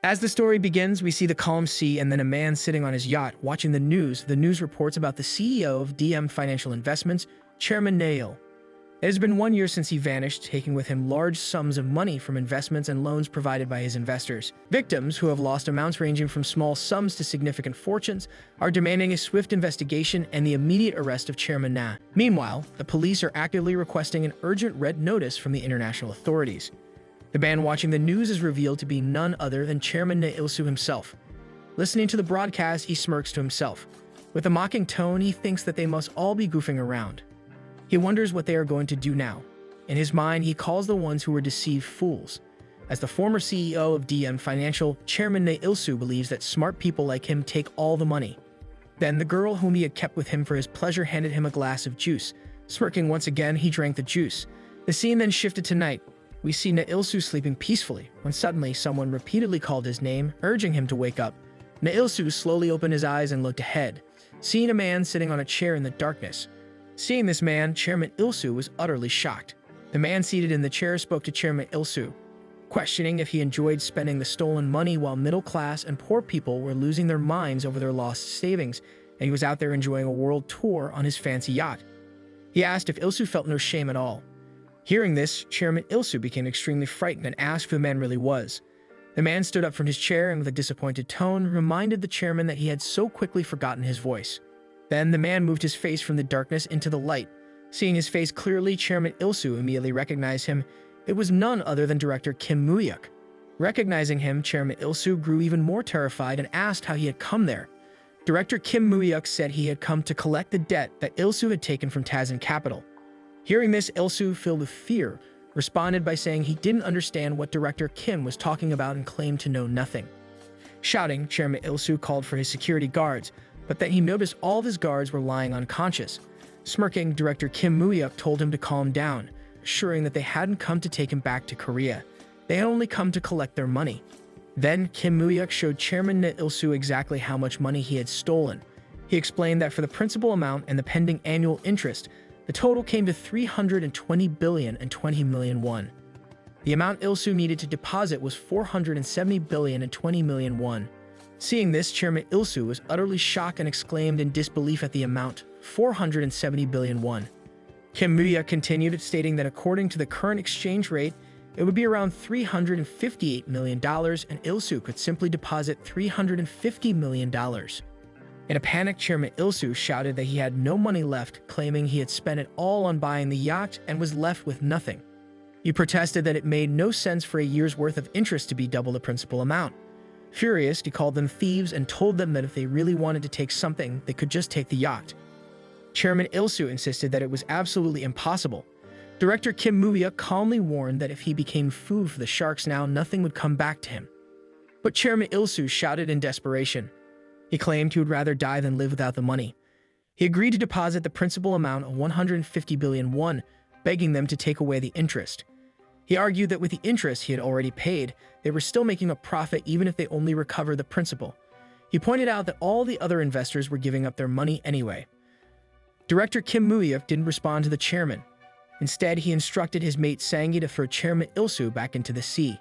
As the story begins, we see the calm sea and then a man sitting on his yacht watching the news. The news reports about the CEO of DM Financial Investments, Chairman Yahello. It has been 1 year since he vanished, taking with him large sums of money from investments and loans provided by his investors. Victims, who have lost amounts ranging from small sums to significant fortunes, are demanding a swift investigation and the immediate arrest of Chairman Na. Meanwhile, the police are actively requesting an urgent red notice from the international authorities. The man watching the news is revealed to be none other than Chairman Yahello himself. Listening to the broadcast, he smirks to himself. With a mocking tone, he thinks that they must all be goofing around. He wonders what they are going to do now. In his mind, he calls the ones who were deceived fools. As the former CEO of DM Financial, Chairman Yahello believes that smart people like him take all the money. Then the girl whom he had kept with him for his pleasure handed him a glass of juice. Smirking once again, he drank the juice. The scene then shifted to night. We see Yahello sleeping peacefully, when suddenly someone repeatedly called his name, urging him to wake up. Yahello slowly opened his eyes and looked ahead, seeing a man sitting on a chair in the darkness. Seeing this man, Chairman Yahello was utterly shocked. The man seated in the chair spoke to Chairman Yahello, questioning if he enjoyed spending the stolen money while middle class and poor people were losing their minds over their lost savings, and he was out there enjoying a world tour on his fancy yacht. He asked if Yahello felt no shame at all. Hearing this, Chairman Yahello became extremely frightened and asked who the man really was. The man stood up from his chair and with a disappointed tone reminded the chairman that he had so quickly forgotten his voice. Then the man moved his face from the darkness into the light. Seeing his face clearly, Chairman Yahello immediately recognized him. It was none other than Director Kim Moo-hyuk. Recognizing him, Chairman Yahello grew even more terrified and asked how he had come there. Director Kim Moo-hyuk said he had come to collect the debt that Yahello had taken from Tazan Capital. Hearing this, Yahello, filled with fear, responded by saying he didn't understand what Director Kim was talking about and claimed to know nothing. Shouting, Chairman Yahello called for his security guards, but then he noticed all of his guards were lying unconscious. Smirking, Director Kim Moo-hyuk told him to calm down, assuring that they hadn't come to take him back to Korea. They had only come to collect their money. Then Kim Moo-hyuk showed Chairman Yahello exactly how much money he had stolen. He explained that for the principal amount and the pending annual interest, the total came to 320 billion and 20 million won. The amount Yahello needed to deposit was 470 billion and 20 million won. Seeing this, Chairman Yahello was utterly shocked and exclaimed in disbelief at the amount, 470 billion won. Kim Moo-hyuk continued, stating that according to the current exchange rate, it would be around $358 million, and Yahello could simply deposit $350 million. In a panic, Chairman Yahello shouted that he had no money left, claiming he had spent it all on buying the yacht and was left with nothing. He protested that it made no sense for a year's worth of interest to be double the principal amount. Furious, he called them thieves and told them that if they really wanted to take something, they could just take the yacht. Chairman Yahello insisted that it was absolutely impossible. Director Kim Moo-hyuk calmly warned that if he became food for the sharks now, nothing would come back to him. But Chairman Yahello shouted in desperation. He claimed he would rather die than live without the money. He agreed to deposit the principal amount of 150 billion won, begging them to take away the interest. He argued that with the interest he had already paid, they were still making a profit even if they only recovered the principal. He pointed out that all the other investors were giving up their money anyway. Director Kim Moo-hyuk didn't respond to the chairman. Instead, he instructed his mate Sangi to throw Chairman Yahello back into the sea.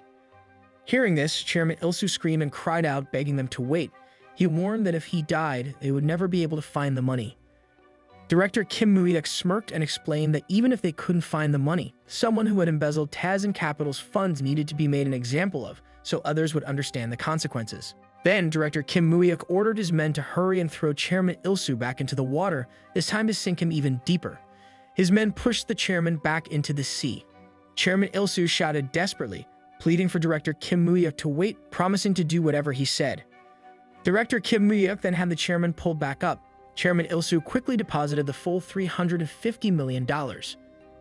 Hearing this, Chairman Yahello screamed and cried out, begging them to wait. He warned that if he died, they would never be able to find the money. Director Kim Moo-hyuk smirked and explained that even if they couldn't find the money, someone who had embezzled Tazan Capital's funds needed to be made an example of, so others would understand the consequences. Then, Director Kim Moo-hyuk ordered his men to hurry and throw Chairman Yahello back into the water, this time to sink him even deeper. His men pushed the chairman back into the sea. Chairman Yahello shouted desperately, pleading for Director Kim Moo-hyuk to wait, promising to do whatever he said. Director Kim Moo-hyuk then had the chairman pulled back up. Chairman Yahello quickly deposited the full $350 million.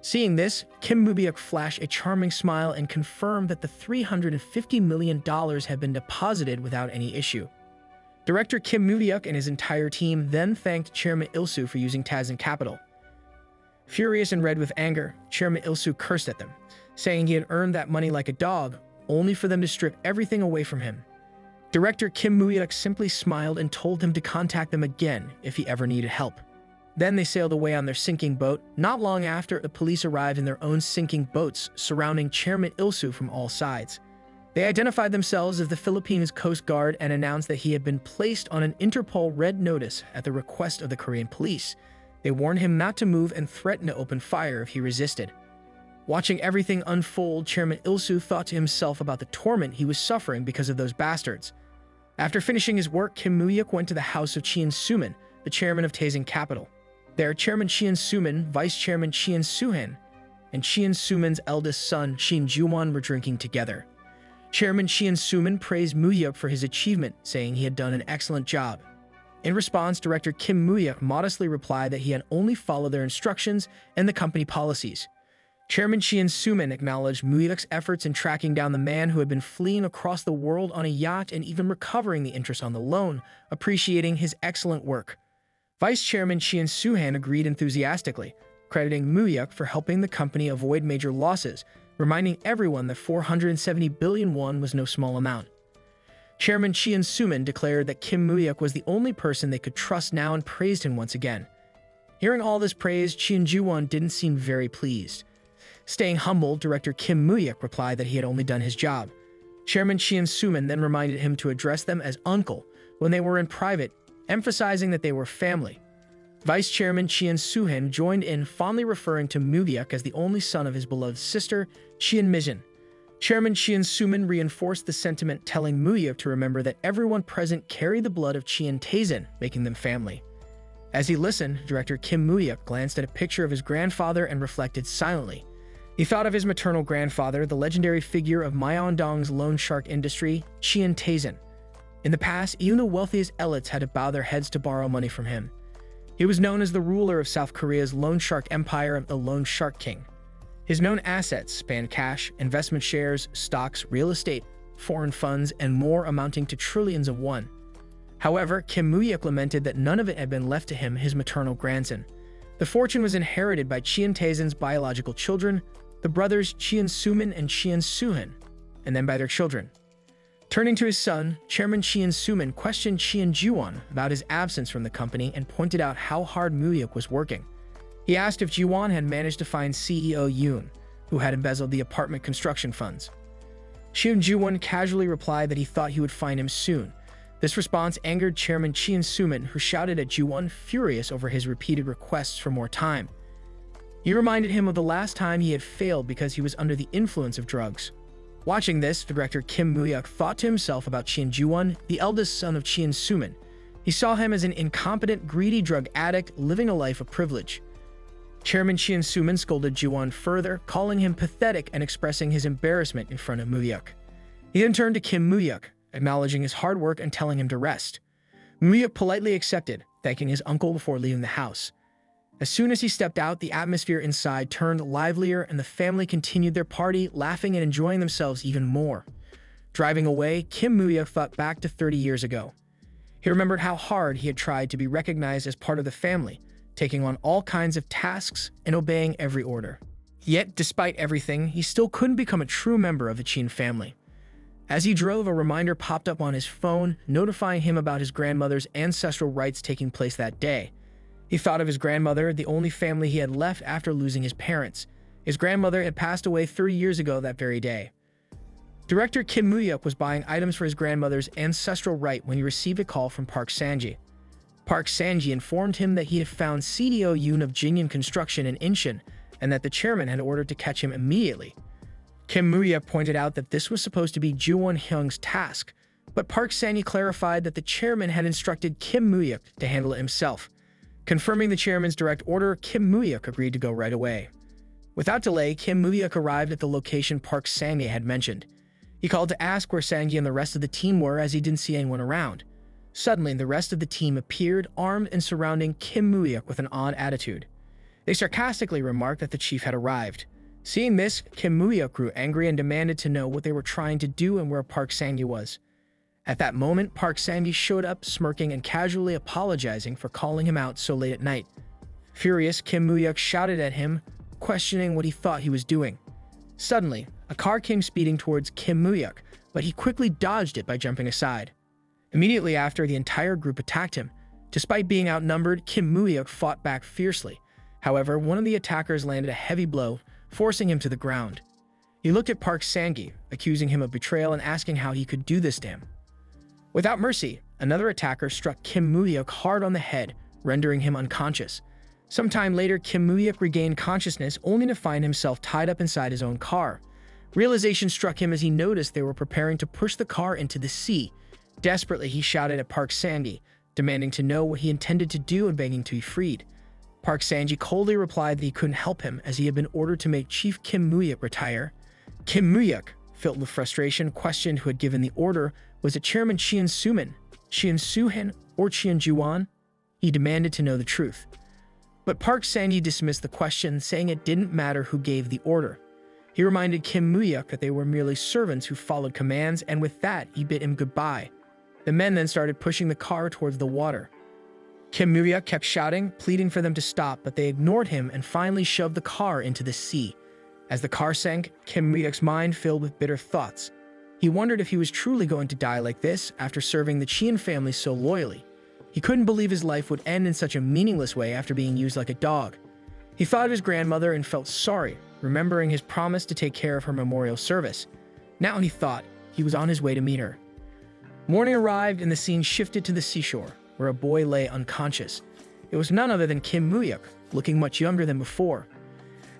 Seeing this, Kim Moo-hyuk flashed a charming smile and confirmed that the $350 million had been deposited without any issue. Director Kim Moo-hyuk and his entire team then thanked Chairman Yahello for using Tazan Capital. Furious and red with anger, Chairman Yahello cursed at them, saying he had earned that money like a dog, only for them to strip everything away from him. Director Kim Moo-hyuk simply smiled and told him to contact them again if he ever needed help. Then they sailed away on their sinking boat. Not long after, the police arrived in their own sinking boats, surrounding Chairman Yahello from all sides. They identified themselves as the Philippines Coast Guard and announced that he had been placed on an Interpol red notice at the request of the Korean police. They warned him not to move and threatened to open fire if he resisted. Watching everything unfold, Chairman Il-soo thought to himself about the torment he was suffering because of those bastards. After finishing his work, Kim Moo-yuk went to the house of Chien Soo-min, the chairman of Taesong Capital. There, Chairman Chien Soo-min, Vice Chairman Chien Soo-han, and Chien Soo-min's eldest son, Chien Joo-won, were drinking together. Chairman Chien Soo-min praised Moo-yuk for his achievement, saying he had done an excellent job. In response, Director Kim Moo-yuk modestly replied that he had only followed their instructions and the company policies. Chairman Chien Soo-min acknowledged Moo-yuk's efforts in tracking down the man who had been fleeing across the world on a yacht and even recovering the interest on the loan, appreciating his excellent work. Vice Chairman Chien Soo-han agreed enthusiastically, crediting Moo-yuk for helping the company avoid major losses, reminding everyone that 470 billion won was no small amount. Chairman Chien Soo-min declared that Kim Moo-yuk was the only person they could trust now and praised him once again. Hearing all this praise, Chien Joo-won didn't seem very pleased. Staying humble, Director Kim Moo-yuk replied that he had only done his job. Chairman Chien Soo-min then reminded him to address them as uncle when they were in private, emphasizing that they were family. Vice Chairman Chien Soo-han joined in, fondly referring to Moo-yuk as the only son of his beloved sister, Chien Mi-jin. Chairman Chien Soo-min reinforced the sentiment, telling Moo-yuk to remember that everyone present carried the blood of Chien Taesong, making them family. As he listened, Director Kim Moo-yuk glanced at a picture of his grandfather and reflected silently. He thought of his maternal grandfather, the legendary figure of Myeongdong's loan shark industry, Chien Taesong. In the past, even the wealthiest elites had to bow their heads to borrow money from him. He was known as the ruler of South Korea's loan shark empire and the loan shark king. His known assets spanned cash, investment shares, stocks, real estate, foreign funds, and more, amounting to trillions of won. However, Kim Moo-yuk lamented that none of it had been left to him, his maternal grandson. The fortune was inherited by Chien Taesong's biological children, the brothers Chien Soo-min and Chien Soo-han, and then by their children. Turning to his son, Chairman Chien Soo-min questioned Chien Joo-won about his absence from the company and pointed out how hard Moo-yuk was working. He asked if Joo-won had managed to find CEO Yoon, who had embezzled the apartment construction funds. Chien Joo-won casually replied that he thought he would find him soon. This response angered Chairman Chien Soo-min, who shouted at Joo-won, furious over his repeated requests for more time. He reminded him of the last time he had failed because he was under the influence of drugs. Watching this, Director Kim Moo-yuk thought to himself about Chien Joo-won, the eldest son of Chien Soo-min. He saw him as an incompetent, greedy drug addict living a life of privilege. Chairman Chien Soo-min scolded Joo-won further, calling him pathetic and expressing his embarrassment in front of Moo-yuk. He then turned to Kim Moo-yuk, acknowledging his hard work and telling him to rest. Moo-yuk politely accepted, thanking his uncle before leaving the house. As soon as he stepped out, the atmosphere inside turned livelier and the family continued their party, laughing and enjoying themselves even more. Driving away, Kim Moo-yuk thought back to 30 years ago. He remembered how hard he had tried to be recognized as part of the family, taking on all kinds of tasks and obeying every order. Yet, despite everything, he still couldn't become a true member of the Chien family. As he drove, a reminder popped up on his phone, notifying him about his grandmother's ancestral rites taking place that day. He thought of his grandmother, the only family he had left after losing his parents. His grandmother had passed away 30 years ago that very day. Director Kim Moo-yuk was buying items for his grandmother's ancestral rite when he received a call from Park Sang-gi. Park Sang-gi informed him that he had found CEO Yoon of Jingyun Construction in Incheon and that the chairman had ordered to catch him immediately. Kim Moo-yuk pointed out that this was supposed to be Joo Won-hyung's task, but Park Sang-gi clarified that the chairman had instructed Kim Moo-yuk to handle it himself. Confirming the chairman's direct order, Kim Moo-yuk agreed to go right away. Without delay, Kim Moo-yuk arrived at the location Park Sang-gi had mentioned. He called to ask where Sang-gi and the rest of the team were, as he didn't see anyone around. Suddenly, the rest of the team appeared, armed and surrounding Kim Moo-yuk with an odd attitude. They sarcastically remarked that the chief had arrived. Seeing this, Kim Moo-yuk grew angry and demanded to know what they were trying to do and where Park Sang-gi was. At that moment, Park Sang-gi showed up, smirking and casually apologizing for calling him out so late at night. Furious, Kim Moo-yuk shouted at him, questioning what he thought he was doing. Suddenly, a car came speeding towards Kim Moo-yuk, but he quickly dodged it by jumping aside. Immediately after, the entire group attacked him. Despite being outnumbered, Kim Moo-yuk fought back fiercely. However, one of the attackers landed a heavy blow, forcing him to the ground. He looked at Park Sang-gi, accusing him of betrayal and asking how he could do this to him. Without mercy, another attacker struck Kim Moo-hyuk hard on the head, rendering him unconscious. Sometime later, Kim Moo-hyuk regained consciousness only to find himself tied up inside his own car. Realization struck him as he noticed they were preparing to push the car into the sea. Desperately, he shouted at Park Sang-gi, demanding to know what he intended to do and begging to be freed. Park Sang-gi coldly replied that he couldn't help him as he had been ordered to make Chief Kim Moo-hyuk retire. Kim Moo-hyuk, filled with frustration, questioned who had given the order. Was it Chairman Chien Soo-min, Chien Soo-hin, or Chien Ju-won? He demanded to know the truth. But Park Sang-gi dismissed the question, saying it didn't matter who gave the order. He reminded Kim Moo-hyuk that they were merely servants who followed commands, and with that, he bid him goodbye. The men then started pushing the car towards the water. Kim Moo-hyuk kept shouting, pleading for them to stop, but they ignored him and finally shoved the car into the sea. As the car sank, Kim Moo-hyuk's mind filled with bitter thoughts. He wondered if he was truly going to die like this after serving the Chien family so loyally. He couldn't believe his life would end in such a meaningless way after being used like a dog. He thought of his grandmother and felt sorry, remembering his promise to take care of her memorial service. Now he thought he was on his way to meet her. Morning arrived and the scene shifted to the seashore, where a boy lay unconscious. It was none other than Kim Moo-hyuk, looking much younger than before.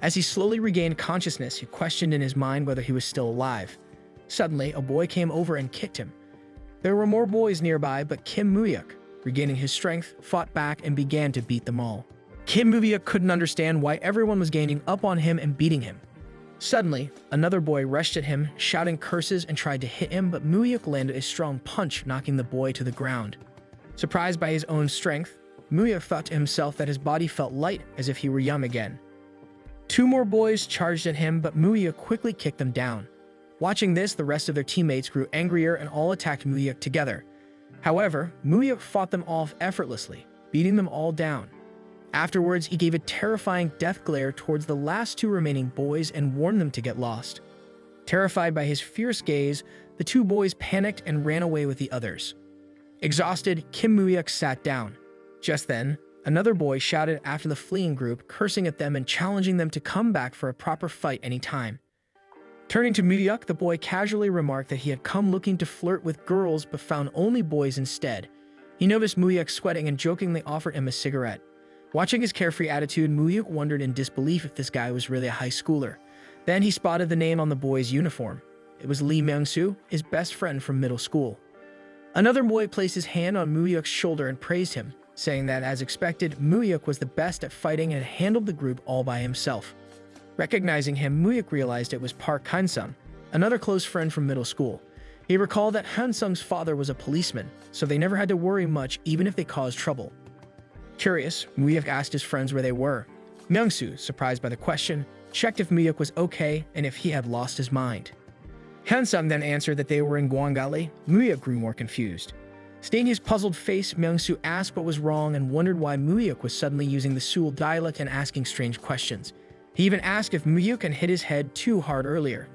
As he slowly regained consciousness, he questioned in his mind whether he was still alive. Suddenly, a boy came over and kicked him. There were more boys nearby, but Kim Moo-hyuk, regaining his strength, fought back and began to beat them all. Kim Moo-hyuk couldn't understand why everyone was gaining up on him and beating him. Suddenly, another boy rushed at him, shouting curses and tried to hit him, but Moo-hyuk landed a strong punch, knocking the boy to the ground. Surprised by his own strength, Moo-hyuk thought to himself that his body felt light, as if he were young again. Two more boys charged at him, but Moo-hyuk quickly kicked them down. Watching this, the rest of their teammates grew angrier and all attacked Moo-hyuk together. However, Moo-hyuk fought them off effortlessly, beating them all down. Afterwards, he gave a terrifying death glare towards the last two remaining boys and warned them to get lost. Terrified by his fierce gaze, the two boys panicked and ran away with the others. Exhausted, Kim Moo-hyuk sat down. Just then, another boy shouted after the fleeing group, cursing at them and challenging them to come back for a proper fight anytime. Turning to Moo-hyuk, the boy casually remarked that he had come looking to flirt with girls but found only boys instead. He noticed Moo-hyuk sweating and jokingly offered him a cigarette. Watching his carefree attitude, Moo-hyuk wondered in disbelief if this guy was really a high schooler. Then he spotted the name on the boy's uniform. It was Lee Myung-soo, his best friend from middle school. Another boy placed his hand on Moo-hyuk's shoulder and praised him, saying that, as expected, Moo-hyuk was the best at fighting and handled the group all by himself. Recognizing him, Moo-hyuk realized it was Park Han-sung, another close friend from middle school. He recalled that Han-sung's father was a policeman, so they never had to worry much even if they caused trouble. Curious, Moo-hyuk asked his friends where they were. Myung-soo, surprised by the question, checked if Moo-hyuk was okay and if he had lost his mind. Han-sung then answered that they were in Gwangali. Moo-hyuk grew more confused. Seeing his puzzled face, Myung-soo asked what was wrong and wondered why Moo-hyuk was suddenly using the Seoul dialect and asking strange questions. He even asked if Moo-hyuk had hit his head too hard earlier.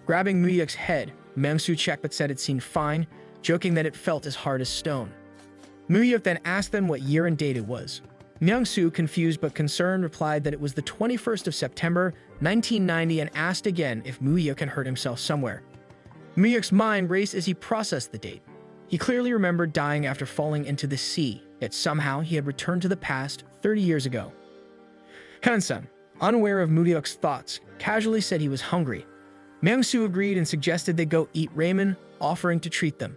Grabbing Moo-hyuk's head, Myung-soo checked but said it seemed fine, joking that it felt as hard as stone. Moo-hyuk then asked them what year and date it was. Myung-soo, confused but concerned, replied that it was the 21st of September, 1990 and asked again if Moo-hyuk had hurt himself somewhere. Moo-hyuk's mind raced as he processed the date. He clearly remembered dying after falling into the sea, yet somehow he had returned to the past 30 years ago. Han-sung, unaware of Moo-hyuk's thoughts, casually said he was hungry. Myung-soo agreed and suggested they go eat ramen, offering to treat them.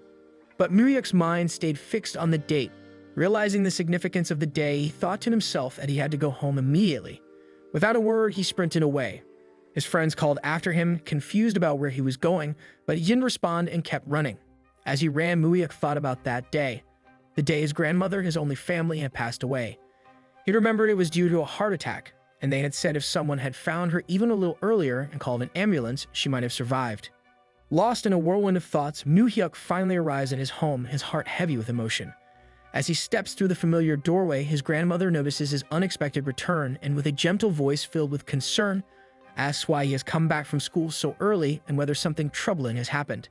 But Moo-hyuk's mind stayed fixed on the date. Realizing the significance of the day, he thought to himself that he had to go home immediately. Without a word, he sprinted away. His friends called after him, confused about where he was going, but he didn't respond and kept running. As he ran, Moo-hyuk thought about that day. The day his grandmother, his only family, had passed away. He remembered it was due to a heart attack, and they had said if someone had found her even a little earlier and called an ambulance, she might have survived. Lost in a whirlwind of thoughts, Moo-hyuk finally arrives at his home, his heart heavy with emotion. As he steps through the familiar doorway, his grandmother notices his unexpected return and, with a gentle voice filled with concern, asks why he has come back from school so early and whether something troubling has happened.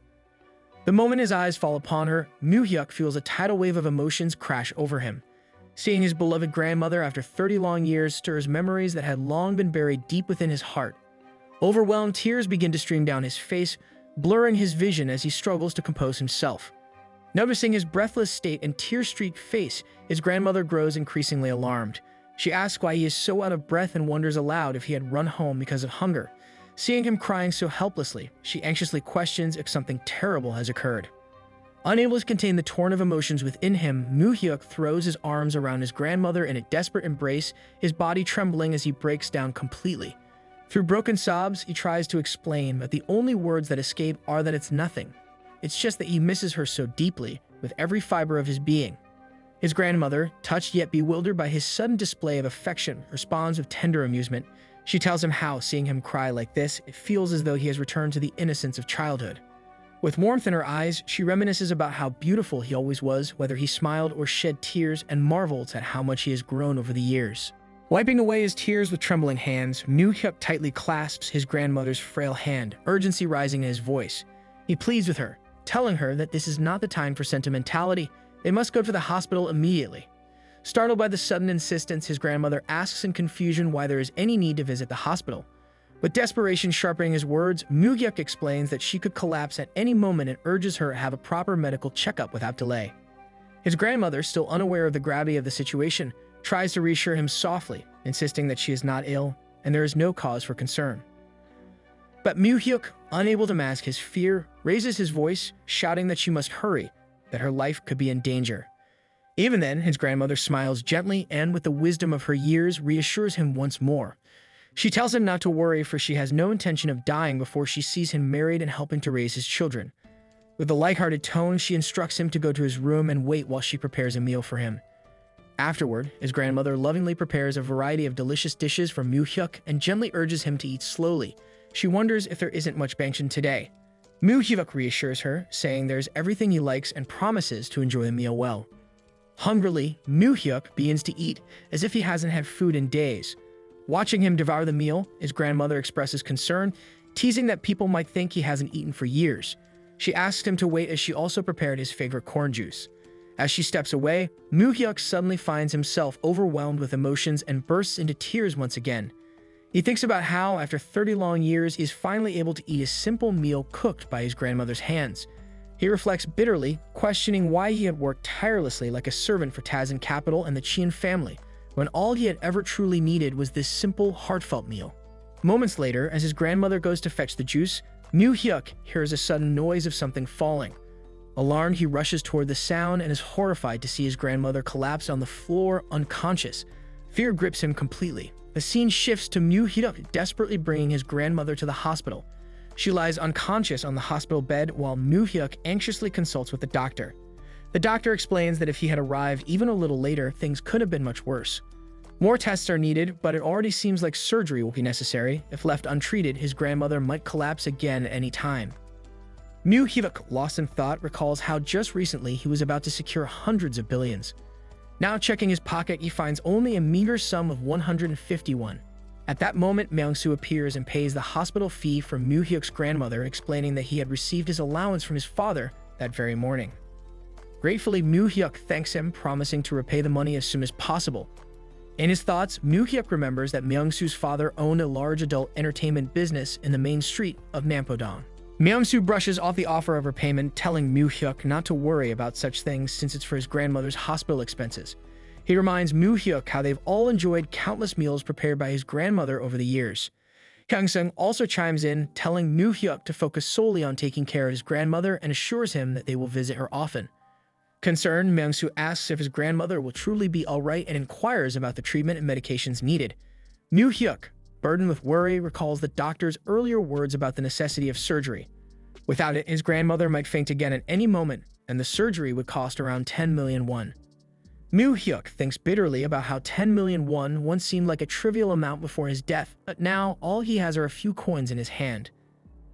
The moment his eyes fall upon her, Moo-hyuk feels a tidal wave of emotions crash over him. Seeing his beloved grandmother after 30 long years stirs memories that had long been buried deep within his heart. Overwhelmed, tears begin to stream down his face, blurring his vision as he struggles to compose himself. Noticing his breathless state and tear-streaked face, his grandmother grows increasingly alarmed. She asks why he is so out of breath and wonders aloud if he had run home because of hunger. Seeing him crying so helplessly, she anxiously questions if something terrible has occurred. Unable to contain the torrent of emotions within him, Moo-hyuk throws his arms around his grandmother in a desperate embrace, his body trembling as he breaks down completely. Through broken sobs, he tries to explain, but the only words that escape are that it's nothing. It's just that he misses her so deeply, with every fiber of his being. His grandmother, touched yet bewildered by his sudden display of affection, responds with tender amusement. She tells him how, seeing him cry like this, it feels as though he has returned to the innocence of childhood. With warmth in her eyes, she reminisces about how beautiful he always was, whether he smiled or shed tears, and marvels at how much he has grown over the years. Wiping away his tears with trembling hands, Moo-hyuk tightly clasps his grandmother's frail hand, urgency rising in his voice. He pleads with her, telling her that this is not the time for sentimentality. They must go to the hospital immediately. Startled by the sudden insistence, his grandmother asks in confusion why there is any need to visit the hospital. With desperation sharpening his words, Moo-hyuk explains that she could collapse at any moment and urges her to have a proper medical checkup without delay. His grandmother, still unaware of the gravity of the situation, tries to reassure him softly, insisting that she is not ill and there is no cause for concern. But Moo-hyuk, unable to mask his fear, raises his voice, shouting that she must hurry, that her life could be in danger. Even then, his grandmother smiles gently and, with the wisdom of her years, reassures him once more. She tells him not to worry, for she has no intention of dying before she sees him married and helping to raise his children. With a light-hearted tone, she instructs him to go to his room and wait while she prepares a meal for him. Afterward, his grandmother lovingly prepares a variety of delicious dishes for Moo-hyuk and gently urges him to eat slowly. She wonders if there isn't much banchan today. Moo-hyuk reassures her, saying there's everything he likes and promises to enjoy the meal well. Hungrily, Moo-hyuk begins to eat as if he hasn't had food in days. Watching him devour the meal, his grandmother expresses concern, teasing that people might think he hasn't eaten for years. She asks him to wait as she also prepared his favorite corn juice. As she steps away, Moo-hyuk suddenly finds himself overwhelmed with emotions and bursts into tears once again. He thinks about how, after 30 long years, he is finally able to eat a simple meal cooked by his grandmother's hands. He reflects bitterly, questioning why he had worked tirelessly like a servant for Tazin Capital and the Chian family, when all he had ever truly needed was this simple, heartfelt meal. Moments later, as his grandmother goes to fetch the juice, Moo-hyuk hears a sudden noise of something falling. Alarmed, he rushes toward the sound and is horrified to see his grandmother collapse on the floor, unconscious. Fear grips him completely. The scene shifts to Moo-hyuk desperately bringing his grandmother to the hospital. She lies unconscious on the hospital bed while Moo-hyuk anxiously consults with the doctor. The doctor explains that if he had arrived even a little later, things could have been much worse. More tests are needed, but it already seems like surgery will be necessary. If left untreated, his grandmother might collapse again at any time. Moo-hyuk, lost in thought, recalls how just recently he was about to secure hundreds of billions. Now checking his pocket, he finds only a meager sum of 151. At that moment, Myung-soo appears and pays the hospital fee for Moo-hyuk's grandmother, explaining that he had received his allowance from his father that very morning. Gratefully, Moo-hyuk thanks him, promising to repay the money as soon as possible. In his thoughts, Moo-hyuk remembers that Myung-soo's father owned a large adult entertainment business in the main street of Nampodong. Myung-soo brushes off the offer of repayment, telling Moo-hyuk not to worry about such things since it's for his grandmother's hospital expenses. He reminds Moo-hyuk how they've all enjoyed countless meals prepared by his grandmother over the years. Hyung-sung also chimes in, telling Moo-hyuk to focus solely on taking care of his grandmother and assures him that they will visit her often. Concerned, Myung-soo asks if his grandmother will truly be alright and inquires about the treatment and medications needed. Moo-hyuk, burdened with worry, recalls the doctor's earlier words about the necessity of surgery. Without it, his grandmother might faint again at any moment, and the surgery would cost around 10 million won. Moo-hyuk thinks bitterly about how 10 million won once seemed like a trivial amount before his death, but now all he has are a few coins in his hand.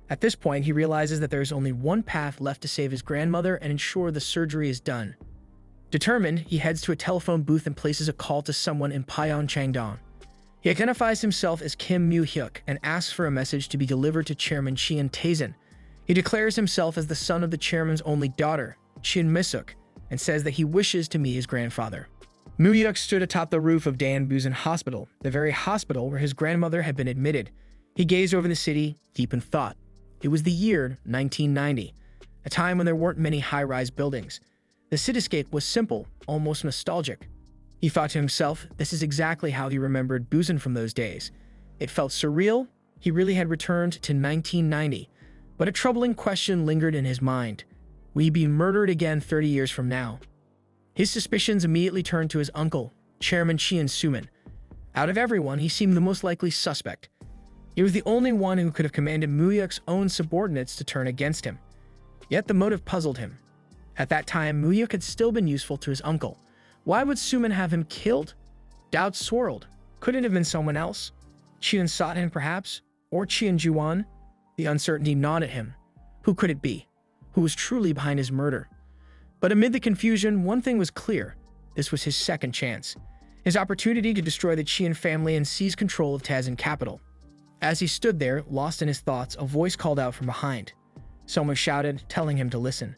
At this point, he realizes that there is only one path left to save his grandmother and ensure the surgery is done. Determined, he heads to a telephone booth and places a call to someone in Pyeong Changdong. He identifies himself as Kim Moo-hyuk and asks for a message to be delivered to Chairman Chian Tae-sin. He declares himself as the son of the chairman's only daughter, Chian Mi-suk, and says that he wishes to meet his grandfather. Moo-hyuk stood atop the roof of Dan Busan Hospital, the very hospital where his grandmother had been admitted. He gazed over the city, deep in thought. It was the year 1990, a time when there weren't many high-rise buildings. The cityscape was simple, almost nostalgic. He thought to himself, this is exactly how he remembered Busan from those days. It felt surreal. He really had returned to 1990. But a troubling question lingered in his mind. Will he be murdered again 30 years from now? His suspicions immediately turned to his uncle, Chairman Chian Suman. Out of everyone, he seemed the most likely suspect. He was the only one who could have commanded Muyuk's own subordinates to turn against him. Yet the motive puzzled him. At that time, Muyuk had still been useful to his uncle. Why would Suman have him killed? Doubts swirled. Could it have been someone else? Chian Sothan, perhaps? Or Chian Juan? The uncertainty gnawed at him. Who could it be? Who was truly behind his murder? But amid the confusion, one thing was clear. This was his second chance. His opportunity to destroy the Chian family and seize control of Tazan capital. As he stood there, lost in his thoughts, a voice called out from behind. Someone shouted, telling him to listen.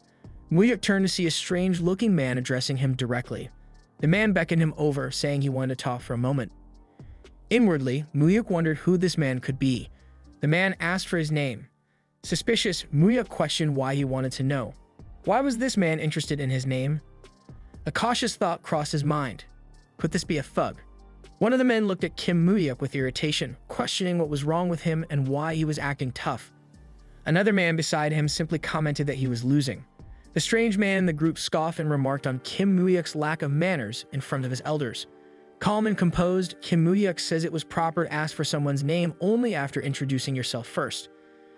Muyuk turned to see a strange-looking man addressing him directly. The man beckoned him over, saying he wanted to talk for a moment. Inwardly, Muyuk wondered who this man could be. The man asked for his name. Suspicious, Muyuk questioned why he wanted to know. Why was this man interested in his name? A cautious thought crossed his mind. Could this be a thug? One of the men looked at Kim Muyuk with irritation, questioning what was wrong with him and why he was acting tough. Another man beside him simply commented that he was losing. The strange man in the group scoffed and remarked on Kim Muyuk's lack of manners in front of his elders. Calm and composed, Kim Muyuk says it was proper to ask for someone's name only after introducing yourself first.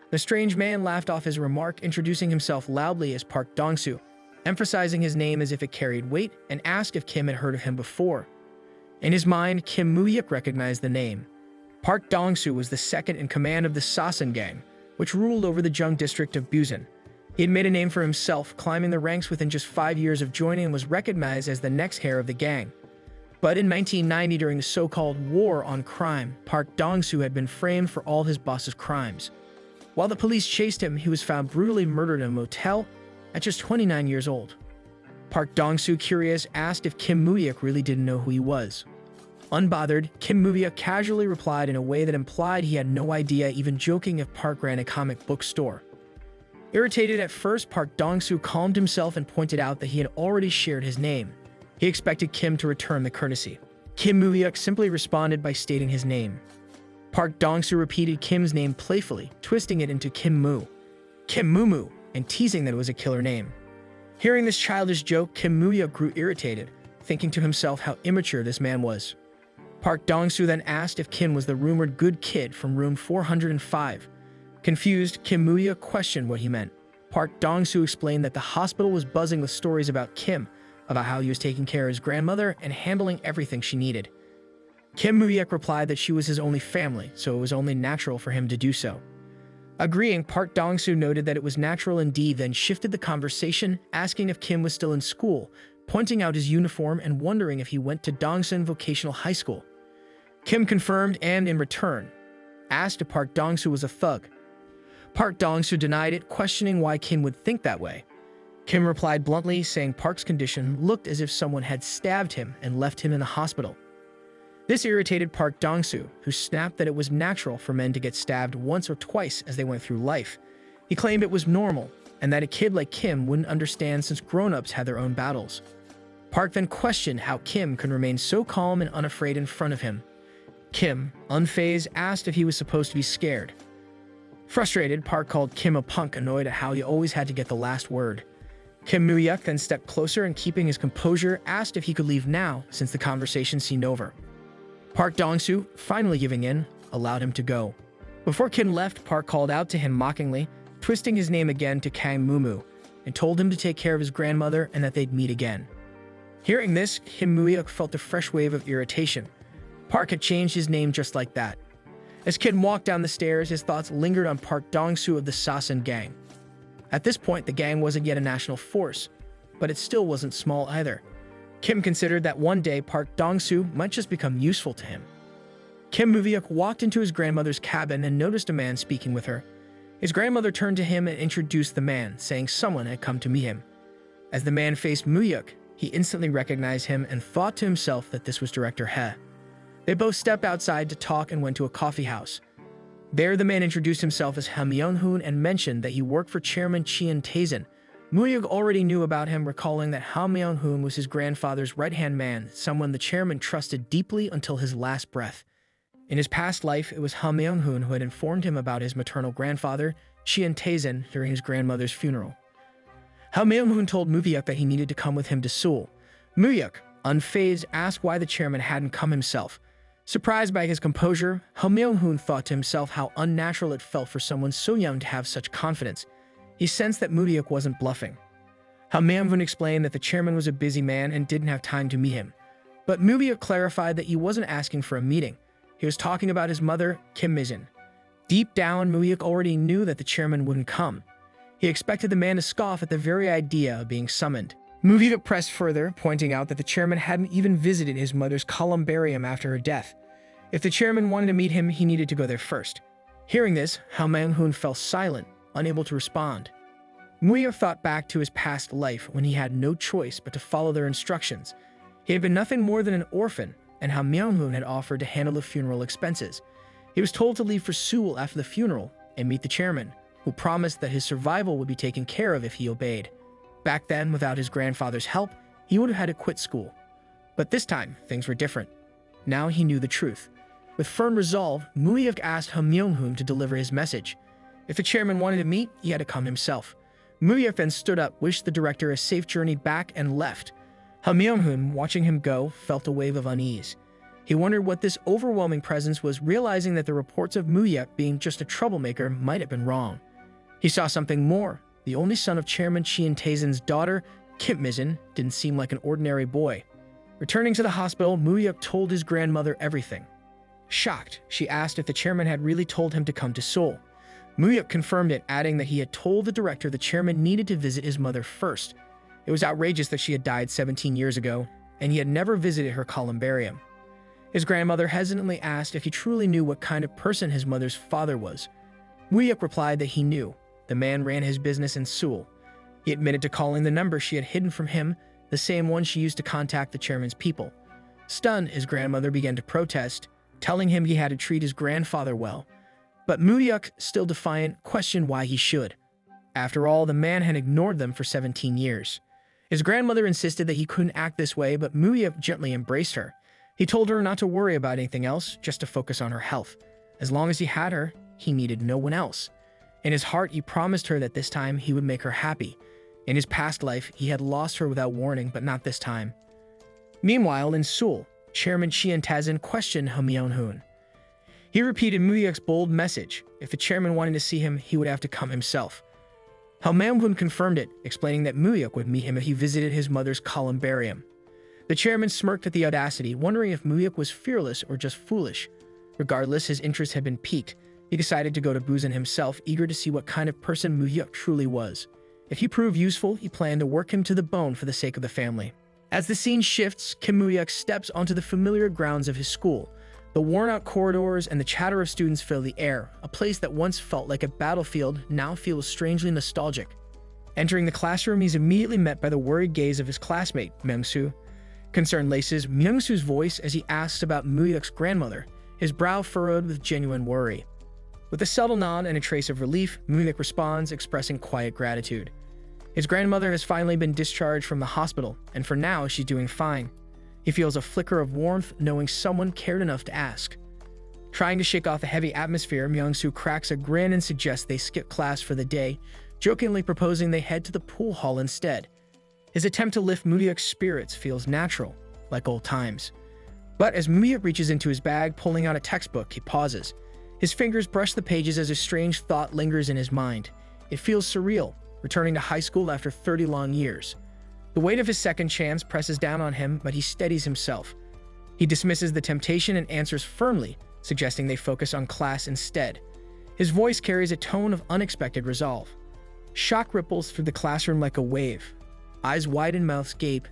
The strange man laughed off his remark, introducing himself loudly as Park Dongsu, emphasizing his name as if it carried weight, and asked if Kim had heard of him before. In his mind, Kim Muyuk recognized the name. Park Dongsu was the second in command of the Sasan gang, which ruled over the Jung district of Busan. He had made a name for himself, climbing the ranks within just 5 years of joining, and was recognized as the next heir of the gang. But in 1990, during the so-called War on Crime, Park Dongsu had been framed for all his boss's crimes. While the police chased him, he was found brutally murdered in a motel at just 29 years old. Park Dongsu, curious, asked if Kim Muyuk really didn't know who he was. Unbothered, Kim Muyuk casually replied in a way that implied he had no idea, even joking if Park ran a comic book store. Irritated at first, Park Dongsu calmed himself and pointed out that he had already shared his name. He expected Kim to return the courtesy. Kim Muyuk simply responded by stating his name. Park Dongsu repeated Kim's name playfully, twisting it into Kim Mu, Kim Mumu, and teasing that it was a killer name. Hearing this childish joke, Kim Muyuk grew irritated, thinking to himself how immature this man was. Park Dongsu then asked if Kim was the rumored good kid from room 405. Confused, Kim Muyuk questioned what he meant. Park Dongsu explained that the hospital was buzzing with stories about Kim, about how he was taking care of his grandmother and handling everything she needed. Kim Muyuk replied that she was his only family, so it was only natural for him to do so. Agreeing, Park Dongsu noted that it was natural indeed, then shifted the conversation, asking if Kim was still in school, pointing out his uniform and wondering if he went to Dongsan Vocational High School. Kim confirmed and, in return, asked if Park Dongsu was a thug. Park Dongsu denied it, questioning why Kim would think that way. Kim replied bluntly, saying Park's condition looked as if someone had stabbed him and left him in the hospital. This irritated Park Dongsu, who snapped that it was natural for men to get stabbed once or twice as they went through life. He claimed it was normal, and that a kid like Kim wouldn't understand since grown-ups had their own battles. Park then questioned how Kim could remain so calm and unafraid in front of him. Kim, unfazed, asked if he was supposed to be scared. Frustrated, Park called Kim a punk, annoyed at how he always had to get the last word. Kim Muyuk then stepped closer and, keeping his composure, asked if he could leave now since the conversation seemed over. Park Dongsu, finally giving in, allowed him to go. Before Kim left, Park called out to him mockingly, twisting his name again to Kang Mumu, and told him to take care of his grandmother and that they'd meet again. Hearing this, Kim Muyuk felt a fresh wave of irritation. Park had changed his name just like that. As Kim walked down the stairs, his thoughts lingered on Park Dongsu of the Sasan gang. At this point, the gang wasn't yet a national force, but it still wasn't small either. Kim considered that one day Park Dongsu might just become useful to him. Kim Muyuk walked into his grandmother's cabin and noticed a man speaking with her. His grandmother turned to him and introduced the man, saying someone had come to meet him. As the man faced Muyuk, he instantly recognized him and thought to himself that this was Director He. They both stepped outside to talk and went to a coffee house. There, the man introduced himself as Ha Myung-hoon and mentioned that he worked for Chairman Chian Tae-jin. Muyuk already knew about him, recalling that Ha Myung-hoon was his grandfather's right-hand man, someone the chairman trusted deeply until his last breath. In his past life, it was Ha Myung-hoon who had informed him about his maternal grandfather, Chian Tae-jin, during his grandmother's funeral. Ha Myung-hoon told Muyuk that he needed to come with him to Seoul. Muyuk, unfazed, asked why the chairman hadn't come himself. Surprised by his composure, Ha Myung-hoon thought to himself how unnatural it felt for someone so young to have such confidence. He sensed that Muyuk wasn't bluffing. Ha Myung-hoon explained that the chairman was a busy man and didn't have time to meet him. But Muyuk clarified that he wasn't asking for a meeting. He was talking about his mother, Kim Mi-jin. Deep down, Muyuk already knew that the chairman wouldn't come. He expected the man to scoff at the very idea of being summoned. Muyuk pressed further, pointing out that the chairman hadn't even visited his mother's columbarium after her death. If the chairman wanted to meet him, he needed to go there first. Hearing this, Ha Myung-hoon fell silent, unable to respond. Muyuk thought back to his past life when he had no choice but to follow their instructions. He had been nothing more than an orphan, and Ha Myung-hoon had offered to handle the funeral expenses. He was told to leave for Seoul after the funeral and meet the chairman, who promised that his survival would be taken care of if he obeyed. Back then, without his grandfather's help, he would have had to quit school. But this time, things were different. Now he knew the truth. With firm resolve, Muyuk asked Ha Myung-hoon to deliver his message. If the chairman wanted to meet, he had to come himself. Muyuk then stood up, wished the director a safe journey back, and left. Ha Myung-hoon, watching him go, felt a wave of unease. He wondered what this overwhelming presence was, realizing that the reports of Muyuk being just a troublemaker might have been wrong. He saw something more. The only son of Chairman Chian Tae-jin's daughter, Kim Mi-jin, didn't seem like an ordinary boy. Returning to the hospital, Muyuk told his grandmother everything. Shocked, she asked if the chairman had really told him to come to Seoul. Muyuk confirmed it, adding that he had told the director the chairman needed to visit his mother first. It was outrageous that she had died 17 years ago, and he had never visited her columbarium. His grandmother hesitantly asked if he truly knew what kind of person his mother's father was. Muyuk replied that he knew. The man ran his business in Seoul. He admitted to calling the number she had hidden from him, the same one she used to contact the chairman's people. Stunned, his grandmother began to protest, telling him he had to treat his grandfather well. But Muyuk, still defiant, questioned why he should. After all, the man had ignored them for 17 years. His grandmother insisted that he couldn't act this way, but Muyuk gently embraced her. He told her not to worry about anything else, just to focus on her health. As long as he had her, he needed no one else. In his heart, he promised her that this time he would make her happy. In his past life, he had lost her without warning, but not this time. Meanwhile, in Seoul, Chairman Chian Tae-jin questioned Ha Myung-hoon. He repeated Muyuk's bold message. If the chairman wanted to see him, he would have to come himself. Ha Myung-hoon confirmed it, explaining that Muyuk would meet him if he visited his mother's columbarium. The chairman smirked at the audacity, wondering if Muyuk was fearless or just foolish. Regardless, his interest had been piqued. He decided to go to Busan himself, eager to see what kind of person Muyuk truly was. If he proved useful, he planned to work him to the bone for the sake of the family. As the scene shifts, Kim Muyuk steps onto the familiar grounds of his school. The worn-out corridors and the chatter of students fill the air. A place that once felt like a battlefield now feels strangely nostalgic. Entering the classroom, he's immediately met by the worried gaze of his classmate, Myung-soo. Concern laces Myung-soo's voice as he asks about Muyuk's grandmother, his brow furrowed with genuine worry. With a subtle nod and a trace of relief, Muyuk responds, expressing quiet gratitude. His grandmother has finally been discharged from the hospital, and for now, she's doing fine. He feels a flicker of warmth, knowing someone cared enough to ask. Trying to shake off the heavy atmosphere, Myung-soo cracks a grin and suggests they skip class for the day, jokingly proposing they head to the pool hall instead. His attempt to lift Muyuk's spirits feels natural, like old times. But as Muyuk reaches into his bag, pulling out a textbook, he pauses. His fingers brush the pages as a strange thought lingers in his mind. It feels surreal, returning to high school after 30 long years. The weight of his second chance presses down on him, but he steadies himself. He dismisses the temptation and answers firmly, suggesting they focus on class instead. His voice carries a tone of unexpected resolve. Shock ripples through the classroom like a wave. Eyes wide and mouths gape.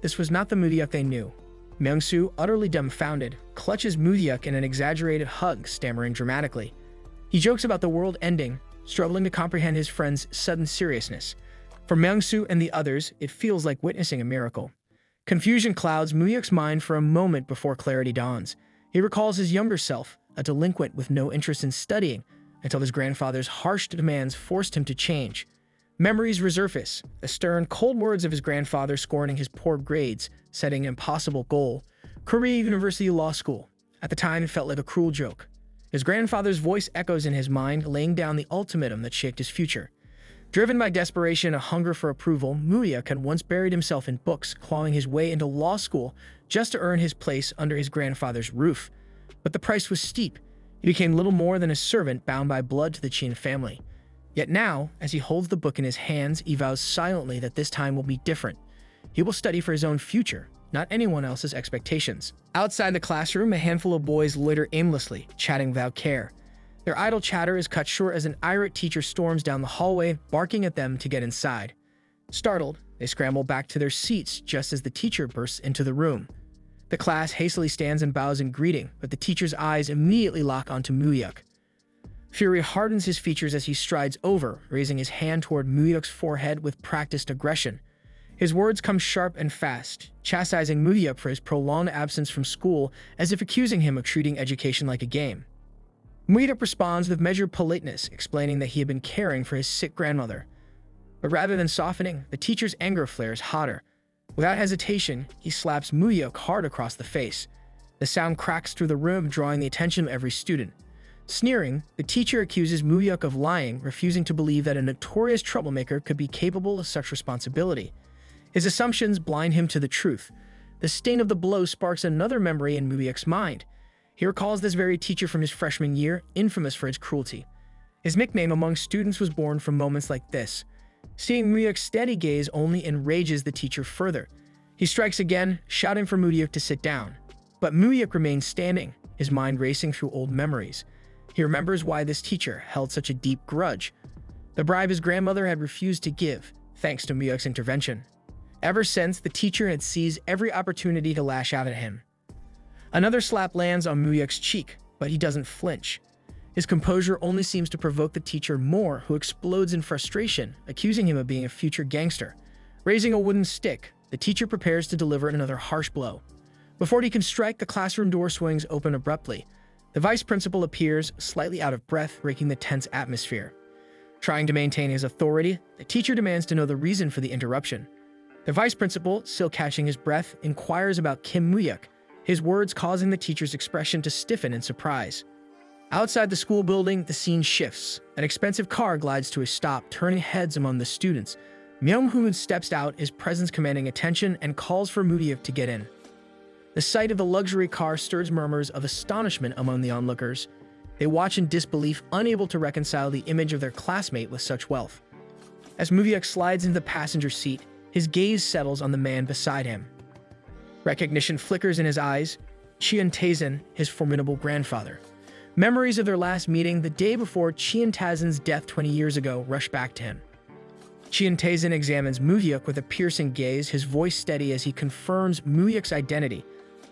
This was not the Muyuk they knew. Myung-soo, utterly dumbfounded, clutches Muyuk in an exaggerated hug, stammering dramatically. He jokes about the world ending, struggling to comprehend his friend's sudden seriousness. For Myung-soo and the others, it feels like witnessing a miracle. Confusion clouds Muyuk's mind for a moment before clarity dawns. He recalls his younger self, a delinquent with no interest in studying, until his grandfather's harsh demands forced him to change. Memories resurface, the stern, cold words of his grandfather scorning his poor grades, setting an impossible goal: Korea University Law School. At the time, it felt like a cruel joke. His grandfather's voice echoes in his mind, laying down the ultimatum that shaped his future. Driven by desperation and a hunger for approval, Muyak had once buried himself in books, clawing his way into law school just to earn his place under his grandfather's roof. But the price was steep. He became little more than a servant bound by blood to the Chin family. Yet now, as he holds the book in his hands, he vows silently that this time will be different. He will study for his own future, not anyone else's expectations. Outside the classroom, a handful of boys loiter aimlessly, chatting without care. Their idle chatter is cut short as an irate teacher storms down the hallway, barking at them to get inside. Startled, they scramble back to their seats just as the teacher bursts into the room. The class hastily stands and bows in greeting, but the teacher's eyes immediately lock onto Muyak. Fury hardens his features as he strides over, raising his hand toward Muyak's forehead with practiced aggression. His words come sharp and fast, chastising Muyak for his prolonged absence from school, as if accusing him of treating education like a game. Muyak responds with measured politeness, explaining that he had been caring for his sick grandmother. But rather than softening, the teacher's anger flares hotter. Without hesitation, he slaps Muyak hard across the face. The sound cracks through the room, drawing the attention of every student. Sneering, the teacher accuses Muyak of lying, refusing to believe that a notorious troublemaker could be capable of such responsibility. His assumptions blind him to the truth. The sting of the blow sparks another memory in Muyak's mind. He recalls this very teacher from his freshman year, infamous for his cruelty. His nickname among students was born from moments like this. Seeing Muyak's steady gaze only enrages the teacher further. He strikes again, shouting for Muyak to sit down. But Muyak remains standing, his mind racing through old memories. He remembers why this teacher held such a deep grudge. The bribe his grandmother had refused to give, thanks to Muyak's intervention. Ever since, the teacher had seized every opportunity to lash out at him. Another slap lands on Muyak's cheek, but he doesn't flinch. His composure only seems to provoke the teacher more, who explodes in frustration, accusing him of being a future gangster. Raising a wooden stick, the teacher prepares to deliver another harsh blow. Before he can strike, the classroom door swings open abruptly. The vice principal appears, slightly out of breath, breaking the tense atmosphere. Trying to maintain his authority, the teacher demands to know the reason for the interruption. The vice principal, still catching his breath, inquires about Kim Muyak, his words causing the teacher's expression to stiffen in surprise. Outside the school building, the scene shifts. An expensive car glides to a stop, turning heads among the students. Myung-hoon steps out, his presence commanding attention, and calls for Muyak to get in. The sight of the luxury car stirs murmurs of astonishment among the onlookers. They watch in disbelief, unable to reconcile the image of their classmate with such wealth. As Muyak slides into the passenger seat, his gaze settles on the man beside him. Recognition flickers in his eyes. Chian Taizan, his formidable grandfather. Memories of their last meeting the day before Chian Taizan's death 20 years ago rush back to him. Chian Taizan examines Muyak with a piercing gaze, his voice steady as he confirms Muyak's identity.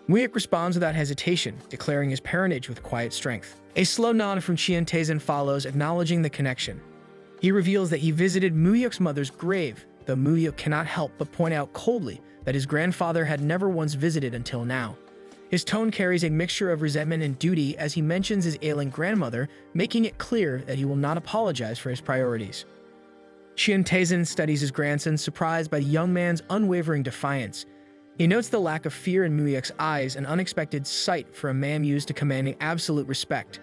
Muyak responds without hesitation, declaring his parentage with quiet strength. A slow nod from Chian Taizan follows, acknowledging the connection. He reveals that he visited Muyak's mother's grave, though Muyak cannot help but point out coldly that his grandfather had never once visited until now. His tone carries a mixture of resentment and duty as he mentions his ailing grandmother, making it clear that he will not apologize for his priorities. Chian Taizan studies his grandson, surprised by the young man's unwavering defiance. He notes the lack of fear in Muyak's eyes, an unexpected sight for a man used to commanding absolute respect.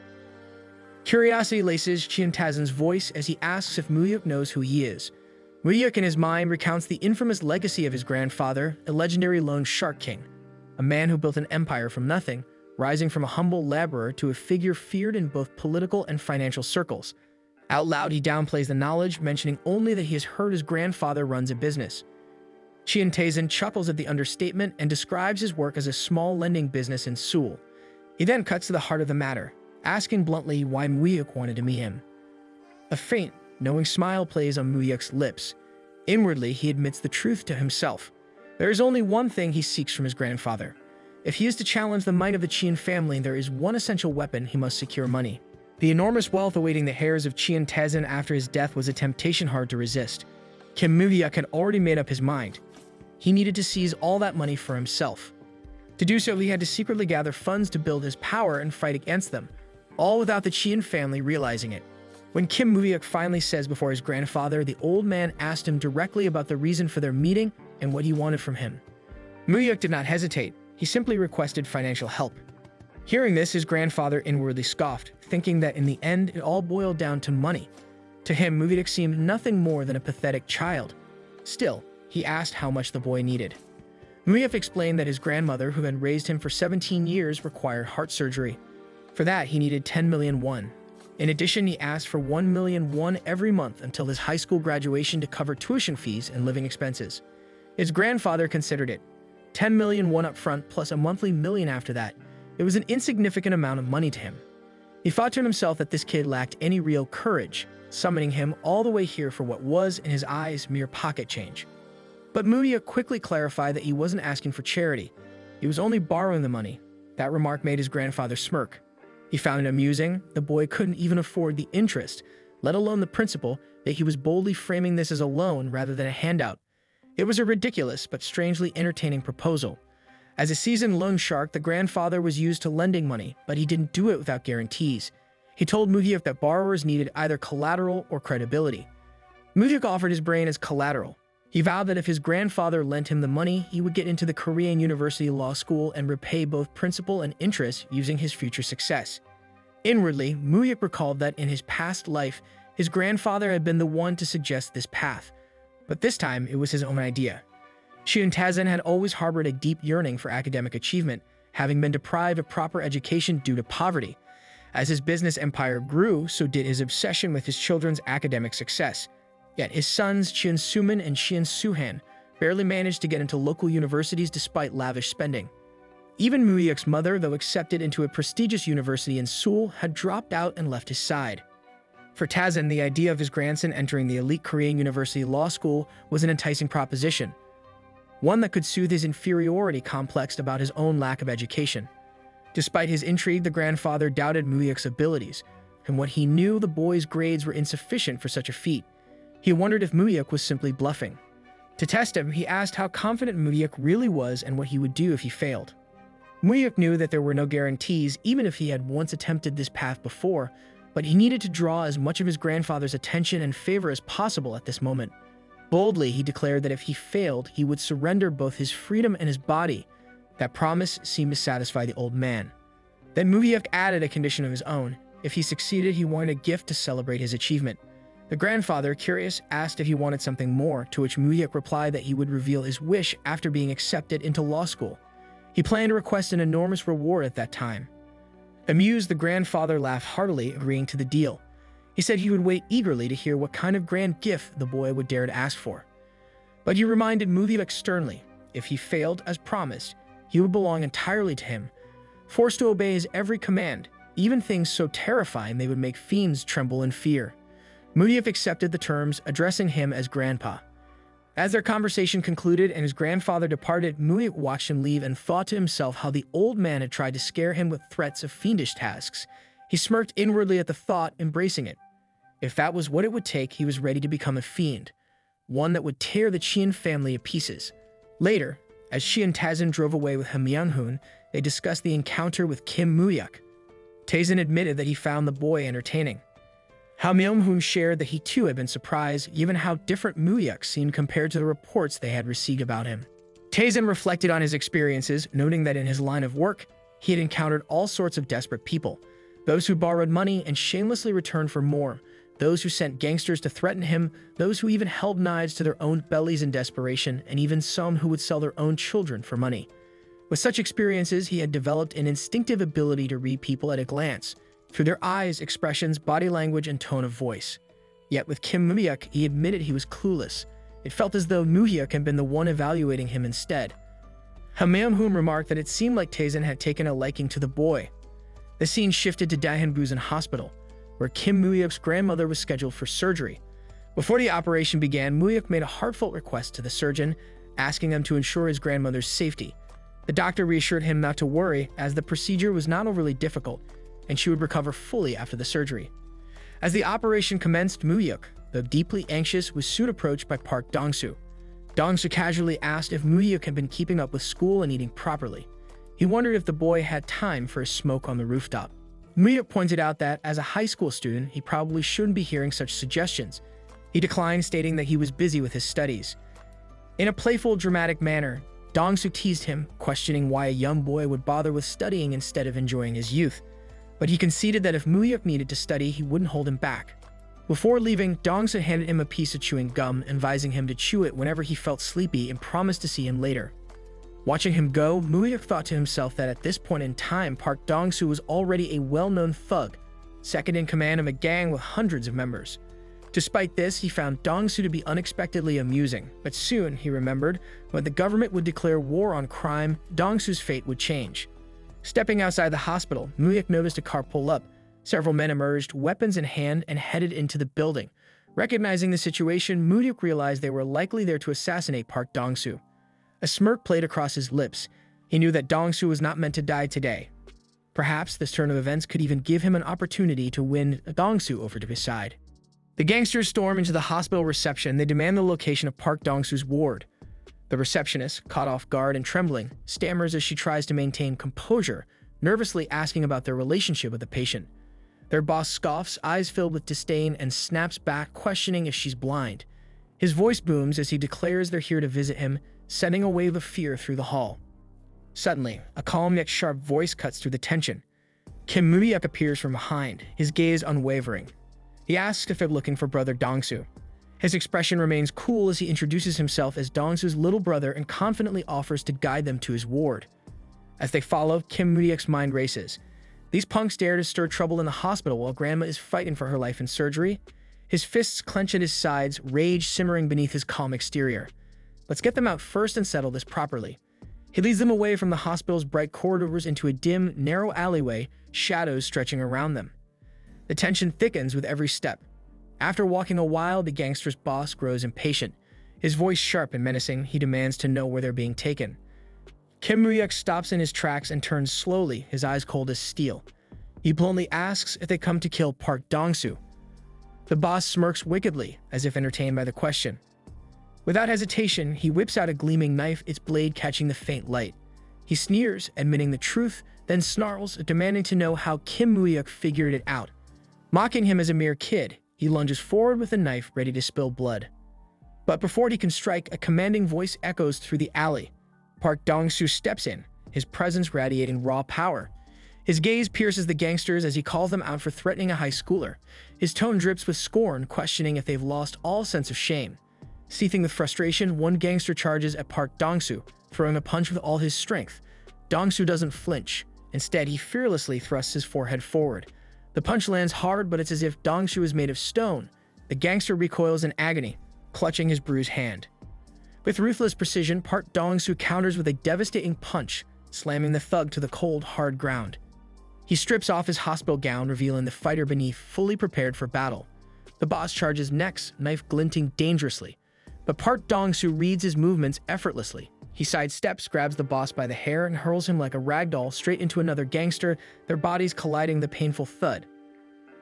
Curiosity laces Chian Taizan's voice as he asks if Muyak knows who he is. Muyak in his mind recounts the infamous legacy of his grandfather, a legendary loan shark king, a man who built an empire from nothing, rising from a humble laborer to a figure feared in both political and financial circles. Out loud, he downplays the knowledge, mentioning only that he has heard his grandfather runs a business. Chian Taizan chuckles at the understatement and describes his work as a small lending business in Seoul. He then cuts to the heart of the matter, asking bluntly why Muyak wanted to meet him. A faint, knowing smile plays on Muyak's lips. Inwardly, he admits the truth to himself. There is only one thing he seeks from his grandfather. If he is to challenge the might of the Chian family, there is one essential weapon: he must secure money. The enormous wealth awaiting the heirs of Chian Taizan after his death was a temptation hard to resist. Kim Muyak had already made up his mind. He needed to seize all that money for himself. To do so, he had to secretly gather funds to build his power and fight against them, all without the Chien family realizing it. When Kim Moo-hyuk finally says before his grandfather, the old man asked him directly about the reason for their meeting and what he wanted from him. Moo-hyuk did not hesitate. He simply requested financial help. Hearing this, his grandfather inwardly scoffed, thinking that in the end it all boiled down to money. To him, Moo-hyuk seemed nothing more than a pathetic child. Still, he asked how much the boy needed. Moo-hyuk explained that his grandmother, who had raised him for 17 years, required heart surgery. For that, he needed 10 million won. In addition, he asked for 1 million won every month until his high school graduation to cover tuition fees and living expenses. His grandfather considered it. 10 million won up front plus a monthly million after that. It was an insignificant amount of money to him. He thought to himself that this kid lacked any real courage, summoning him all the way here for what was, in his eyes, mere pocket change. But Moo-hyuk quickly clarified that he wasn't asking for charity. He was only borrowing the money. That remark made his grandfather smirk. He found it amusing. The boy couldn't even afford the interest, let alone the principal, that he was boldly framing this as a loan rather than a handout. It was a ridiculous but strangely entertaining proposal. As a seasoned loan shark, the grandfather was used to lending money, but he didn't do it without guarantees. He told Moo-hyuk that borrowers needed either collateral or credibility. Moo-hyuk offered his brain as collateral. He vowed that if his grandfather lent him the money, he would get into the Korean University Law School and repay both principal and interest using his future success. Inwardly, Moo-hyuk recalled that in his past life, his grandfather had been the one to suggest this path. But this time, it was his own idea. Chien Taizan had always harbored a deep yearning for academic achievement, having been deprived of proper education due to poverty. As his business empire grew, so did his obsession with his children's academic success. Yet his sons, Chien Sumin and Chien Suhan, barely managed to get into local universities despite lavish spending. Even Moo-hyuk's mother, though accepted into a prestigious university in Seoul, had dropped out and left his side. For Taizan, the idea of his grandson entering the elite Korean University Law School was an enticing proposition, one that could soothe his inferiority complex about his own lack of education. Despite his intrigue, the grandfather doubted Moo-hyuk's abilities. From what he knew, the boy's grades were insufficient for such a feat. He wondered if Moo-hyuk was simply bluffing. To test him, he asked how confident Moo-hyuk really was and what he would do if he failed. Moo-hyuk knew that there were no guarantees, even if he had once attempted this path before, but he needed to draw as much of his grandfather's attention and favor as possible at this moment. Boldly, he declared that if he failed, he would surrender both his freedom and his body. That promise seemed to satisfy the old man. Then Moo-hyuk added a condition of his own. If he succeeded, he wanted a gift to celebrate his achievement. The grandfather, curious, asked if he wanted something more, to which Moo-hyuk replied that he would reveal his wish after being accepted into law school. He planned to request an enormous reward at that time. Amused, the grandfather laughed heartily, agreeing to the deal. He said he would wait eagerly to hear what kind of grand gift the boy would dare to ask for. But he reminded Moo-hyuk sternly, if he failed as promised, he would belong entirely to him, forced to obey his every command, even things so terrifying they would make fiends tremble in fear. Moo-hyuk accepted the terms, addressing him as Grandpa. As their conversation concluded and his grandfather departed, Moo-hyuk watched him leave and thought to himself how the old man had tried to scare him with threats of fiendish tasks. He smirked inwardly at the thought, embracing it. If that was what it would take, he was ready to become a fiend, one that would tear the Chien family to pieces. Later, as Chien Taizan drove away with Ha Myung-hoon, they discussed the encounter with Kim Moo-hyuk. Taizan admitted that he found the boy entertaining. Ha Myung-hoon shared that he too had been surprised, given how different Moo-hyuk seemed compared to the reports they had received about him. Taizan reflected on his experiences, noting that in his line of work, he had encountered all sorts of desperate people. Those who borrowed money and shamelessly returned for more, those who sent gangsters to threaten him, those who even held knives to their own bellies in desperation, and even some who would sell their own children for money. With such experiences, he had developed an instinctive ability to read people at a glance, through their eyes, expressions, body language, and tone of voice. Yet with Kim Moo-hyuk, he admitted he was clueless. It felt as though Moo-hyuk had been the one evaluating him instead. Ha Myung-hoon remarked that it seemed like Taizan had taken a liking to the boy. The scene shifted to Daehan-busan Hospital, where Kim Moo-hyuk's grandmother was scheduled for surgery. Before the operation began, Moo-hyuk made a heartfelt request to the surgeon, asking him to ensure his grandmother's safety. The doctor reassured him not to worry, as the procedure was not overly difficult, and she would recover fully after the surgery. As the operation commenced, Moo-hyuk, though deeply anxious, was soon approached by Park Dong-soo. Dong-soo casually asked if Moo-hyuk had been keeping up with school and eating properly. He wondered if the boy had time for a smoke on the rooftop. Muyuk pointed out that, as a high school student, he probably shouldn't be hearing such suggestions. He declined, stating that he was busy with his studies. In a playful, dramatic manner, Dongsu teased him, questioning why a young boy would bother with studying instead of enjoying his youth. But he conceded that if Muyuk needed to study, he wouldn't hold him back. Before leaving, Dongsu handed him a piece of chewing gum, advising him to chew it whenever he felt sleepy and promised to see him later. Watching him go, Muyuk thought to himself that at this point in time, Park Dongsu was already a well-known thug, second in command of a gang with hundreds of members. Despite this, he found Dongsu to be unexpectedly amusing, but soon, he remembered, when the government would declare war on crime, Dongsu's fate would change. Stepping outside the hospital, Muyuk noticed a car pull up. Several men emerged, weapons in hand, and headed into the building. Recognizing the situation, Muyuk realized they were likely there to assassinate Park Dongsu. A smirk played across his lips. He knew that Dongsu was not meant to die today. Perhaps this turn of events could even give him an opportunity to win Dongsu over to his side. The gangsters storm into the hospital reception. They demand the location of Park Dongsu's ward. The receptionist, caught off guard and trembling, stammers as she tries to maintain composure, nervously asking about their relationship with the patient. Their boss scoffs, eyes filled with disdain, and snaps back, questioning if she's blind. His voice booms as he declares they're here to visit him, sending a wave of fear through the hall. Suddenly, a calm yet sharp voice cuts through the tension. Kim Muyuk appears from behind, his gaze unwavering. He asks if they're looking for brother Dongsu. His expression remains cool as he introduces himself as Dongsu's little brother and confidently offers to guide them to his ward. As they follow, Kim Muyuk's mind races. These punks dare to stir trouble in the hospital while Grandma is fighting for her life in surgery. His fists clench at his sides, rage simmering beneath his calm exterior. Let's get them out first and settle this properly. He leads them away from the hospital's bright corridors into a dim, narrow alleyway, shadows stretching around them. The tension thickens with every step. After walking a while, the gangster's boss grows impatient. His voice sharp and menacing, he demands to know where they're being taken. Kim Muyuk stops in his tracks and turns slowly, his eyes cold as steel. He bluntly asks if they come to kill Park Dongsu. The boss smirks wickedly, as if entertained by the question. Without hesitation, he whips out a gleaming knife, its blade catching the faint light. He sneers, admitting the truth, then snarls, demanding to know how Kim Muyuk figured it out. Mocking him as a mere kid, he lunges forward with a knife, ready to spill blood. But before he can strike, a commanding voice echoes through the alley. Park Dongsu steps in, his presence radiating raw power. His gaze pierces the gangsters as he calls them out for threatening a high schooler. His tone drips with scorn, questioning if they've lost all sense of shame. Seething with frustration, one gangster charges at Park Dongsu, throwing a punch with all his strength. Dongsu doesn't flinch. Instead, he fearlessly thrusts his forehead forward. The punch lands hard, but it's as if Dongsu is made of stone. The gangster recoils in agony, clutching his bruised hand. With ruthless precision, Park Dongsu counters with a devastating punch, slamming the thug to the cold, hard ground. He strips off his hospital gown, revealing the fighter beneath, fully prepared for battle. The boss charges next, knife glinting dangerously. But Park Dongsu reads his movements effortlessly. He sidesteps, grabs the boss by the hair, and hurls him like a ragdoll straight into another gangster, their bodies colliding the painful thud.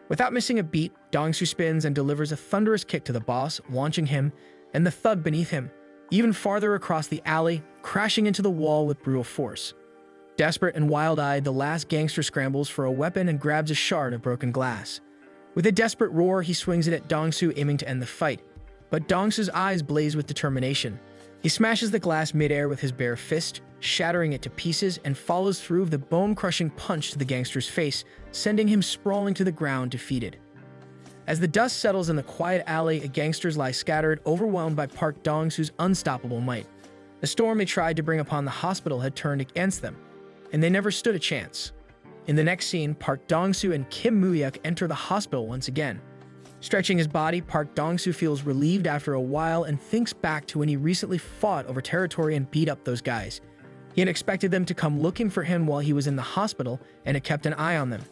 Without missing a beat, Dongsu spins and delivers a thunderous kick to the boss, launching him and the thug beneath him, even farther across the alley, crashing into the wall with brutal force. Desperate and wild-eyed, the last gangster scrambles for a weapon and grabs a shard of broken glass. With a desperate roar, he swings it at Dongsu, aiming to end the fight. But Dongsu's eyes blaze with determination. He smashes the glass midair with his bare fist, shattering it to pieces, and follows through with a bone-crushing punch to the gangster's face, sending him sprawling to the ground, defeated. As the dust settles in the quiet alley, gangsters lie scattered, overwhelmed by Park Dongsu's unstoppable might. The storm they tried to bring upon the hospital had turned against them, and they never stood a chance. In the next scene, Park Dongsu and Kim Muyuk enter the hospital once again. Stretching his body, Park Dongsu feels relieved after a while and thinks back to when he recently fought over territory and beat up those guys. He had expected them to come looking for him while he was in the hospital and had kept an eye on them.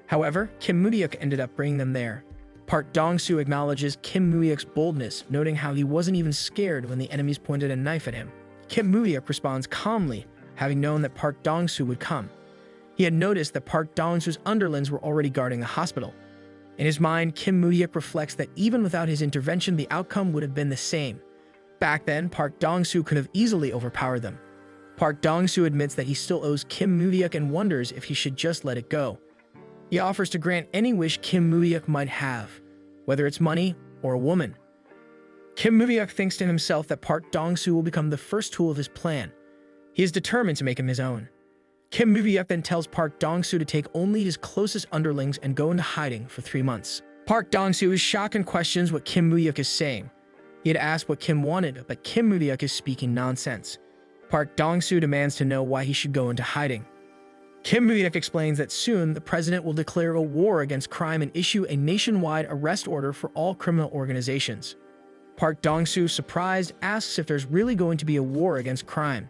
However, Kim Muyuk ended up bringing them there. Park Dongsu acknowledges Kim Muyuk's boldness, noting how he wasn't even scared when the enemies pointed a knife at him. Kim Muyuk responds calmly, having known that Park Dongsu would come. He had noticed that Park Dongsu's underlings were already guarding the hospital. In his mind, Kim Muyuk reflects that even without his intervention, the outcome would have been the same. Back then, Park Dongsu could have easily overpowered them. Park Dongsu admits that he still owes Kim Muyuk and wonders if he should just let it go. He offers to grant any wish Kim Moo-hyuk might have, whether it's money or a woman. Kim Moo-hyuk thinks to himself that Park Dong-soo will become the first tool of his plan. He is determined to make him his own. Kim Moo-hyuk then tells Park Dong-soo to take only his closest underlings and go into hiding for 3 months. Park Dong-soo is shocked and questions what Kim Moo-hyuk is saying. He had asked what Kim wanted, but Kim Moo-hyuk is speaking nonsense. Park Dong-soo demands to know why he should go into hiding. Kim Moo-hyuk explains that soon the president will declare a war against crime and issue a nationwide arrest order for all criminal organizations. Park Dong-soo, surprised, asks if there's really going to be a war against crime.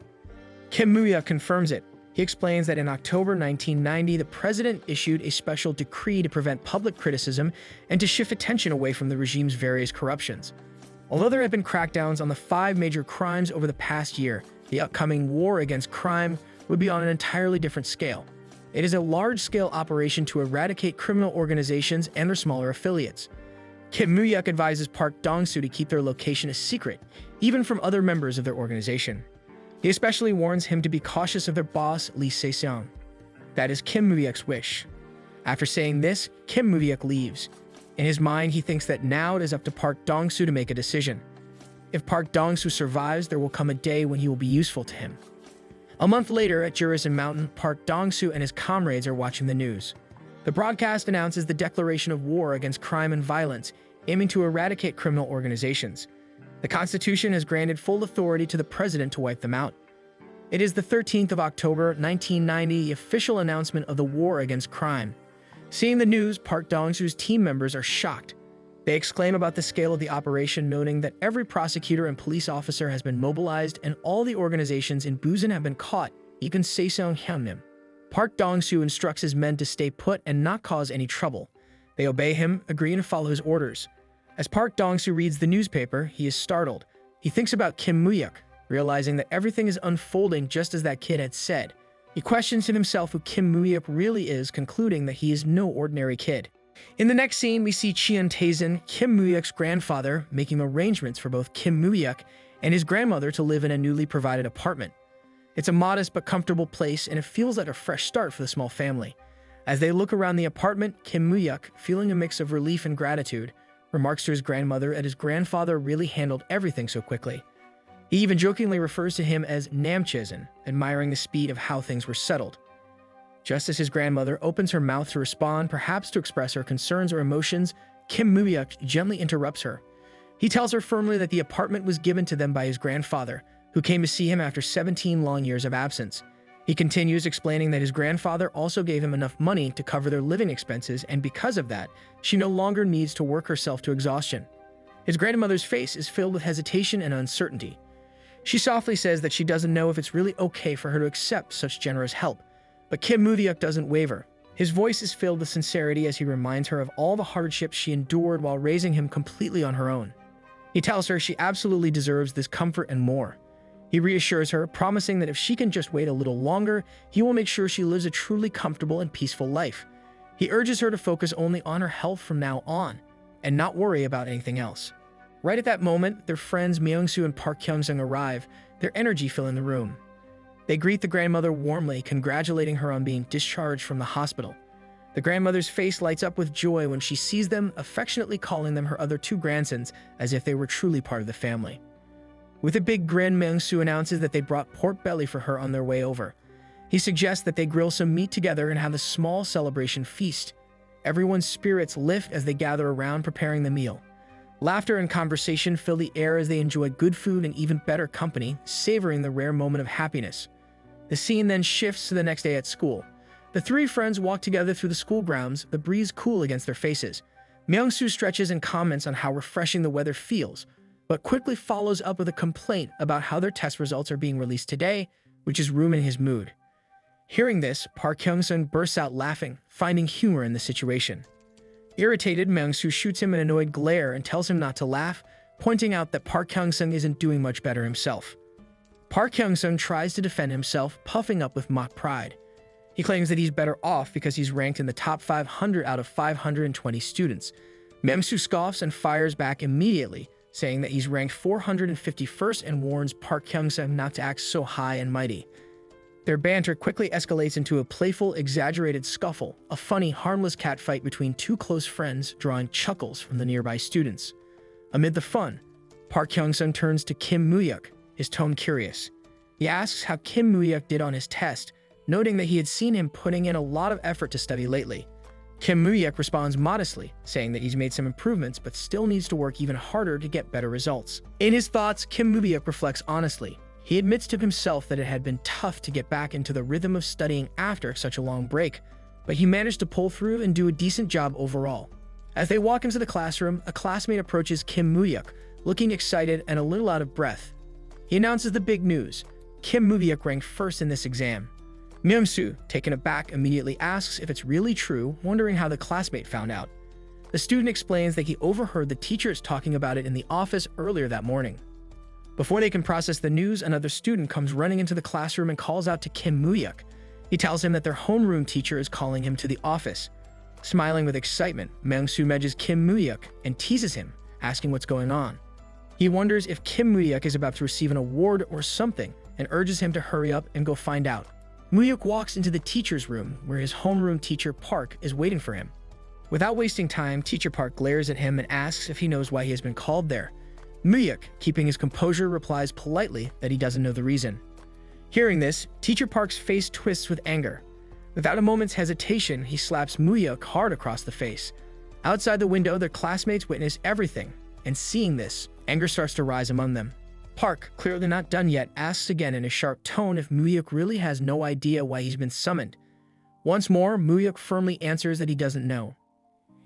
Kim Moo-hyuk confirms it. He explains that in October 1990, the president issued a special decree to prevent public criticism and to shift attention away from the regime's various corruptions. Although there have been crackdowns on the 5 major crimes over the past year, the upcoming war against crime would be on an entirely different scale. It is a large-scale operation to eradicate criminal organizations and their smaller affiliates. Kim Moo-hyuk advises Park Dong-soo to keep their location a secret, even from other members of their organization. He especially warns him to be cautious of their boss, Lee Se-seong. That is Kim Moo-hyuk's wish. After saying this, Kim Moo-hyuk leaves. In his mind, he thinks that now it is up to Park Dong-soo to make a decision. If Park Dong-soo survives, there will come a day when he will be useful to him. A month later, at Jurisan Mountain, Park Dong-soo and his comrades are watching the news. The broadcast announces the declaration of war against crime and violence, aiming to eradicate criminal organizations. The Constitution has granted full authority to the president to wipe them out. It is the 13th of October, 1990, the official announcement of the war against crime. Seeing the news, Park Dong-soo's team members are shocked. They exclaim about the scale of the operation, noting that every prosecutor and police officer has been mobilized and all the organizations in Busan have been caught, even Se-seong Hyunnim. Park Dong-soo instructs his men to stay put and not cause any trouble. They obey him, agreeing to follow his orders. As Park Dong-soo reads the newspaper, he is startled. He thinks about Kim Moo-hyuk, realizing that everything is unfolding just as that kid had said. He questions to himself who Kim Moo-hyuk really is, concluding that he is no ordinary kid. In the next scene, we see Cheon Tae-jin, Kim Moo-hyuk's grandfather, making arrangements for both Kim Moo-hyuk and his grandmother to live in a newly provided apartment. It's a modest but comfortable place, and it feels like a fresh start for the small family. As they look around the apartment, Kim Moo-hyuk, feeling a mix of relief and gratitude, remarks to his grandmother that his grandfather really handled everything so quickly. He even jokingly refers to him as Namchejin, admiring the speed of how things were settled. Just as his grandmother opens her mouth to respond, perhaps to express her concerns or emotions, Kim Moo-hyuk gently interrupts her. He tells her firmly that the apartment was given to them by his grandfather, who came to see him after 17 long years of absence. He continues, explaining that his grandfather also gave him enough money to cover their living expenses, and because of that, she no longer needs to work herself to exhaustion. His grandmother's face is filled with hesitation and uncertainty. She softly says that she doesn't know if it's really okay for her to accept such generous help. But Kim Moo-hyuk doesn't waver. His voice is filled with sincerity as he reminds her of all the hardships she endured while raising him completely on her own. He tells her she absolutely deserves this comfort and more. He reassures her, promising that if she can just wait a little longer, he will make sure she lives a truly comfortable and peaceful life. He urges her to focus only on her health from now on, and not worry about anything else. Right at that moment, their friends Myung-soo and Park Kyung-sung arrive, their energy filling the room. They greet the grandmother warmly, congratulating her on being discharged from the hospital. The grandmother's face lights up with joy when she sees them, affectionately calling them her other 2 grandsons, as if they were truly part of the family. With a big grin, Myung-soo announces that they brought pork belly for her on their way over. He suggests that they grill some meat together and have a small celebration feast. Everyone's spirits lift as they gather around preparing the meal. Laughter and conversation fill the air as they enjoy good food and even better company, savoring the rare moment of happiness. The scene then shifts to the next day at school. The 3 friends walk together through the school grounds, the breeze cool against their faces. Myung-soo stretches and comments on how refreshing the weather feels, but quickly follows up with a complaint about how their test results are being released today, which is ruining his mood. Hearing this, Park Kyung-sung bursts out laughing, finding humor in the situation. Irritated, Myung-soo shoots him an annoyed glare and tells him not to laugh, pointing out that Park Kyung-sung isn't doing much better himself. Park Kyung-sung tries to defend himself, puffing up with mock pride. He claims that he's better off because he's ranked in the top 500 out of 520 students. Myung-soo scoffs and fires back immediately, saying that he's ranked 451st and warns Park Kyung-sung not to act so high and mighty. Their banter quickly escalates into a playful, exaggerated scuffle, a funny, harmless catfight between two close friends, drawing chuckles from the nearby students. Amid the fun, Park Hyung-sung turns to Kim Moo-yuk, his tone curious. He asks how Kim Moo-yuk did on his test, noting that he had seen him putting in a lot of effort to study lately. Kim Moo-yuk responds modestly, saying that he's made some improvements but still needs to work even harder to get better results. In his thoughts, Kim Moo-yuk reflects honestly. He admits to himself that it had been tough to get back into the rhythm of studying after such a long break, but he managed to pull through and do a decent job overall. As they walk into the classroom, a classmate approaches Kim Moo-yuk, looking excited and a little out of breath. He announces the big news. Kim Moo-yuk ranked first in this exam. Myung-soo, taken aback, immediately asks if it's really true, wondering how the classmate found out. The student explains that he overheard the teachers talking about it in the office earlier that morning. Before they can process the news, another student comes running into the classroom and calls out to Kim Moo-yuk. He tells him that their homeroom teacher is calling him to the office. Smiling with excitement, Myung-soo nudges Kim Moo-yuk and teases him, asking what's going on. He wonders if Kim Moo-yuk is about to receive an award or something and urges him to hurry up and go find out. Moo-yuk walks into the teacher's room where his homeroom teacher Park is waiting for him. Without wasting time, Teacher Park glares at him and asks if he knows why he has been called there. Moo-yuk, keeping his composure, replies politely that he doesn't know the reason. Hearing this, Teacher Park's face twists with anger. Without a moment's hesitation, he slaps Moo-yuk hard across the face. Outside the window, their classmates witness everything, and seeing this, anger starts to rise among them. Park, clearly not done yet, asks again in a sharp tone if Moo-yuk really has no idea why he's been summoned. Once more, Moo-yuk firmly answers that he doesn't know.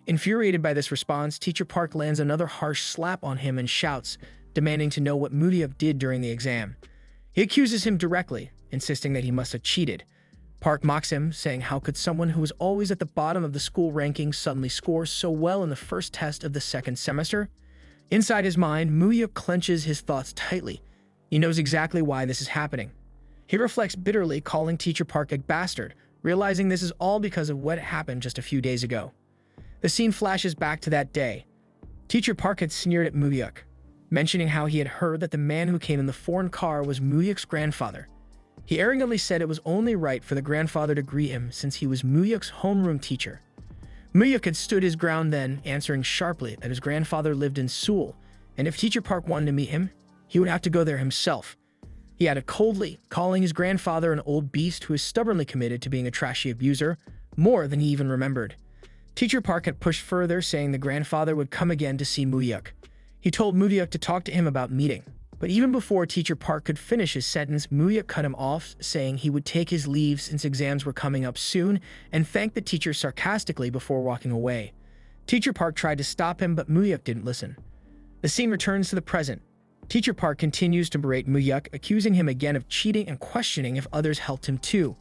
Infuriated by this response, Teacher Park lands another harsh slap on him and shouts, demanding to know what Moo-yuk did during the exam. He accuses him directly, insisting that he must have cheated. Park mocks him, saying how could someone who was always at the bottom of the school rankings suddenly score so well in the first test of the second semester? Inside his mind, Moo-yuk clenches his thoughts tightly. He knows exactly why this is happening. He reflects bitterly, calling Teacher Park a bastard, realizing this is all because of what happened just a few days ago. The scene flashes back to that day. Teacher Park had sneered at Moo-yuk, mentioning how he had heard that the man who came in the foreign car was Moo-yuk's grandfather. He arrogantly said it was only right for the grandfather to greet him since he was Moo-yuk's homeroom teacher. Moo-yuk had stood his ground then, answering sharply that his grandfather lived in Seoul, and if Teacher Park wanted to meet him, he would have to go there himself. He added coldly, calling his grandfather an old beast who is stubbornly committed to being a trashy abuser, more than he even remembered. Teacher Park had pushed further, saying the grandfather would come again to see Moo-yuk. He told Moo-yuk to talk to him about meeting, but even before Teacher Park could finish his sentence, Moo-yuk cut him off, saying he would take his leave since exams were coming up soon, and thanked the teacher sarcastically before walking away. Teacher Park tried to stop him, but Moo-yuk didn't listen. The scene returns to the present. Teacher Park continues to berate Moo-yuk, accusing him again of cheating and questioning if others helped him too.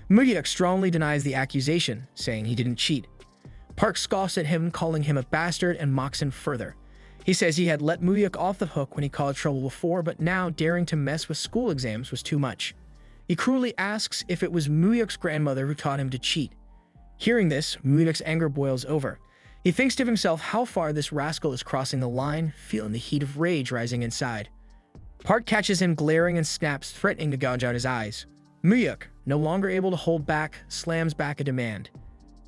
Moo-yuk strongly denies the accusation, saying he didn't cheat. Park scoffs at him, calling him a bastard, and mocks him further. He says he had let Moo-yuk off the hook when he caused trouble before, but now daring to mess with school exams was too much. He cruelly asks if it was Moo-yuk's grandmother who taught him to cheat. Hearing this, Moo-yuk's anger boils over. He thinks to himself how far this rascal is crossing the line, feeling the heat of rage rising inside. Park catches him glaring and snaps, threatening to gouge out his eyes. Moo-yuk, no longer able to hold back, slams back a demand.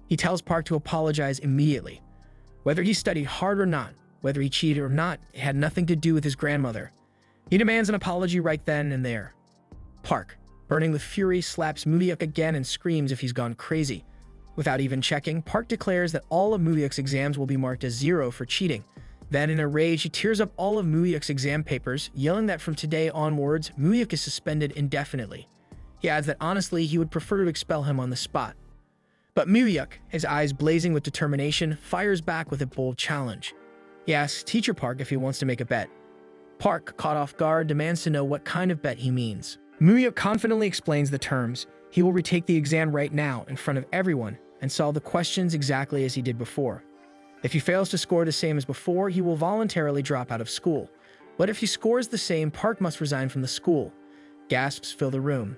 He tells Park to apologize immediately. Whether he studied hard or not, whether he cheated or not, it had nothing to do with his grandmother. He demands an apology right then and there. Park, burning with fury, slaps Moo-yuk again and screams if he's gone crazy. Without even checking, Park declares that all of Moo-yuk's exams will be marked as 0 for cheating. Then, in a rage, he tears up all of Moo-yuk's exam papers, yelling that from today onwards, Moo-yuk is suspended indefinitely. He adds that honestly, he would prefer to expel him on the spot. But Moo-yuk, his eyes blazing with determination, fires back with a bold challenge. He asks Teacher Park if he wants to make a bet. Park, caught off guard, demands to know what kind of bet he means. Moo-yuk confidently explains the terms. He will retake the exam right now in front of everyone and solve the questions exactly as he did before. If he fails to score the same as before, he will voluntarily drop out of school. But if he scores the same, Park must resign from the school. Gasps fill the room.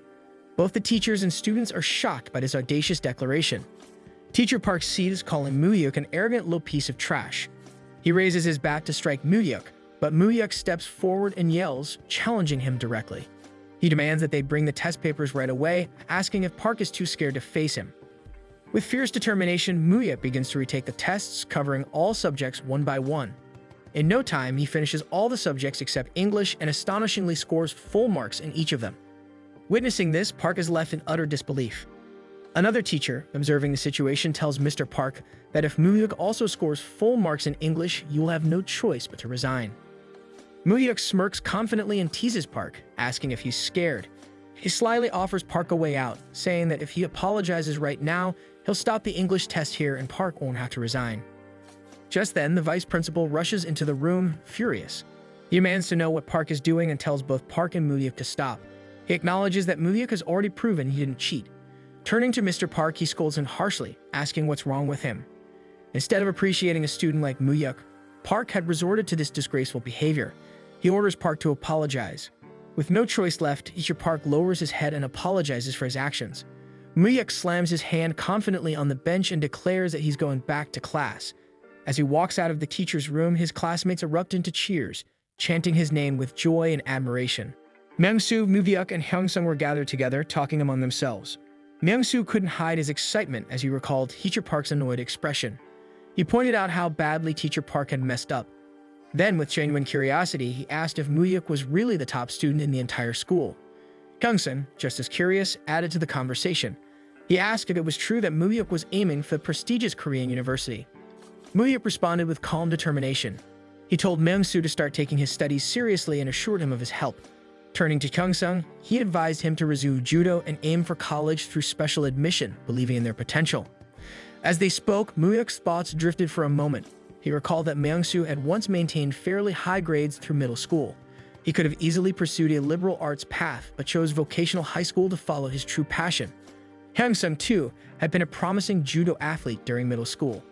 Both the teachers and students are shocked by this audacious declaration. Teacher Park sees, calling Moo-yuk an arrogant little piece of trash. He raises his bat to strike Moo-yuk, but Moo-yuk steps forward and yells, challenging him directly. He demands that they bring the test papers right away, asking if Park is too scared to face him. With fierce determination, Muyuk begins to retake the tests, covering all subjects one by one. In no time, he finishes all the subjects except English and astonishingly scores full marks in each of them. Witnessing this, Park is left in utter disbelief. Another teacher, observing the situation, tells Mr. Park that if Muyuk also scores full marks in English, you will have no choice but to resign. Muyuk smirks confidently and teases Park, asking if he's scared. He slyly offers Park a way out, saying that if he apologizes right now, he'll stop the English test here and Park won't have to resign. Just then, the vice principal rushes into the room, furious. He demands to know what Park is doing and tells both Park and Muyuk to stop. He acknowledges that Muyuk has already proven he didn't cheat. Turning to Mr. Park, he scolds him harshly, asking what's wrong with him. Instead of appreciating a student like Muyuk, Park had resorted to this disgraceful behavior. He orders Park to apologize. With no choice left, teacher Park lowers his head and apologizes for his actions. Muyuk slams his hand confidently on the bench and declares that he's going back to class. As he walks out of the teacher's room, his classmates erupt into cheers, chanting his name with joy and admiration. Myung-soo, Muyuk, and Hyung-sung were gathered together, talking among themselves. Myung-soo couldn't hide his excitement as he recalled Teacher Park's annoyed expression. He pointed out how badly Teacher Park had messed up. Then, with genuine curiosity, he asked if Muyuk was really the top student in the entire school. Hyung-sung, just as curious, added to the conversation. He asked if it was true that Muyuk was aiming for the prestigious Korean university. Muyuk responded with calm determination. He told Myung-soo to start taking his studies seriously and assured him of his help. Turning to Hyung-sung, he advised him to resume judo and aim for college through special admission, believing in their potential. As they spoke, Muyuk's thoughts drifted for a moment. He recalled that Myung-soo had once maintained fairly high grades through middle school. He could have easily pursued a liberal arts path, but chose vocational high school to follow his true passion. Hyung-sung, too, had been a promising judo athlete during middle school.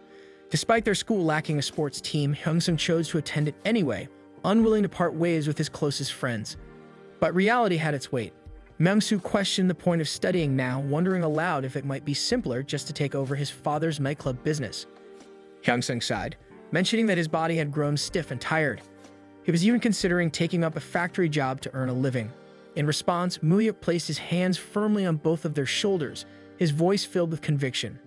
Despite their school lacking a sports team, Hyung-sung chose to attend it anyway, unwilling to part ways with his closest friends. But reality had its weight. Myung-soo questioned the point of studying now, wondering aloud if it might be simpler just to take over his father's nightclub business. Hyung-sung sighed, mentioning that his body had grown stiff and tired. He was even considering taking up a factory job to earn a living. In response, Muyuk placed his hands firmly on both of their shoulders, his voice filled with conviction.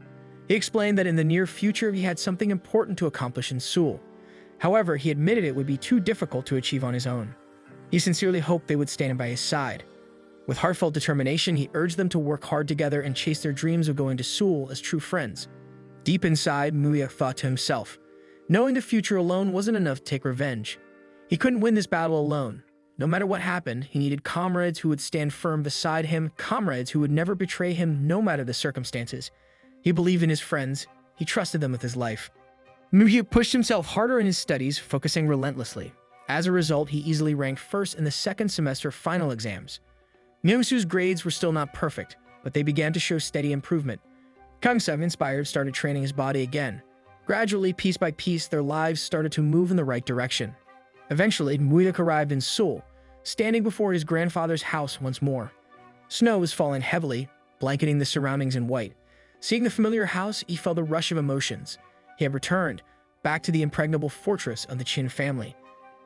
He explained that in the near future he had something important to accomplish in Seoul. However, he admitted it would be too difficult to achieve on his own. He sincerely hoped they would stand by his side. With heartfelt determination, he urged them to work hard together and chase their dreams of going to Seoul as true friends. Deep inside, Muyuk thought to himself, knowing the future alone wasn't enough to take revenge. He couldn't win this battle alone. No matter what happened, he needed comrades who would stand firm beside him, comrades who would never betray him no matter the circumstances. He believed in his friends. He trusted them with his life. Muyuk pushed himself harder in his studies, focusing relentlessly. As a result, he easily ranked first in the second semester final exams. Myung-soo's grades were still not perfect, but they began to show steady improvement. Hyung-sung, inspired, started training his body again. Gradually, piece by piece, their lives started to move in the right direction. Eventually, Muyuk arrived in Seoul, standing before his grandfather's house once more. Snow was falling heavily, blanketing the surroundings in white. Seeing the familiar house, he felt a rush of emotions. He had returned, back to the impregnable fortress of the Chin family.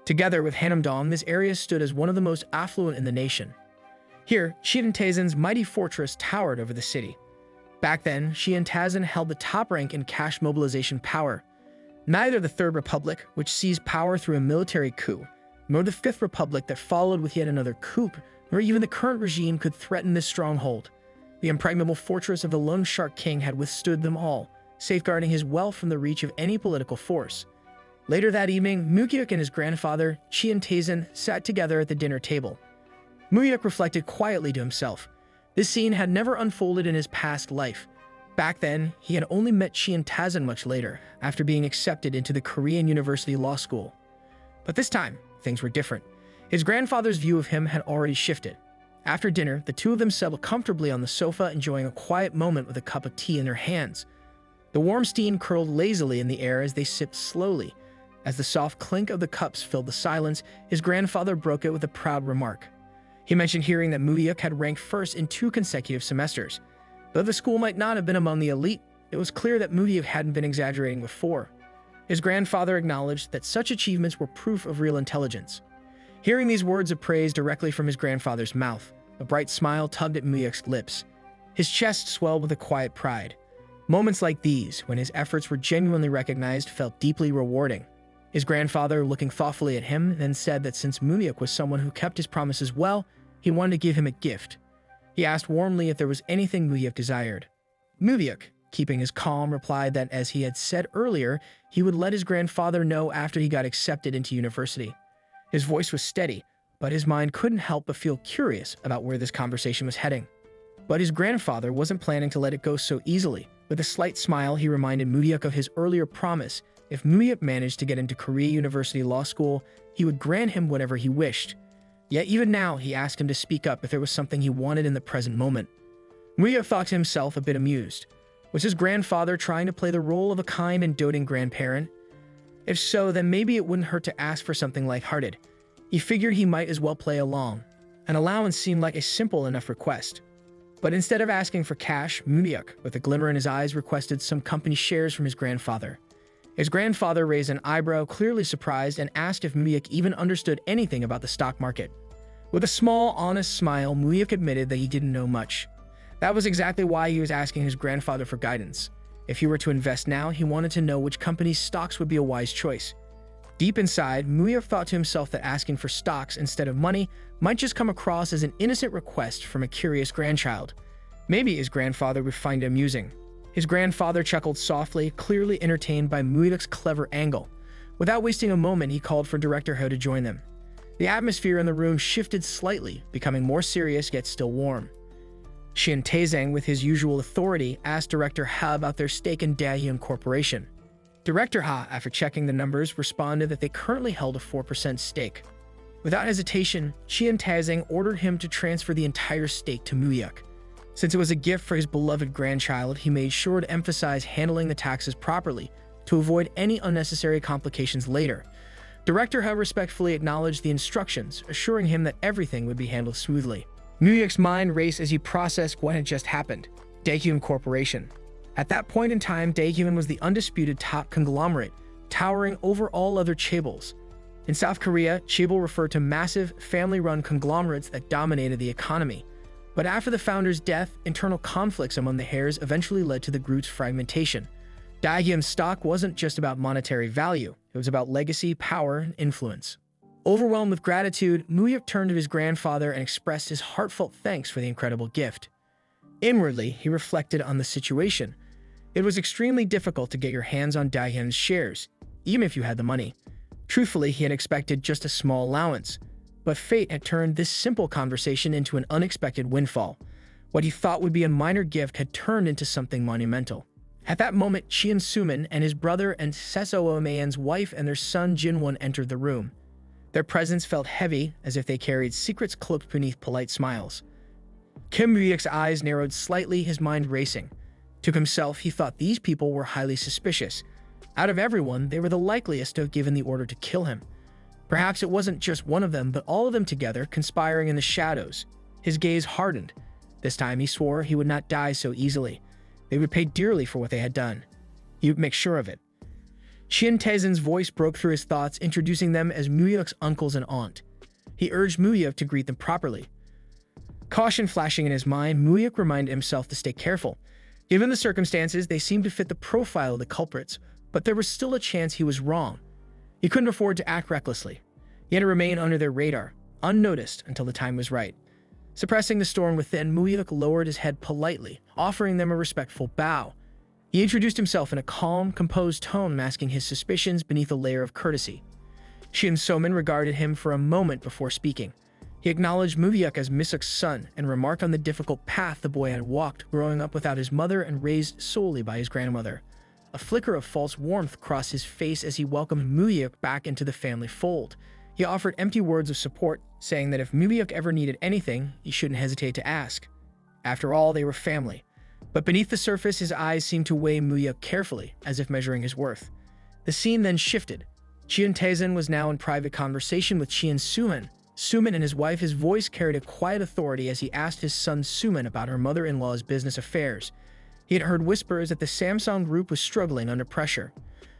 Together with Hanamdong, this area stood as one of the most affluent in the nation. Here, Taesan's mighty fortress towered over the city. Back then, Taesan held the top rank in cash mobilization power. Neither the Third Republic, which seized power through a military coup, nor the Fifth Republic that followed with yet another coup, nor even the current regime could threaten this stronghold. The impregnable fortress of the Lone Shark King had withstood them all, safeguarding his wealth from the reach of any political force. Later that evening, Muyuk and his grandfather, Taesan, sat together at the dinner table. Muyuk reflected quietly to himself. This scene had never unfolded in his past life. Back then, he had only met Taesan much later, after being accepted into the Korean University Law School. But this time, things were different. His grandfather's view of him had already shifted. After dinner, the two of them settled comfortably on the sofa, enjoying a quiet moment with a cup of tea in their hands. The warm steam curled lazily in the air as they sipped slowly. As the soft clink of the cups filled the silence, his grandfather broke it with a proud remark. He mentioned hearing that Muyuk had ranked first in 2 consecutive semesters. Though the school might not have been among the elite, it was clear that Muyuk hadn't been exaggerating before. His grandfather acknowledged that such achievements were proof of real intelligence. Hearing these words of praise directly from his grandfather's mouth, A bright smile tugged at Muyuk's lips. His chest swelled with a quiet pride. Moments like these, when his efforts were genuinely recognized, felt deeply rewarding. His grandfather, looking thoughtfully at him, then said that since Muyuk was someone who kept his promises well, he wanted to give him a gift. He asked warmly if there was anything Muyuk desired. Muyuk, keeping his calm, replied that, as he had said earlier, he would let his grandfather know after he got accepted into university. His voice was steady, but his mind couldn't help but feel curious about where this conversation was heading. But his grandfather wasn't planning to let it go so easily. With a slight smile, he reminded Muyuk of his earlier promise. If Muyuk managed to get into Korea University Law School, he would grant him whatever he wished. Yet even now, he asked him to speak up if there was something he wanted in the present moment. Muyuk thought to himself, a bit amused. Was his grandfather trying to play the role of a kind and doting grandparent? If so, then maybe it wouldn't hurt to ask for something lighthearted. He figured he might as well play along. An allowance seemed like a simple enough request. But instead of asking for cash, Muyuk, with a glimmer in his eyes, requested some company shares from his grandfather. His grandfather raised an eyebrow, clearly surprised, and asked if Muyuk even understood anything about the stock market. With a small, honest smile, Muyuk admitted that he didn't know much. That was exactly why he was asking his grandfather for guidance. If he were to invest now, he wanted to know which company's stocks would be a wise choice. Deep inside, Muyuk thought to himself that asking for stocks instead of money might just come across as an innocent request from a curious grandchild. Maybe his grandfather would find it amusing. His grandfather chuckled softly, clearly entertained by Muyuk's clever angle. Without wasting a moment, he called for Director Ho to join them. The atmosphere in the room shifted slightly, becoming more serious yet still warm. Shin Taezang, with his usual authority, asked Director Ha about their stake in Daehyun Corporation. Director Ha, after checking the numbers, responded that they currently held a 4% stake. Without hesitation, Shin Taezang ordered him to transfer the entire stake to Muyuk. Since it was a gift for his beloved grandchild, he made sure to emphasize handling the taxes properly to avoid any unnecessary complications later. Director Ha respectfully acknowledged the instructions, assuring him that everything would be handled smoothly. Muyuk's mind raced as he processed what had just happened. Daehyun Corporation. At that point in time, Daehyun was the undisputed top conglomerate, towering over all other chaebols. In South Korea, chaebol referred to massive, family-run conglomerates that dominated the economy. But after the founder's death, internal conflicts among the heirs eventually led to the group's fragmentation. Daehyun's stock wasn't just about monetary value, it was about legacy, power, and influence. Overwhelmed with gratitude, Muyuk turned to his grandfather and expressed his heartfelt thanks for the incredible gift. Inwardly, he reflected on the situation. It was extremely difficult to get your hands on Daehyun's shares, even if you had the money. Truthfully, he had expected just a small allowance. But fate had turned this simple conversation into an unexpected windfall. What he thought would be a minor gift had turned into something monumental. At that moment, Chien Suman and his brother and Sesoo Mayan's wife and their son Jinwon entered the room. Their presence felt heavy, as if they carried secrets cloaked beneath polite smiles. Kim Muyuk's eyes narrowed slightly, his mind racing. To himself, he thought these people were highly suspicious. Out of everyone, they were the likeliest to have given the order to kill him. Perhaps it wasn't just one of them, but all of them together, conspiring in the shadows. His gaze hardened. This time he swore he would not die so easily. They would pay dearly for what they had done. He would make sure of it. Shin Taezang's voice broke through his thoughts, introducing them as Muyuk's uncles and aunt. He urged Muyuk to greet them properly. Caution flashing in his mind, Muyuk reminded himself to stay careful. Given the circumstances, they seemed to fit the profile of the culprits, but there was still a chance he was wrong. He couldn't afford to act recklessly. He had to remain under their radar, unnoticed until the time was right. Suppressing the storm within, Muyuk lowered his head politely, offering them a respectful bow. He introduced himself in a calm, composed tone, masking his suspicions beneath a layer of courtesy. Shin Soman regarded him for a moment before speaking. He acknowledged Muyuk as Misuk's son and remarked on the difficult path the boy had walked, growing up without his mother and raised solely by his grandmother. A flicker of false warmth crossed his face as he welcomed Muyuk back into the family fold. He offered empty words of support, saying that if Muyuk ever needed anything, he shouldn't hesitate to ask. After all, they were family. But beneath the surface, his eyes seemed to weigh Muyuk carefully, as if measuring his worth. The scene then shifted. Chien Taezang was now in private conversation with Chien Suman. Suman and his wife, his voice carried a quiet authority as he asked his son Suman about her mother-in-law's business affairs. He had heard whispers that the Samsung group was struggling under pressure.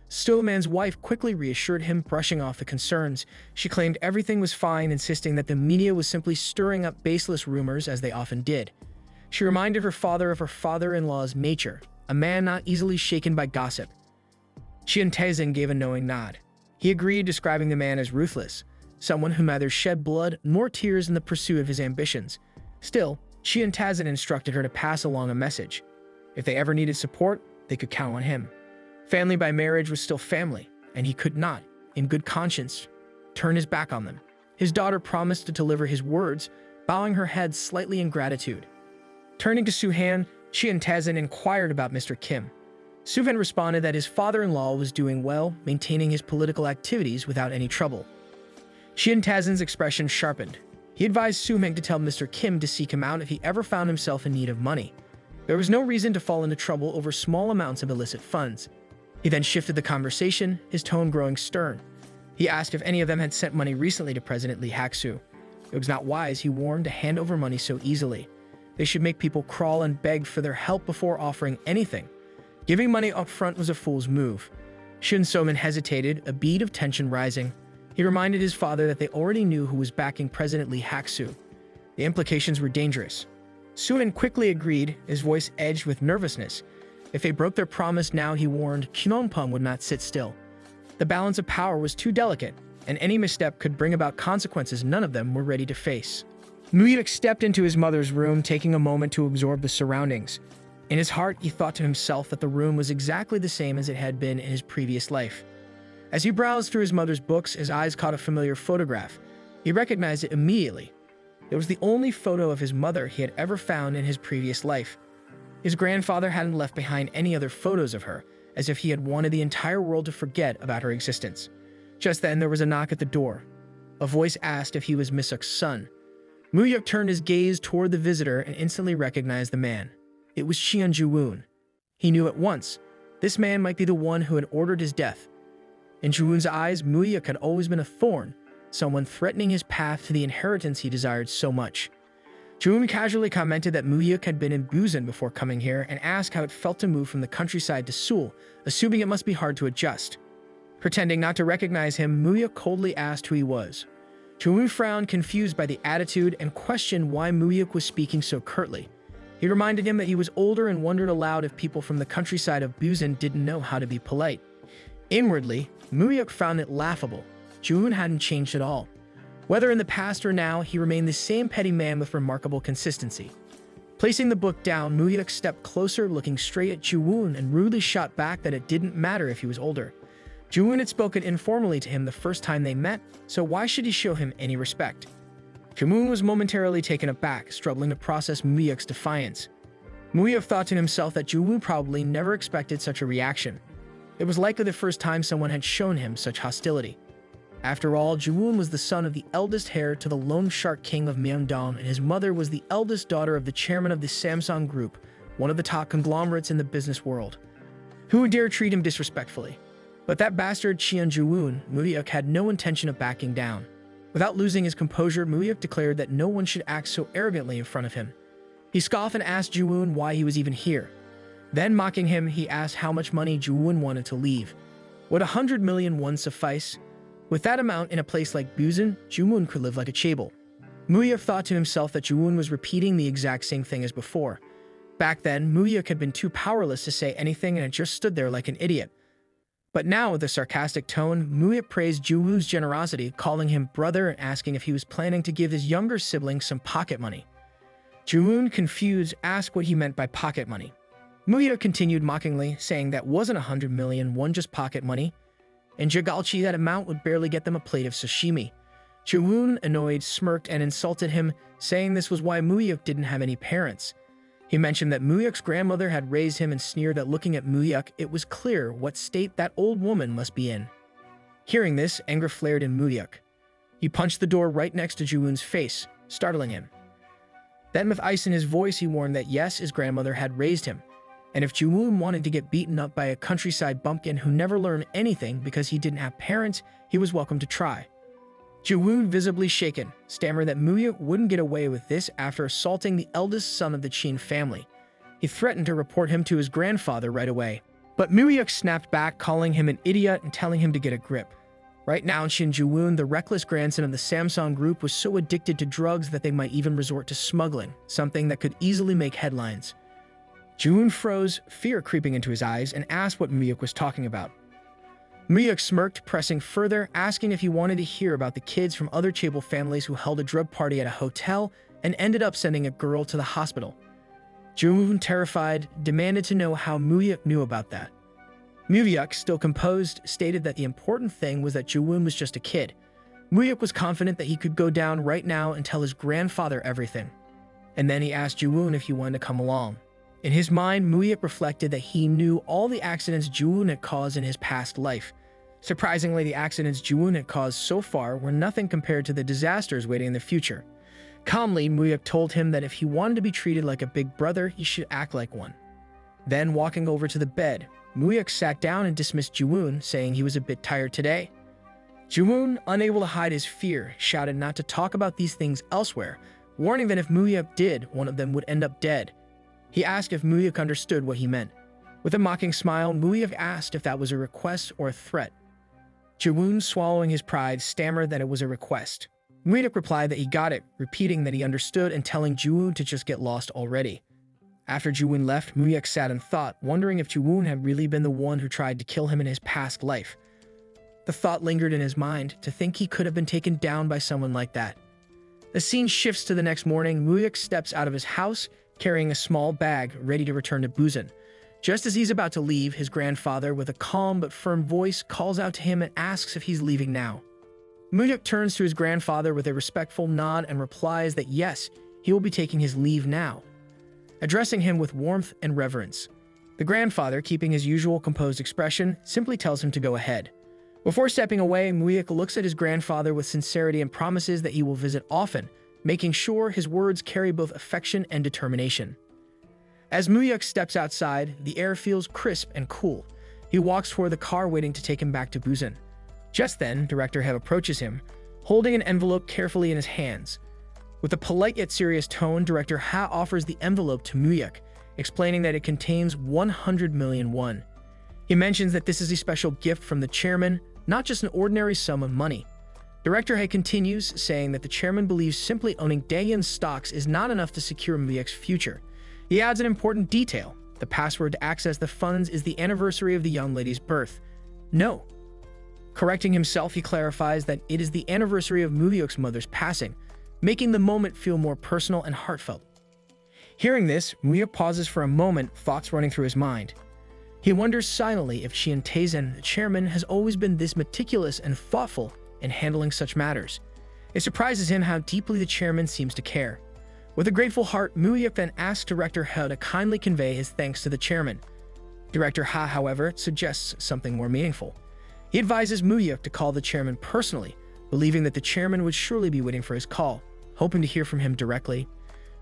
Stillman's wife quickly reassured him, brushing off the concerns. She claimed everything was fine, insisting that the media was simply stirring up baseless rumors, as they often did. She reminded her father of her father-in-law's nature, a man not easily shaken by gossip. Qian Taizhen gave a knowing nod. He agreed, describing the man as ruthless, someone who neither shed blood nor tears in the pursuit of his ambitions. Still, Qian Taizhen instructed her to pass along a message. If they ever needed support, they could count on him. Family by marriage was still family, and he could not, in good conscience, turn his back on them. His daughter promised to deliver his words, bowing her head slightly in gratitude. Turning to Su-han, Qian Taizhen inquired about Mr. Kim. Su-han responded that his father-in-law was doing well, maintaining his political activities without any trouble. Qian Taizhen's expression sharpened. He advised Su-han to tell Mr. Kim to seek him out if he ever found himself in need of money. There was no reason to fall into trouble over small amounts of illicit funds. He then shifted the conversation, his tone growing stern. He asked if any of them had sent money recently to President Lee Haek-soo. It was not wise, he warned, to hand over money so easily. They should make people crawl and beg for their help before offering anything. Giving money up front was a fool's move. Shun So-min hesitated, a bead of tension rising. He reminded his father that they already knew who was backing President Lee Haek-soo. The implications were dangerous. Su-min quickly agreed, his voice edged with nervousness. If they broke their promise now, he warned, Kinongpung would not sit still. The balance of power was too delicate, and any misstep could bring about consequences none of them were ready to face. Muyuk stepped into his mother's room, taking a moment to absorb the surroundings. In his heart, he thought to himself that the room was exactly the same as it had been in his previous life. As he browsed through his mother's books, his eyes caught a familiar photograph. He recognized it immediately. It was the only photo of his mother he had ever found in his previous life. His grandfather hadn't left behind any other photos of her, as if he had wanted the entire world to forget about her existence. Just then, there was a knock at the door. A voice asked if he was Misuk's son. Muyuk turned his gaze toward the visitor and instantly recognized the man. It was Qian Ju-woon. He knew at once. This man might be the one who had ordered his death. In Ju-woon's eyes, Muyuk had always been a thorn, someone threatening his path to the inheritance he desired so much. Ju-woon casually commented that Muyuk had been in Busan before coming here and asked how it felt to move from the countryside to Seoul, assuming it must be hard to adjust. Pretending not to recognize him, Muyuk coldly asked who he was. Ju-woon frowned, confused by the attitude, and questioned why Muyuk was speaking so curtly. He reminded him that he was older and wondered aloud if people from the countryside of Busan didn't know how to be polite. Inwardly, Muyuk found it laughable. Ju-woon hadn't changed at all. Whether in the past or now, he remained the same petty man with remarkable consistency. Placing the book down, Muyuk stepped closer, looking straight at Ju-woon, and rudely shot back that it didn't matter if he was older. Ju-woon had spoken informally to him the first time they met, so why should he show him any respect? Ju-woon was momentarily taken aback, struggling to process Muyuk's defiance. Muyuk thought to himself that Ju-woon probably never expected such a reaction. It was likely the first time someone had shown him such hostility. After all, Ju-woon was the son of the eldest heir to the Lone Shark King of Myeongdong, and his mother was the eldest daughter of the chairman of the Samsung Group, one of the top conglomerates in the business world. Who would dare treat him disrespectfully? But that bastard Qian Ju-woon, Muyuk had no intention of backing down. Without losing his composure, Muyuk declared that no one should act so arrogantly in front of him. He scoffed and asked Ju-woon why he was even here. Then, mocking him, he asked how much money Ju-woon wanted to leave. Would 100 million won suffice? With that amount in a place like Busan, Ju-woon could live like a chaebol. Muyuk thought to himself that Ju-woon was repeating the exact same thing as before. Back then, Muyuk had been too powerless to say anything and had just stood there like an idiot. But now, with a sarcastic tone, Muyuk praised Ju-woon's generosity, calling him brother and asking if he was planning to give his younger sibling some pocket money. Ju-woon, confused, asked what he meant by pocket money. Muyuk continued mockingly, saying that wasn't 100 million won just pocket money. In Jigalchi, that amount would barely get them a plate of sashimi. Ju-woon, annoyed, smirked and insulted him, saying this was why Muyuk didn't have any parents. He mentioned that Muyuk's grandmother had raised him and sneered that looking at Muyuk, it was clear what state that old woman must be in. Hearing this, anger flared in Muyuk. He punched the door right next to Ju-woon's face, startling him. Then with ice in his voice, he warned that yes, his grandmother had raised him. And if Ju-woon wanted to get beaten up by a countryside bumpkin who never learned anything because he didn't have parents, he was welcome to try. Ju-woon, visibly shaken, stammered that Muyuk wouldn't get away with this after assaulting the eldest son of the Qin family. He threatened to report him to his grandfather right away. But Muyuk snapped back, calling him an idiot and telling him to get a grip. Right now, Shin Ju-woon, the reckless grandson of the Samsung group, was so addicted to drugs that they might even resort to smuggling, something that could easily make headlines. Ju-woon froze, fear creeping into his eyes, and asked what Muyuk was talking about. Muyuk smirked, pressing further, asking if he wanted to hear about the kids from other chaebol families who held a drug party at a hotel and ended up sending a girl to the hospital. Ju-woon, terrified, demanded to know how Muyuk knew about that. Muyuk, still composed, stated that the important thing was that Ju-woon was just a kid. Muyuk was confident that he could go down right now and tell his grandfather everything. And then he asked Ju-woon if he wanted to come along. In his mind, Muyuk reflected that he knew all the accidents Ju-woon had caused in his past life. Surprisingly, the accidents Ju-woon had caused so far were nothing compared to the disasters waiting in the future. Calmly, Muyuk told him that if he wanted to be treated like a big brother, he should act like one. Then, walking over to the bed, Muyuk sat down and dismissed Ju-woon, saying he was a bit tired today. Ju-woon, unable to hide his fear, shouted not to talk about these things elsewhere, warning that if Muyuk did, one of them would end up dead. He asked if Muyuk understood what he meant. With a mocking smile, Muyuk asked if that was a request or a threat. Ju-woon, swallowing his pride, stammered that it was a request. Muyuk replied that he got it, repeating that he understood and telling Ju-woon to just get lost already. After Ju-woon left, Muyuk sat and thought, wondering if Ju-woon had really been the one who tried to kill him in his past life. The thought lingered in his mind, to think he could have been taken down by someone like that. The scene shifts to the next morning. Muyuk steps out of his house, carrying a small bag, ready to return to Busan. Just as he's about to leave, his grandfather, with a calm but firm voice, calls out to him and asks if he's leaving now. Muyuk turns to his grandfather with a respectful nod and replies that yes, he will be taking his leave now, addressing him with warmth and reverence. The grandfather, keeping his usual composed expression, simply tells him to go ahead. Before stepping away, Muyuk looks at his grandfather with sincerity and promises that he will visit often, making sure his words carry both affection and determination. As Muyuk steps outside, the air feels crisp and cool. He walks toward the car waiting to take him back to Busan. Just then, Director He approaches him, holding an envelope carefully in his hands. With a polite yet serious tone, Director He offers the envelope to Muyuk, explaining that it contains 100 million won. He mentions that this is a special gift from the chairman, not just an ordinary sum of money. Director He continues, saying that the chairman believes simply owning Daehyun's stocks is not enough to secure Muyuk's future. He adds an important detail. The password to access the funds is the anniversary of the young lady's birth. No. Correcting himself, he clarifies that it is the anniversary of Muyuk's mother's passing, making the moment feel more personal and heartfelt. Hearing this, Muyuk pauses for a moment, thoughts running through his mind. He wonders silently if Shin Tae-sen, the chairman, has always been this meticulous and thoughtful in handling such matters. It surprises him how deeply the chairman seems to care. With a grateful heart, Muyuk then asks Director He to kindly convey his thanks to the chairman. Director He, however, suggests something more meaningful. He advises Muyuk to call the chairman personally, believing that the chairman would surely be waiting for his call, hoping to hear from him directly.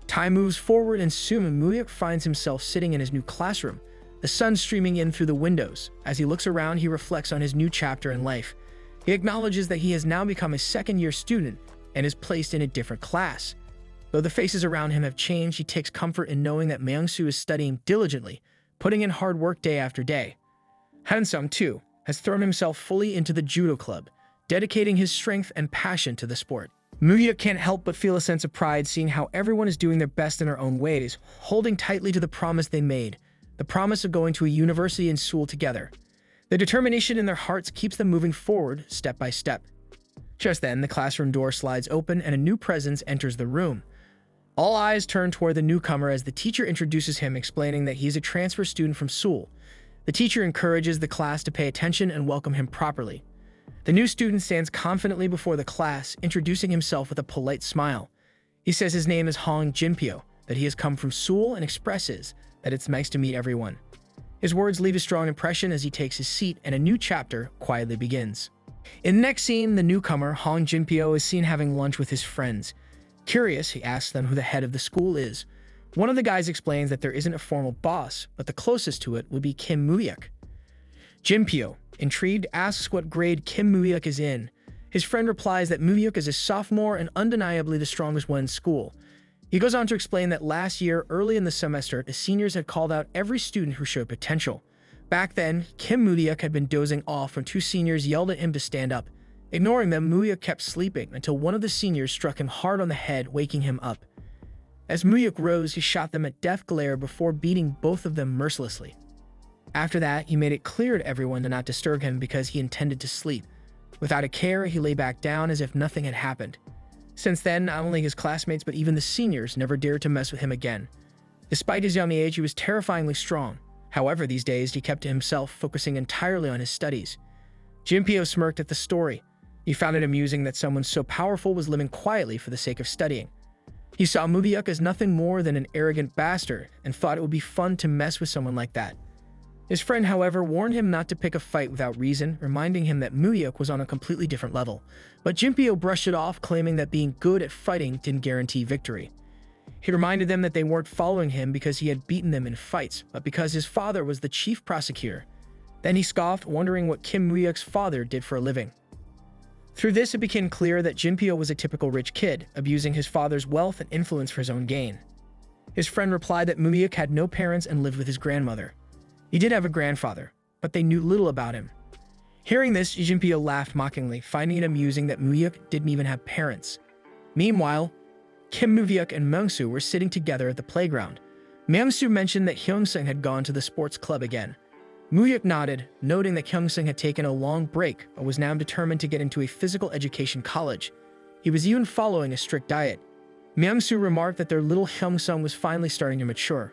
Time moves forward and soon Muyuk finds himself sitting in his new classroom, the sun streaming in through the windows. As he looks around, he reflects on his new chapter in life. He acknowledges that he has now become a second-year student and is placed in a different class. Though the faces around him have changed, he takes comfort in knowing that Myung-soo is studying diligently, putting in hard work day after day. Han-sung, too, has thrown himself fully into the judo club, dedicating his strength and passion to the sport. Muyuk can't help but feel a sense of pride seeing how everyone is doing their best in their own ways, holding tightly to the promise they made, the promise of going to a university in Seoul together. The determination in their hearts keeps them moving forward, step by step. Just then, the classroom door slides open and a new presence enters the room. All eyes turn toward the newcomer as the teacher introduces him, explaining that he is a transfer student from Seoul. The teacher encourages the class to pay attention and welcome him properly. The new student stands confidently before the class, introducing himself with a polite smile. He says his name is Hong Jinpyo, that he has come from Seoul, and expresses that it's nice to meet everyone. His words leave a strong impression as he takes his seat and a new chapter quietly begins. In the next scene, the newcomer, Hong Jinpyo, is seen having lunch with his friends. Curious, he asks them who the head of the school is. One of the guys explains that there isn't a formal boss, but the closest to it would be Kim Muyuk. Jinpyo, intrigued, asks what grade Kim Muyuk is in. His friend replies that Muyuk is a sophomore and undeniably the strongest one in school. He goes on to explain that last year, early in the semester, the seniors had called out every student who showed potential. Back then, Kim Muryuk had been dozing off when two seniors yelled at him to stand up. Ignoring them, Muryuk kept sleeping until one of the seniors struck him hard on the head, waking him up. As Muryuk rose, he shot them a death glare before beating both of them mercilessly. After that, he made it clear to everyone to not disturb him because he intended to sleep. Without a care, he lay back down as if nothing had happened. Since then, not only his classmates but even the seniors never dared to mess with him again. Despite his young age, he was terrifyingly strong. However, these days, he kept to himself, focusing entirely on his studies. Jinpyo smirked at the story. He found it amusing that someone so powerful was living quietly for the sake of studying. He saw Muryuk as nothing more than an arrogant bastard and thought it would be fun to mess with someone like that. His friend, however, warned him not to pick a fight without reason, reminding him that Muryuk was on a completely different level. But Jinpyo brushed it off, claiming that being good at fighting didn't guarantee victory. He reminded them that they weren't following him because he had beaten them in fights, but because his father was the chief prosecutor. Then he scoffed, wondering what Kim Muryuk's father did for a living. Through this, it became clear that Jinpyo was a typical rich kid, abusing his father's wealth and influence for his own gain. His friend replied that Muryuk had no parents and lived with his grandmother. He did have a grandfather, but they knew little about him. Hearing this, Jinpyo laughed mockingly, finding it amusing that Muryuk didn't even have parents. Meanwhile, Kim Muryuk and Myung-soo were sitting together at the playground. Myung-soo mentioned that Hyung-sung had gone to the sports club again. Muryuk nodded, noting that Hyung-sung had taken a long break but was now determined to get into a physical education college. He was even following a strict diet. Myung-soo remarked that their little Hyung-sung was finally starting to mature.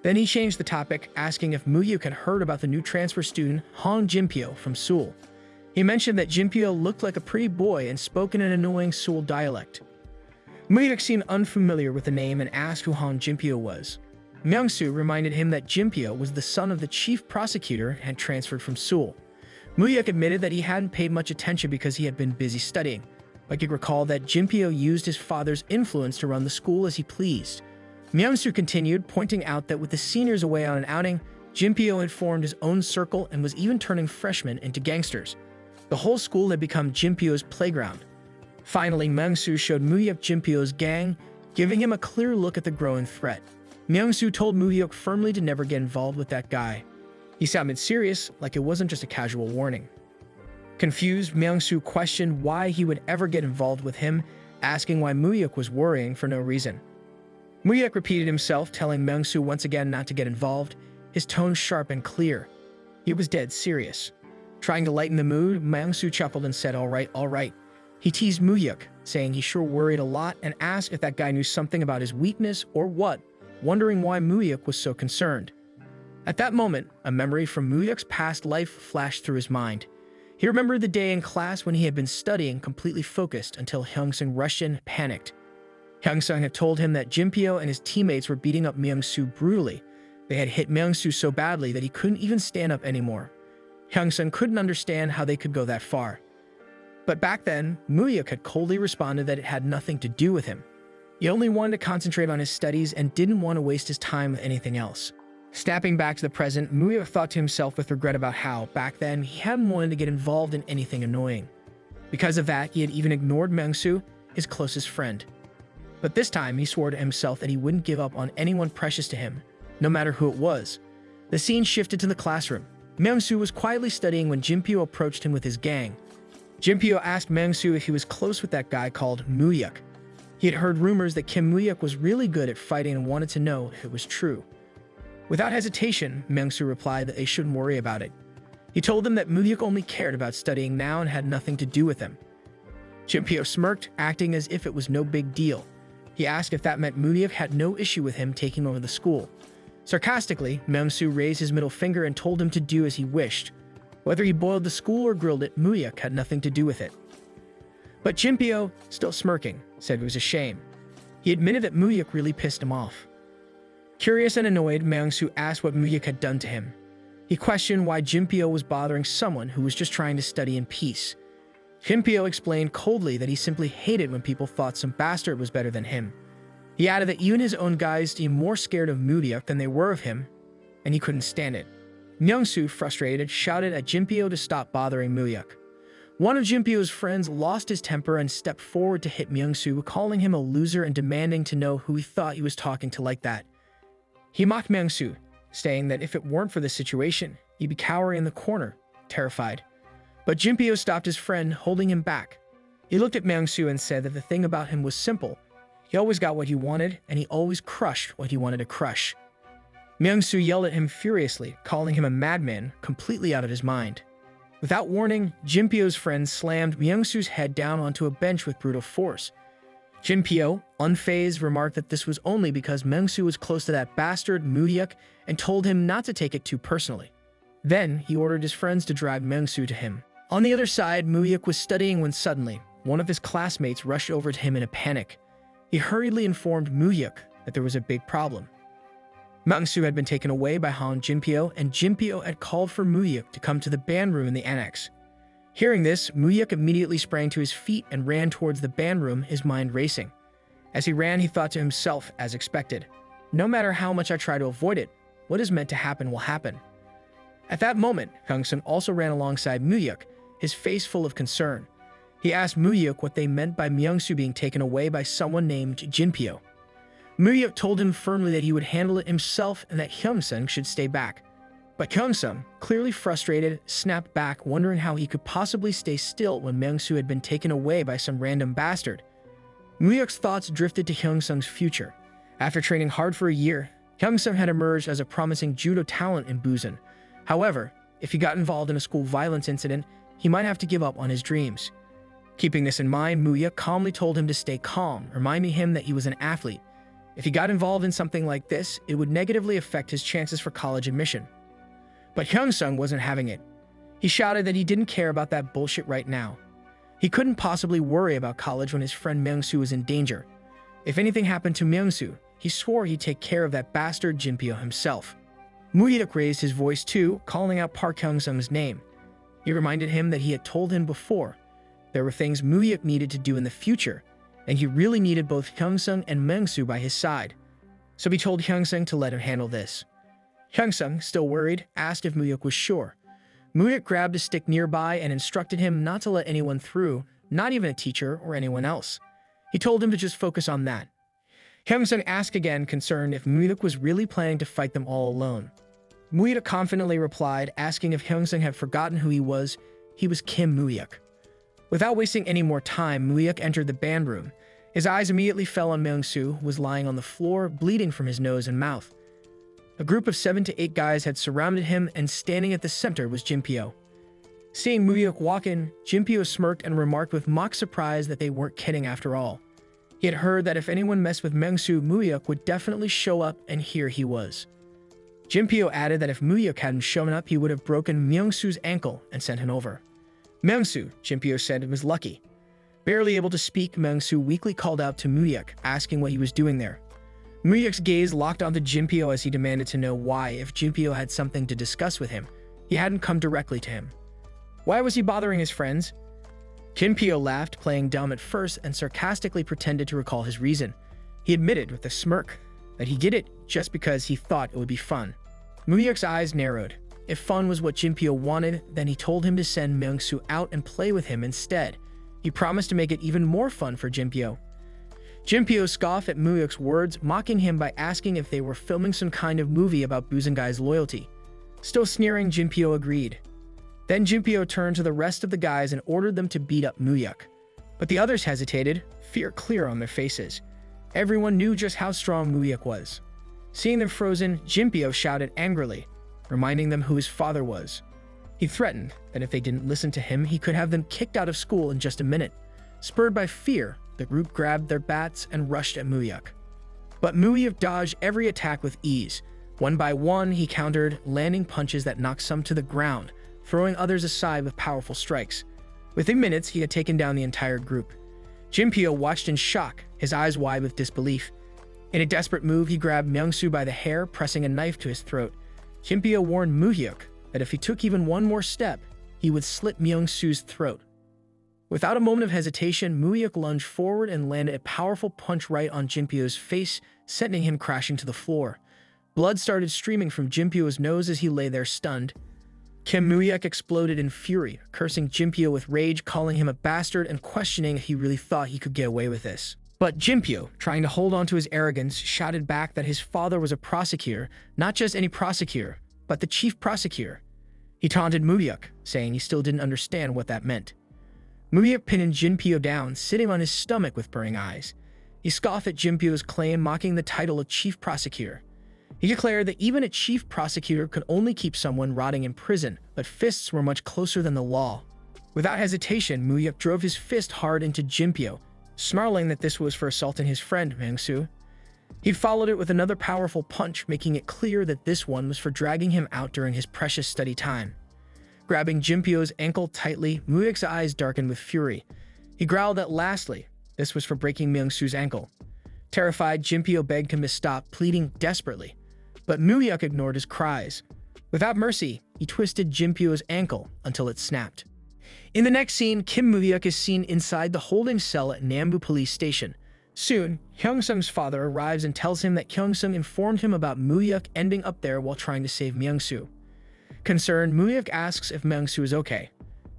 Then he changed the topic, asking if Muryuk had heard about the new transfer student, Hong Jinpyo, from Seoul. He mentioned that Jinpyo looked like a pretty boy and spoke in an annoying Seoul dialect. Muryuk seemed unfamiliar with the name and asked who Hong Jinpyo was. Myung-soo reminded him that Jinpyo was the son of the chief prosecutor and had transferred from Seoul. Muryuk admitted that he hadn't paid much attention because he had been busy studying, but he recalled that Jinpyo used his father's influence to run the school as he pleased. Myung-soo continued, pointing out that with the seniors away on an outing, Jinpyo had formed his own circle and was even turning freshmen into gangsters. The whole school had become Jinpyo's playground. Finally, Myung-soo showed Muryuk Jinpyo's gang, giving him a clear look at the growing threat. Myung-soo told Muryuk firmly to never get involved with that guy. He sounded serious, like it wasn't just a casual warning. Confused, Myung-soo questioned why he would ever get involved with him, asking why Muryuk was worrying for no reason. Muryuk repeated himself, telling Myung-soo once again not to get involved, his tone sharp and clear. He was dead serious. Trying to lighten the mood, Myung-soo chuckled and said, all right. He teased Muryuk, saying he sure worried a lot and asked if that guy knew something about his weakness or what, wondering why Muryuk was so concerned. At that moment, a memory from Muryuk's past life flashed through his mind. He remembered the day in class when he had been studying, completely focused, until Hyung-sung rushed in, panicked. Hyung-sung had told him that Jinpyo and his teammates were beating up Myung-soo brutally. They had hit Myung-soo so badly that he couldn't even stand up anymore. Hyung-sung couldn't understand how they could go that far. But back then, Muryuk had coldly responded that it had nothing to do with him. He only wanted to concentrate on his studies and didn't want to waste his time with anything else. Snapping back to the present, Muryuk thought to himself with regret about how, back then, he hadn't wanted to get involved in anything annoying. Because of that, he had even ignored Myung-soo, his closest friend. But this time, he swore to himself that he wouldn't give up on anyone precious to him, no matter who it was. The scene shifted to the classroom. Myung-soo was quietly studying when Jinpyo approached him with his gang. Jinpyo asked Myung-soo if he was close with that guy called Muryuk. He had heard rumors that Kim Muryuk was really good at fighting and wanted to know if it was true. Without hesitation, Myung-soo replied that they shouldn't worry about it. He told them that Muryuk only cared about studying now and had nothing to do with him. Jinpyo smirked, acting as if it was no big deal. He asked if that meant Muryuk had no issue with him taking over the school. Sarcastically, Myung-soo raised his middle finger and told him to do as he wished. Whether he boiled the school or grilled it, Muryuk had nothing to do with it. But Jinpyo, still smirking, said it was a shame. He admitted that Muryuk really pissed him off. Curious and annoyed, Myung-soo asked what Muryuk had done to him. He questioned why Jinpyo was bothering someone who was just trying to study in peace. Jinpyo explained coldly that he simply hated when people thought some bastard was better than him. He added that even his own guys seemed more scared of Muryuk than they were of him, and he couldn't stand it. Myung-soo, frustrated, shouted at Jinpyo to stop bothering Muryuk. One of Jinpyo's friends lost his temper and stepped forward to hit Myung-soo, calling him a loser and demanding to know who he thought he was talking to like that. He mocked Myung-soo, saying that if it weren't for the situation, he'd be cowering in the corner, terrified. But Jinpyo stopped his friend, holding him back. He looked at Myung-soo and said that the thing about him was simple. He always got what he wanted, and he always crushed what he wanted to crush. Myung-soo yelled at him furiously, calling him a madman, completely out of his mind. Without warning, Jinpyo's friend slammed Myung-soo's head down onto a bench with brutal force. Jinpyo, unfazed, remarked that this was only because Myung-soo was close to that bastard Moo-hyuk and told him not to take it too personally. Then, he ordered his friends to drag Myung-soo to him. On the other side, Moo-hyuk was studying when suddenly, one of his classmates rushed over to him in a panic. He hurriedly informed Moo-hyuk that there was a big problem. Myung-soo had been taken away by Han Jinpyo, and Jinpyo had called for Moo-hyuk to come to the band room in the annex. Hearing this, Moo-hyuk immediately sprang to his feet and ran towards the band room, his mind racing. As he ran, he thought to himself, as expected, "No matter how much I try to avoid it, what is meant to happen will happen." At that moment, Hyung-sung also ran alongside Moo-hyuk, his face full of concern. He asked Moo-hyuk what they meant by Myung-soo being taken away by someone named Jinpyo. Moo-hyuk told him firmly that he would handle it himself and that Hyung-sung should stay back. But Hyung-sung, clearly frustrated, snapped back, wondering how he could possibly stay still when Myung-soo had been taken away by some random bastard. Moo-hyuk's thoughts drifted to Hyung-sung's future. After training hard for a year, Hyung-sung had emerged as a promising judo talent in Busan. However, if he got involved in a school violence incident, he might have to give up on his dreams. Keeping this in mind, Moo-hyuk calmly told him to stay calm, reminding him that he was an athlete. If he got involved in something like this, it would negatively affect his chances for college admission. But Hyung-sung wasn't having it. He shouted that he didn't care about that bullshit right now. He couldn't possibly worry about college when his friend Myung-soo was in danger. If anything happened to Myung-soo, he swore he'd take care of that bastard Jinpyo himself. Moo-hyuk raised his voice too, calling out Park Hyung-sung's name. He reminded him that he had told him before. There were things Moo-hyuk needed to do in the future, and he really needed both Hyung-sung and Myung-soo by his side. So he told Hyung-sung to let him handle this. Hyung-sung, still worried, asked if Moo-hyuk was sure. Moo-hyuk grabbed a stick nearby and instructed him not to let anyone through, not even a teacher or anyone else. He told him to just focus on that. Hyung-sung asked again, concerned if Moo-hyuk was really planning to fight them all alone. Moo-hyuk confidently replied, asking if Hyung-sung had forgotten who he was. He was Kim Moo-hyuk. Without wasting any more time, Moo-hyuk entered the band room. His eyes immediately fell on Myung-soo, who was lying on the floor, bleeding from his nose and mouth. A group of 7 to 8 guys had surrounded him, and standing at the center was Jinpyo. Seeing Moo-hyuk walk in, Jinpyo smirked and remarked with mock surprise that they weren't kidding after all. He had heard that if anyone messed with Myung-soo, Moo-hyuk would definitely show up, and here he was. Jinpyo added that if Moo-hyuk hadn't shown up, he would have broken Myung-soo's ankle and sent him over. Myung-soo, Jinpyo said, was lucky. Barely able to speak, Myung-soo weakly called out to Moo-hyuk, asking what he was doing there. Moo-hyuk's gaze locked onto Jinpyo as he demanded to know why, if Jinpyo had something to discuss with him. He hadn't come directly to him. Why was he bothering his friends? Jinpyo laughed, playing dumb at first, and sarcastically pretended to recall his reason. He admitted with a smirk that he did it just because he thought it would be fun. Moo-hyuk's eyes narrowed. If fun was what Jinpyo wanted, then he told him to send Myung-soo out and play with him instead. He promised to make it even more fun for Jinpyo. Jinpyo scoffed at Moo-hyuk's words, mocking him by asking if they were filming some kind of movie about Buzangai's loyalty. Still sneering, Jinpyo agreed. Then Jinpyo turned to the rest of the guys and ordered them to beat up Moo-hyuk. But the others hesitated, fear clear on their faces. Everyone knew just how strong Moo-hyuk was. Seeing them frozen, Jinpyo shouted angrily, reminding them who his father was. He threatened that if they didn't listen to him, he could have them kicked out of school in just a minute. Spurred by fear, the group grabbed their bats and rushed at Moo-hyuk. But Moo-hyuk dodged every attack with ease. One by one, he countered, landing punches that knocked some to the ground, throwing others aside with powerful strikes. Within minutes, he had taken down the entire group. Jinpyo watched in shock, his eyes wide with disbelief. In a desperate move, he grabbed Myung-soo by the hair, pressing a knife to his throat. Jinpyo warned Moo-hyuk that if he took even one more step, he would slit Myung-soo's throat. Without a moment of hesitation, Moo-hyuk lunged forward and landed a powerful punch right on Jinpyo's face, sending him crashing to the floor. Blood started streaming from Jinpyo's nose as he lay there stunned. Kim Moo-hyuk exploded in fury, cursing Jinpyo with rage, calling him a bastard and questioning if he really thought he could get away with this. But Jinpyo, trying to hold on to his arrogance, shouted back that his father was a prosecutor, not just any prosecutor, but the chief prosecutor. He taunted Muhyuk, saying he still didn't understand what that meant. Muhyuk pinned Jinpyo down, sitting on his stomach with burning eyes. He scoffed at Jinpyo's claim, mocking the title of chief prosecutor. He declared that even a chief prosecutor could only keep someone rotting in prison, but fists were much closer than the law. Without hesitation, Muhyuk drove his fist hard into Jinpyo, snarling that this was for assaulting his friend Mangsu. He followed it with another powerful punch, making it clear that this one was for dragging him out during his precious study time. Grabbing Jinpyo's ankle tightly, Muhyuk's eyes darkened with fury. He growled that lastly, this was for breaking Mangsu's ankle. Terrified, Jinpyo begged him to stop, pleading desperately. But Muhyuk ignored his cries. Without mercy, he twisted Jinpyo's ankle until it snapped. In the next scene, Kim Muhyuk is seen inside the holding cell at Nambu police station. Soon, Hyungsung's father arrives and tells him that Hyungsung informed him about Muhyuk ending up there while trying to save Myeongsu. Concerned, Muhyuk asks if Myeongsu is okay.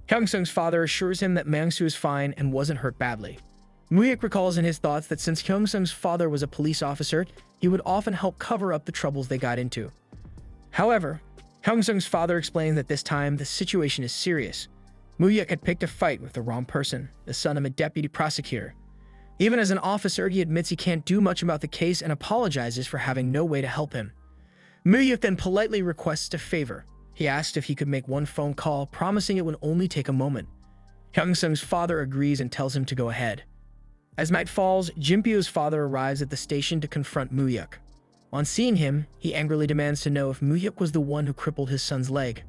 Hyungsung's father assures him that Myeongsu is fine and wasn't hurt badly. Muhyuk recalls in his thoughts that since Hyungsung's father was a police officer, he would often help cover up the troubles they got into. However, Hyungsung's father explains that this time the situation is serious. Muhyuk had picked a fight with the wrong person, the son of a deputy prosecutor. Even as an officer, he admits he can't do much about the case and apologizes for having no way to help him. Muhyuk then politely requests a favor. He asked if he could make one phone call, promising it would only take a moment. Hyungsung's father agrees and tells him to go ahead. As night falls, Jinpyo's father arrives at the station to confront Muhyuk. On seeing him, he angrily demands to know if Muhyuk was the one who crippled his son's leg.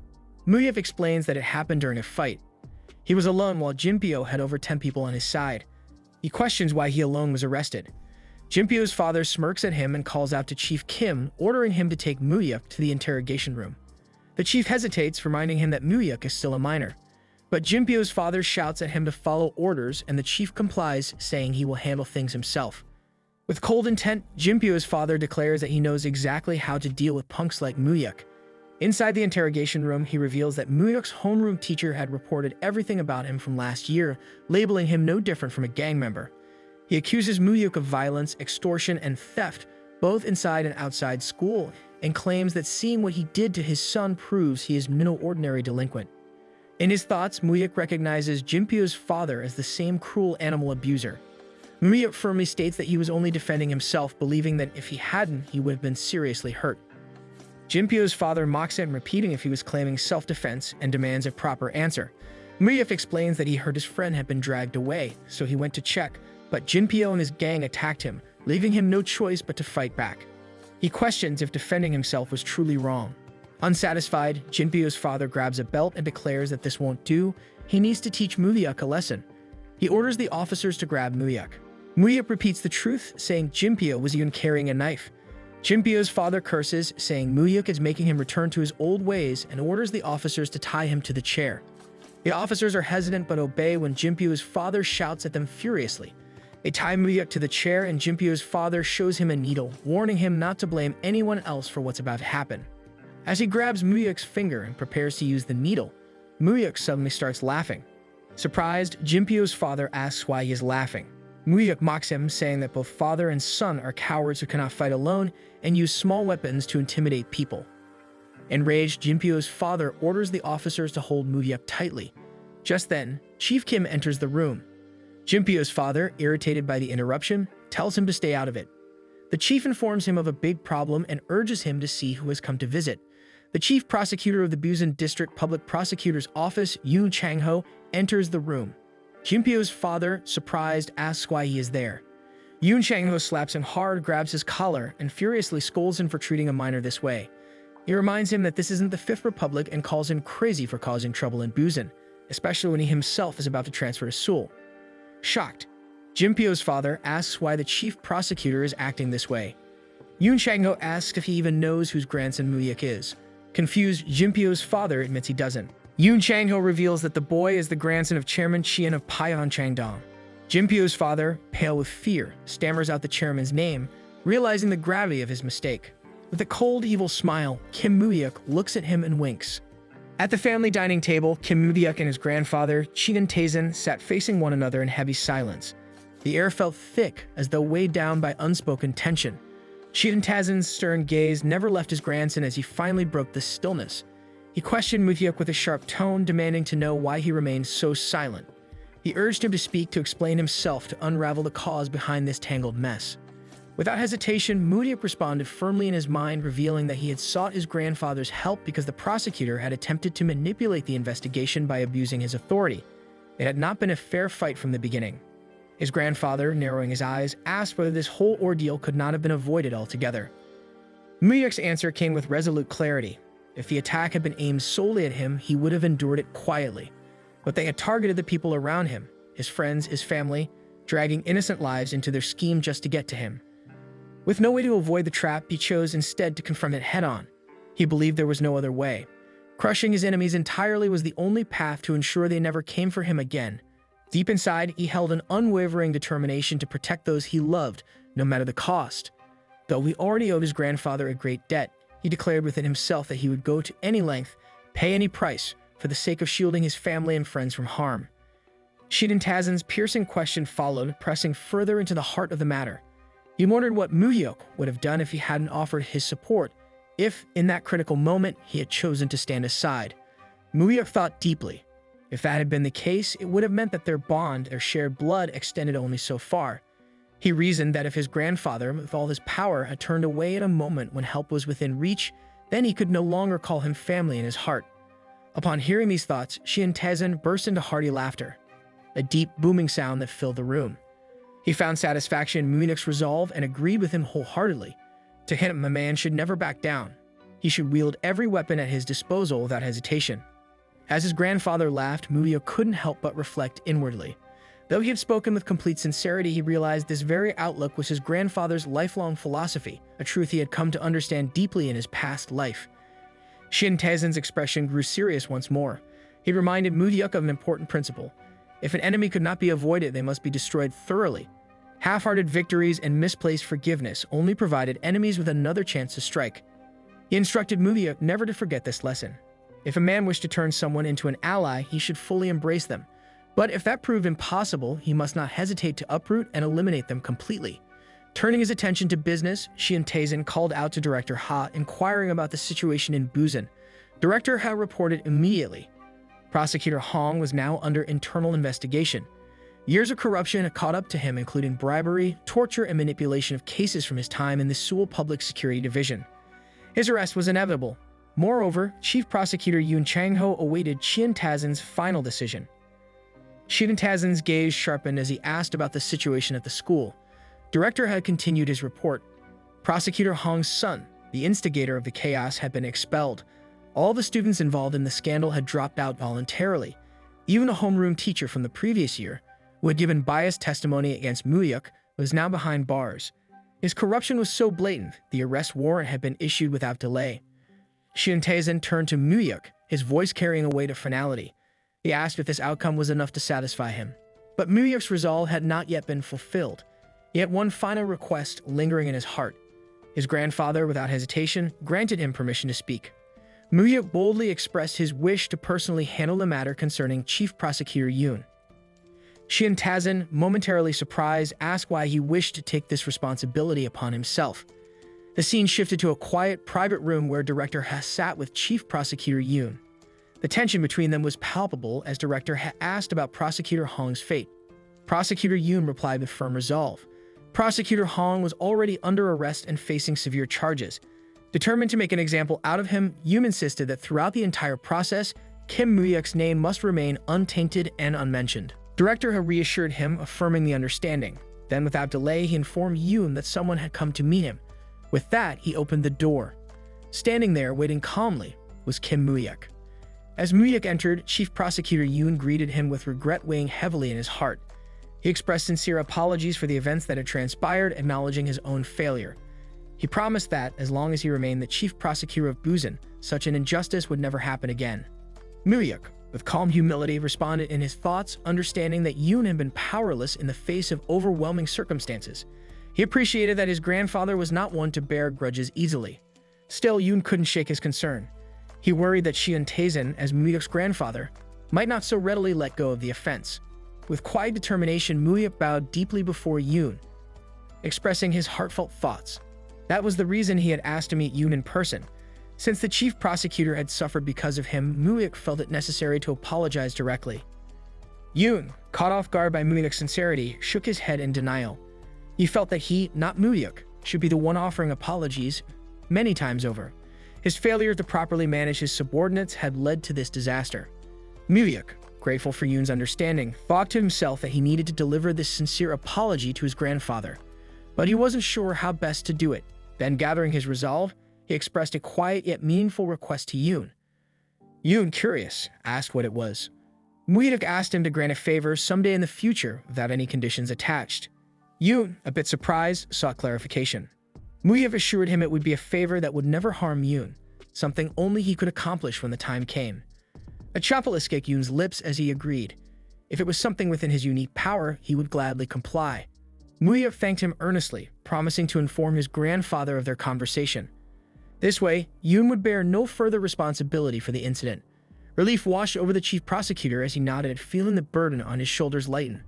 Muhyuk explains that it happened during a fight. He was alone while Jinpyo had over 10 people on his side. He questions why he alone was arrested. Jinpyo's father smirks at him and calls out to Chief Kim, ordering him to take Muhyuk to the interrogation room. The chief hesitates, reminding him that Muhyuk is still a minor. But Jinpyo's father shouts at him to follow orders, and the chief complies, saying he will handle things himself. With cold intent, Jinpyo's father declares that he knows exactly how to deal with punks like Muhyuk. Inside the interrogation room, he reveals that Muhyuk's homeroom teacher had reported everything about him from last year, labeling him no different from a gang member. He accuses Muhyuk of violence, extortion, and theft, both inside and outside school, and claims that seeing what he did to his son proves he is no ordinary delinquent. In his thoughts, Muhyuk recognizes Jinpyo's father as the same cruel animal abuser. Muhyuk firmly states that he was only defending himself, believing that if he hadn't, he would have been seriously hurt. Jinpyo's father mocks him, repeating if he was claiming self-defense, and demands a proper answer. Muhyuk explains that he heard his friend had been dragged away, so he went to check, but Jinpyo and his gang attacked him, leaving him no choice but to fight back. He questions if defending himself was truly wrong. Unsatisfied, Jinpyo's father grabs a belt and declares that this won't do. He needs to teach Muhyuk a lesson. He orders the officers to grab Muhyuk. Muhyuk repeats the truth, saying Jinpyo was even carrying a knife. Jinpyo's father curses, saying Muhyuk is making him return to his old ways, and orders the officers to tie him to the chair. The officers are hesitant but obey when Jinpyo's father shouts at them furiously. They tie Muhyuk to the chair, and Jinpyo's father shows him a needle, warning him not to blame anyone else for what's about to happen. As he grabs Muhyuk's finger and prepares to use the needle, Muhyuk suddenly starts laughing. Surprised, Jinpyo's father asks why he is laughing. Muhyuk mocks him, saying that both father and son are cowards who cannot fight alone and use small weapons to intimidate people. Enraged, Jinpyo's father orders the officers to hold Muhyuk tightly. Just then, Chief Kim enters the room. Jinpyo's father, irritated by the interruption, tells him to stay out of it. The chief informs him of a big problem and urges him to see who has come to visit. The chief prosecutor of the Busan District Public Prosecutor's Office, Yoon Chang-ho, enters the room. Jinpyo's father, surprised, asks why he is there. Yoon Chang-ho slaps him hard, grabs his collar, and furiously scolds him for treating a minor this way. He reminds him that this isn't the Fifth Republic and calls him crazy for causing trouble in Busan, especially when he himself is about to transfer to Seoul. Shocked, Jinpyo's father asks why the chief prosecutor is acting this way. Yoon Chang-ho asks if he even knows whose grandson Muhyuk is. Confused, Jinpyo's father admits he doesn't. Yoon Chang-ho reveals that the boy is the grandson of Chairman Chien of Pyeon Changdong. Jinpyo's father, pale with fear, stammers out the chairman's name, realizing the gravity of his mistake. With a cold, evil smile, Kim Muhyuk looks at him and winks. At the family dining table, Kim Muhyuk and his grandfather, Chien Taesin, sat facing one another in heavy silence. The air felt thick, as though weighed down by unspoken tension. Chien Taesin's stern gaze never left his grandson as he finally broke the stillness. He questioned Muyuk with a sharp tone, demanding to know why he remained so silent. He urged him to speak, to explain himself, to unravel the cause behind this tangled mess. Without hesitation, Muyuk responded firmly in his mind, revealing that he had sought his grandfather's help because the prosecutor had attempted to manipulate the investigation by abusing his authority. It had not been a fair fight from the beginning. His grandfather, narrowing his eyes, asked whether this whole ordeal could not have been avoided altogether. Muyuk's answer came with resolute clarity. If the attack had been aimed solely at him, he would have endured it quietly. But they had targeted the people around him, his friends, his family, dragging innocent lives into their scheme just to get to him. With no way to avoid the trap, he chose instead to confront it head-on. He believed there was no other way. Crushing his enemies entirely was the only path to ensure they never came for him again. Deep inside, he held an unwavering determination to protect those he loved, no matter the cost. Though he already owed his grandfather a great debt, he declared within himself that he would go to any length, pay any price, for the sake of shielding his family and friends from harm. Tazen's piercing question followed, pressing further into the heart of the matter. He wondered what Muyuk would have done if he hadn't offered his support, if, in that critical moment, he had chosen to stand aside. Muyuk thought deeply. If that had been the case, it would have meant that their bond, their shared blood, extended only so far. He reasoned that if his grandfather, with all his power, had turned away at a moment when help was within reach, then he could no longer call him family in his heart. Upon hearing these thoughts, Tazen burst into hearty laughter, a deep, booming sound that filled the room. He found satisfaction in Muyuk's resolve and agreed with him wholeheartedly. To him, a man should never back down. He should wield every weapon at his disposal without hesitation. As his grandfather laughed, Muyuk couldn't help but reflect inwardly. Though he had spoken with complete sincerity, he realized this very outlook was his grandfather's lifelong philosophy, a truth he had come to understand deeply in his past life. Tazen's expression grew serious once more. He reminded Muyuk of an important principle. If an enemy could not be avoided, they must be destroyed thoroughly. Half-hearted victories and misplaced forgiveness only provided enemies with another chance to strike. He instructed Muyuk never to forget this lesson. If a man wished to turn someone into an ally, he should fully embrace them. But if that proved impossible, he must not hesitate to uproot and eliminate them completely. Turning his attention to business, Tazen called out to Director Ha, inquiring about the situation in Busan. Director Ha reported immediately. Prosecutor Hong was now under internal investigation. Years of corruption had caught up to him, including bribery, torture, and manipulation of cases from his time in the Seoul Public Security Division. His arrest was inevitable. Moreover, Chief Prosecutor Yoon Chang-ho awaited Tazen's final decision. Tazen's gaze sharpened as he asked about the situation at the school. Director had continued his report. Prosecutor Hong's son, the instigator of the chaos, had been expelled. All the students involved in the scandal had dropped out voluntarily. Even a homeroom teacher from the previous year, who had given biased testimony against Muyuk, was now behind bars. His corruption was so blatant, the arrest warrant had been issued without delay. Tazen turned to Muyuk, his voice carrying a weight of finality. He asked if this outcome was enough to satisfy him. But Muyuk's resolve had not yet been fulfilled. He had one final request lingering in his heart. His grandfather, without hesitation, granted him permission to speak. Muyuk boldly expressed his wish to personally handle the matter concerning Chief Prosecutor Yoon. Tazen, momentarily surprised, asked why he wished to take this responsibility upon himself. The scene shifted to a quiet, private room where Director Ha sat with Chief Prosecutor Yoon. The tension between them was palpable as Director Ha asked about Prosecutor Hong's fate. Prosecutor Yoon replied with firm resolve. Prosecutor Hong was already under arrest and facing severe charges. Determined to make an example out of him, Yoon insisted that throughout the entire process, Kim Muyuk's name must remain untainted and unmentioned. Director Ha reassured him, affirming the understanding. Then, without delay, he informed Yoon that someone had come to meet him. With that, he opened the door. Standing there, waiting calmly, was Kim Muyuk. As Muyuk entered, Chief Prosecutor Yoon greeted him with regret weighing heavily in his heart. He expressed sincere apologies for the events that had transpired, acknowledging his own failure. He promised that, as long as he remained the Chief Prosecutor of Busan, such an injustice would never happen again. Muyuk, with calm humility, responded in his thoughts, understanding that Yoon had been powerless in the face of overwhelming circumstances. He appreciated that his grandfather was not one to bear grudges easily. Still, Yoon couldn't shake his concern. He worried that Tazen, as Muyuk's grandfather, might not so readily let go of the offense. With quiet determination, Muyuk bowed deeply before Yoon, expressing his heartfelt thoughts. That was the reason he had asked to meet Yoon in person. Since the chief prosecutor had suffered because of him, Muhyuk felt it necessary to apologize directly. Yoon, caught off guard by Muhyuk's sincerity, shook his head in denial. He felt that he, not Muhyuk, should be the one offering apologies many times over. His failure to properly manage his subordinates had led to this disaster. Muhyuk, grateful for Yoon's understanding, thought to himself that he needed to deliver this sincere apology to his grandfather. But he wasn't sure how best to do it. Then, gathering his resolve, he expressed a quiet yet meaningful request to Yoon. Yoon, curious, asked what it was. Muhyuk asked him to grant a favor someday in the future without any conditions attached. Yoon, a bit surprised, sought clarification. Muhyuk assured him it would be a favor that would never harm Yoon, something only he could accomplish when the time came. A chuckle escaped Yoon's lips as he agreed. If it was something within his unique power, he would gladly comply. Muhyuk thanked him earnestly, promising to inform his grandfather of their conversation. This way, Yoon would bear no further responsibility for the incident. Relief washed over the chief prosecutor as he nodded, feeling the burden on his shoulders lighten.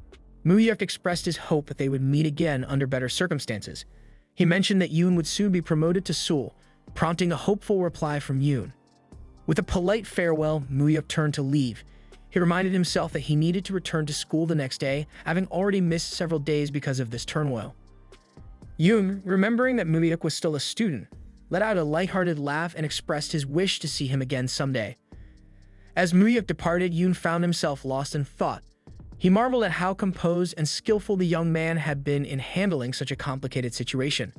Muhyuk expressed his hope that they would meet again under better circumstances. He mentioned that Yoon would soon be promoted to Seoul, prompting a hopeful reply from Yoon. With a polite farewell, Muhyuk turned to leave. He reminded himself that he needed to return to school the next day, having already missed several days because of this turmoil. Yoon, remembering that Muhyuk was still a student, let out a lighthearted laugh and expressed his wish to see him again someday. As Muhyuk departed, Yoon found himself lost in thought. He marveled at how composed and skillful the young man had been in handling such a complicated situation.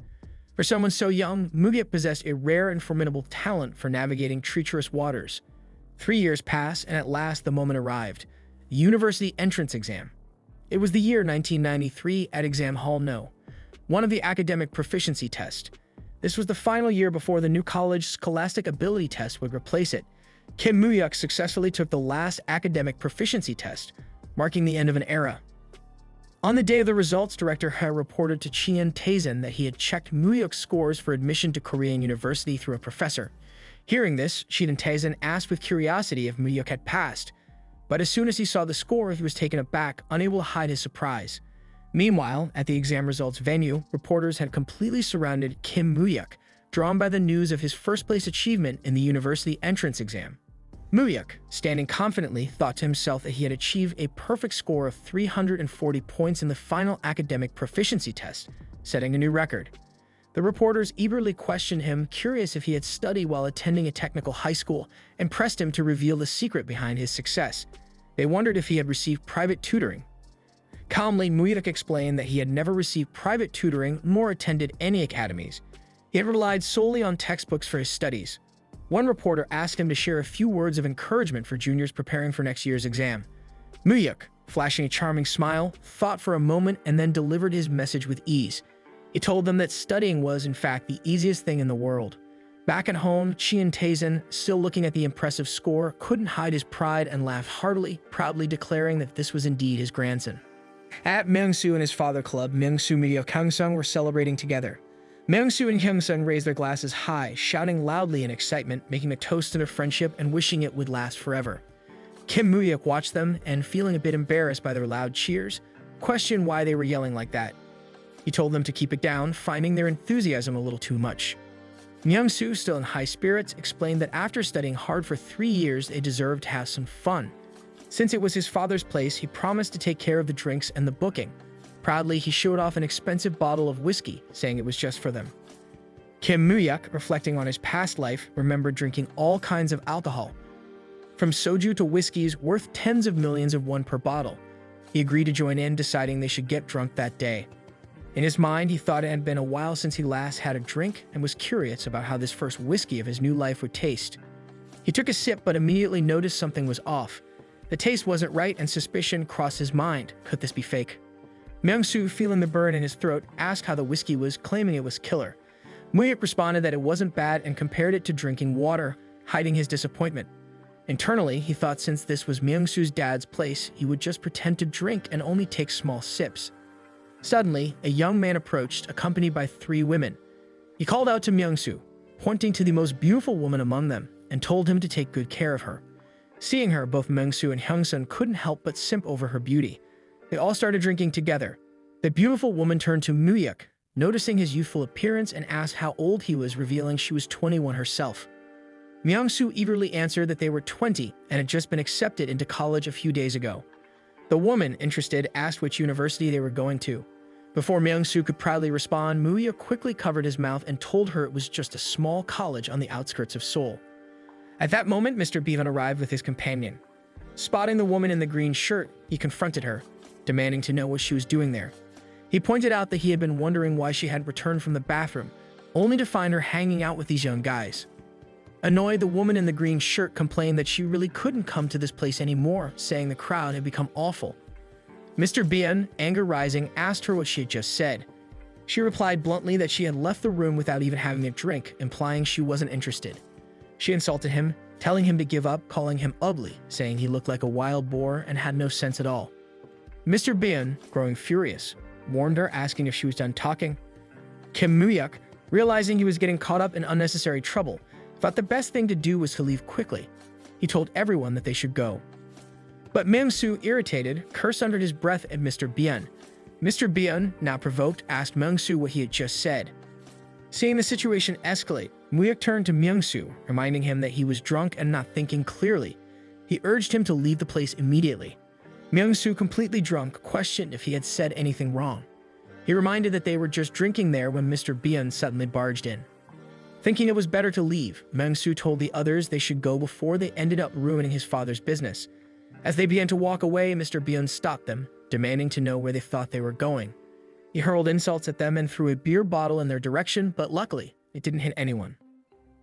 For someone so young, Muhyuk possessed a rare and formidable talent for navigating treacherous waters. 3 years passed, and at last the moment arrived: the university entrance exam. It was the year 1993 at Exam Hall No. 1 of the academic proficiency test. This was the final year before the new college scholastic ability test would replace it. Kim Muhyuk successfully took the last academic proficiency test, marking the end of an era. On the day of the results, Director He reported to Chien Taezen that he had checked Muhyuk's scores for admission to Korean University through a professor. Hearing this, Chien Taezen asked with curiosity if Muhyuk had passed, but as soon as he saw the score, he was taken aback, unable to hide his surprise. Meanwhile, at the exam results venue, reporters had completely surrounded Kim Muhyuk, drawn by the news of his first-place achievement in the university entrance exam. Muhyuk, standing confidently, thought to himself that he had achieved a perfect score of 340 points in the final academic proficiency test, setting a new record. The reporters eagerly questioned him, curious if he had studied while attending a technical high school, and pressed him to reveal the secret behind his success. They wondered if he had received private tutoring. Calmly, Muhyuk explained that he had never received private tutoring nor attended any academies. He had relied solely on textbooks for his studies. One reporter asked him to share a few words of encouragement for juniors preparing for next year's exam. Muhyuk, flashing a charming smile, thought for a moment and then delivered his message with ease. He told them that studying was, in fact, the easiest thing in the world. Back at home, Chien Taezen, still looking at the impressive score, couldn't hide his pride and laughed heartily, proudly declaring that this was indeed his grandson. At Myung-soo and his father club, Myung-soo and Kyung-sung were celebrating together. Myung-soo and Kyung-sung raised their glasses high, shouting loudly in excitement, making a toast to their friendship and wishing it would last forever. Kim Muhyuk watched them and, feeling a bit embarrassed by their loud cheers, questioned why they were yelling like that. He told them to keep it down, finding their enthusiasm a little too much. Myung-soo, still in high spirits, explained that after studying hard for 3 years, they deserved to have some fun. Since it was his father's place, he promised to take care of the drinks and the booking. Proudly, he showed off an expensive bottle of whiskey, saying it was just for them. Kim Muhyuk, reflecting on his past life, remembered drinking all kinds of alcohol, from soju to whiskeys worth tens of millions of won per bottle. He agreed to join in, deciding they should get drunk that day. In his mind, he thought it had been a while since he last had a drink and was curious about how this first whiskey of his new life would taste. He took a sip but immediately noticed something was off. The taste wasn't right and suspicion crossed his mind. Could this be fake? Myung-soo, feeling the burn in his throat, asked how the whiskey was, claiming it was killer. Muhyuk responded that it wasn't bad and compared it to drinking water, hiding his disappointment. Internally, he thought since this was Myung-soo's dad's place, he would just pretend to drink and only take small sips. Suddenly, a young man approached, accompanied by 3 women. He called out to Myung-soo, pointing to the most beautiful woman among them, and told him to take good care of her. Seeing her, both Myung-soo and Hyung-sun couldn't help but simp over her beauty. They all started drinking together. The beautiful woman turned to Muhyuk, noticing his youthful appearance, and asked how old he was, revealing she was 21 herself. Myung-soo eagerly answered that they were 20 and had just been accepted into college a few days ago. The woman, interested, asked which university they were going to. Before Myung-soo could proudly respond, Muya quickly covered his mouth and told her it was just a small college on the outskirts of Seoul. At that moment, Mr. Bevan arrived with his companion. Spotting the woman in the green shirt, he confronted her, demanding to know what she was doing there. He pointed out that he had been wondering why she had returned from the bathroom, only to find her hanging out with these young guys. Annoyed, the woman in the green shirt complained that she really couldn't come to this place anymore, saying the crowd had become awful. Mr. Bien, anger rising, asked her what she had just said. She replied bluntly that she had left the room without even having a drink, implying she wasn't interested. She insulted him, telling him to give up, calling him ugly, saying he looked like a wild boar and had no sense at all. Mr. Bien, growing furious, warned her, asking if she was done talking. Kim Muyuk, realizing he was getting caught up in unnecessary trouble, thought the best thing to do was to leave quickly. He told everyone that they should go. But Myung-soo, irritated, cursed under his breath at Mr. Bien. Mr. Bien, now provoked, asked Myung-soo what he had just said. Seeing the situation escalate, Muyuk turned to Myung-soo, reminding him that he was drunk and not thinking clearly. He urged him to leave the place immediately. Myung-soo, completely drunk, questioned if he had said anything wrong. He reminded that they were just drinking there when Mr. Bien suddenly barged in. Thinking it was better to leave, Myung-soo told the others they should go before they ended up ruining his father's business. As they began to walk away, Mr. Bien stopped them, demanding to know where they thought they were going. He hurled insults at them and threw a beer bottle in their direction, but luckily, it didn't hit anyone.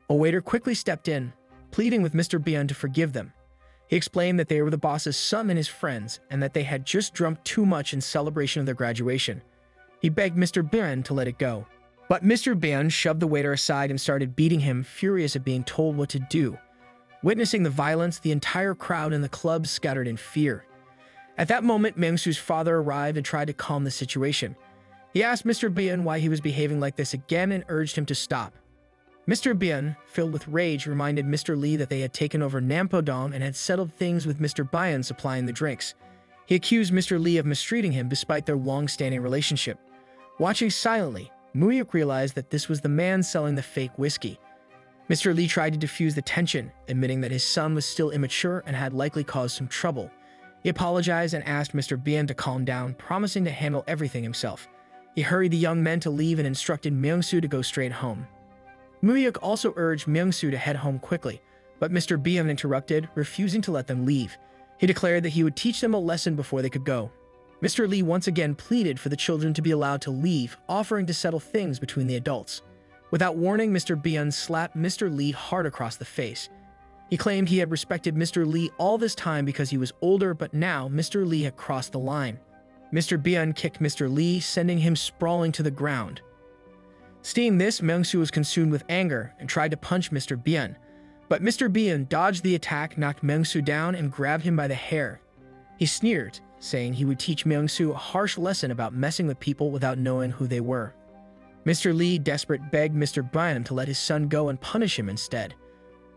A waiter quickly stepped in, pleading with Mr. Bien to forgive them. He explained that they were the boss's son and his friends, and that they had just drunk too much in celebration of their graduation. He begged Mr. Bien to let it go. But Mr. Bien shoved the waiter aside and started beating him, furious at being told what to do. Witnessing the violence, the entire crowd in the club scattered in fear. At that moment, Myung-soo's father arrived and tried to calm the situation. He asked Mr. Bien why he was behaving like this again and urged him to stop. Mr. Bien, filled with rage, reminded Mr. Lee that they had taken over Nampodong and had settled things with Mr. Bien supplying the drinks. He accused Mr. Lee of mistreating him despite their long-standing relationship. Watching silently, Muyuk realized that this was the man selling the fake whiskey. Mr. Lee tried to defuse the tension, admitting that his son was still immature and had likely caused some trouble. He apologized and asked Mr. Bien to calm down, promising to handle everything himself. He hurried the young men to leave and instructed Myung-soo to go straight home. Muyuk also urged Myung-soo to head home quickly, but Mr. Bien interrupted, refusing to let them leave. He declared that he would teach them a lesson before they could go. Mr. Lee once again pleaded for the children to be allowed to leave, offering to settle things between the adults. Without warning, Mr. Bien slapped Mr. Lee hard across the face. He claimed he had respected Mr. Lee all this time because he was older, but now Mr. Lee had crossed the line. Mr. Bien kicked Mr. Lee, sending him sprawling to the ground. Seeing this, Myung-soo was consumed with anger and tried to punch Mr. Bien. But Mr. Bien dodged the attack, knocked Myung-soo down, and grabbed him by the hair. He sneered, saying he would teach Myung-soo a harsh lesson about messing with people without knowing who they were. Mr. Lee, desperate, begged Mr. Bien to let his son go and punish him instead.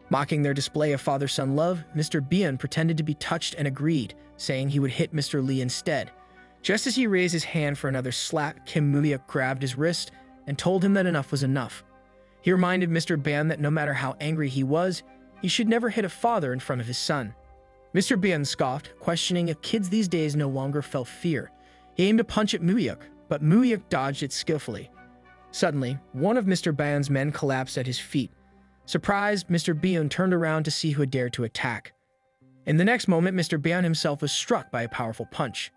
Mocking their display of father-son love, Mr. Bien pretended to be touched and agreed, saying he would hit Mr. Lee instead. Just as he raised his hand for another slap, Kim Muyuk grabbed his wrist and told him that enough was enough. He reminded Mr. Bien that no matter how angry he was, he should never hit a father in front of his son. Mr. Bien scoffed, questioning if kids these days no longer felt fear. He aimed a punch at Muyuk, but Muyuk dodged it skillfully. Suddenly, one of Mr. Bien's men collapsed at his feet. Surprised, Mr. Bien turned around to see who had dared to attack. In the next moment, Mr. Bien himself was struck by a powerful punch.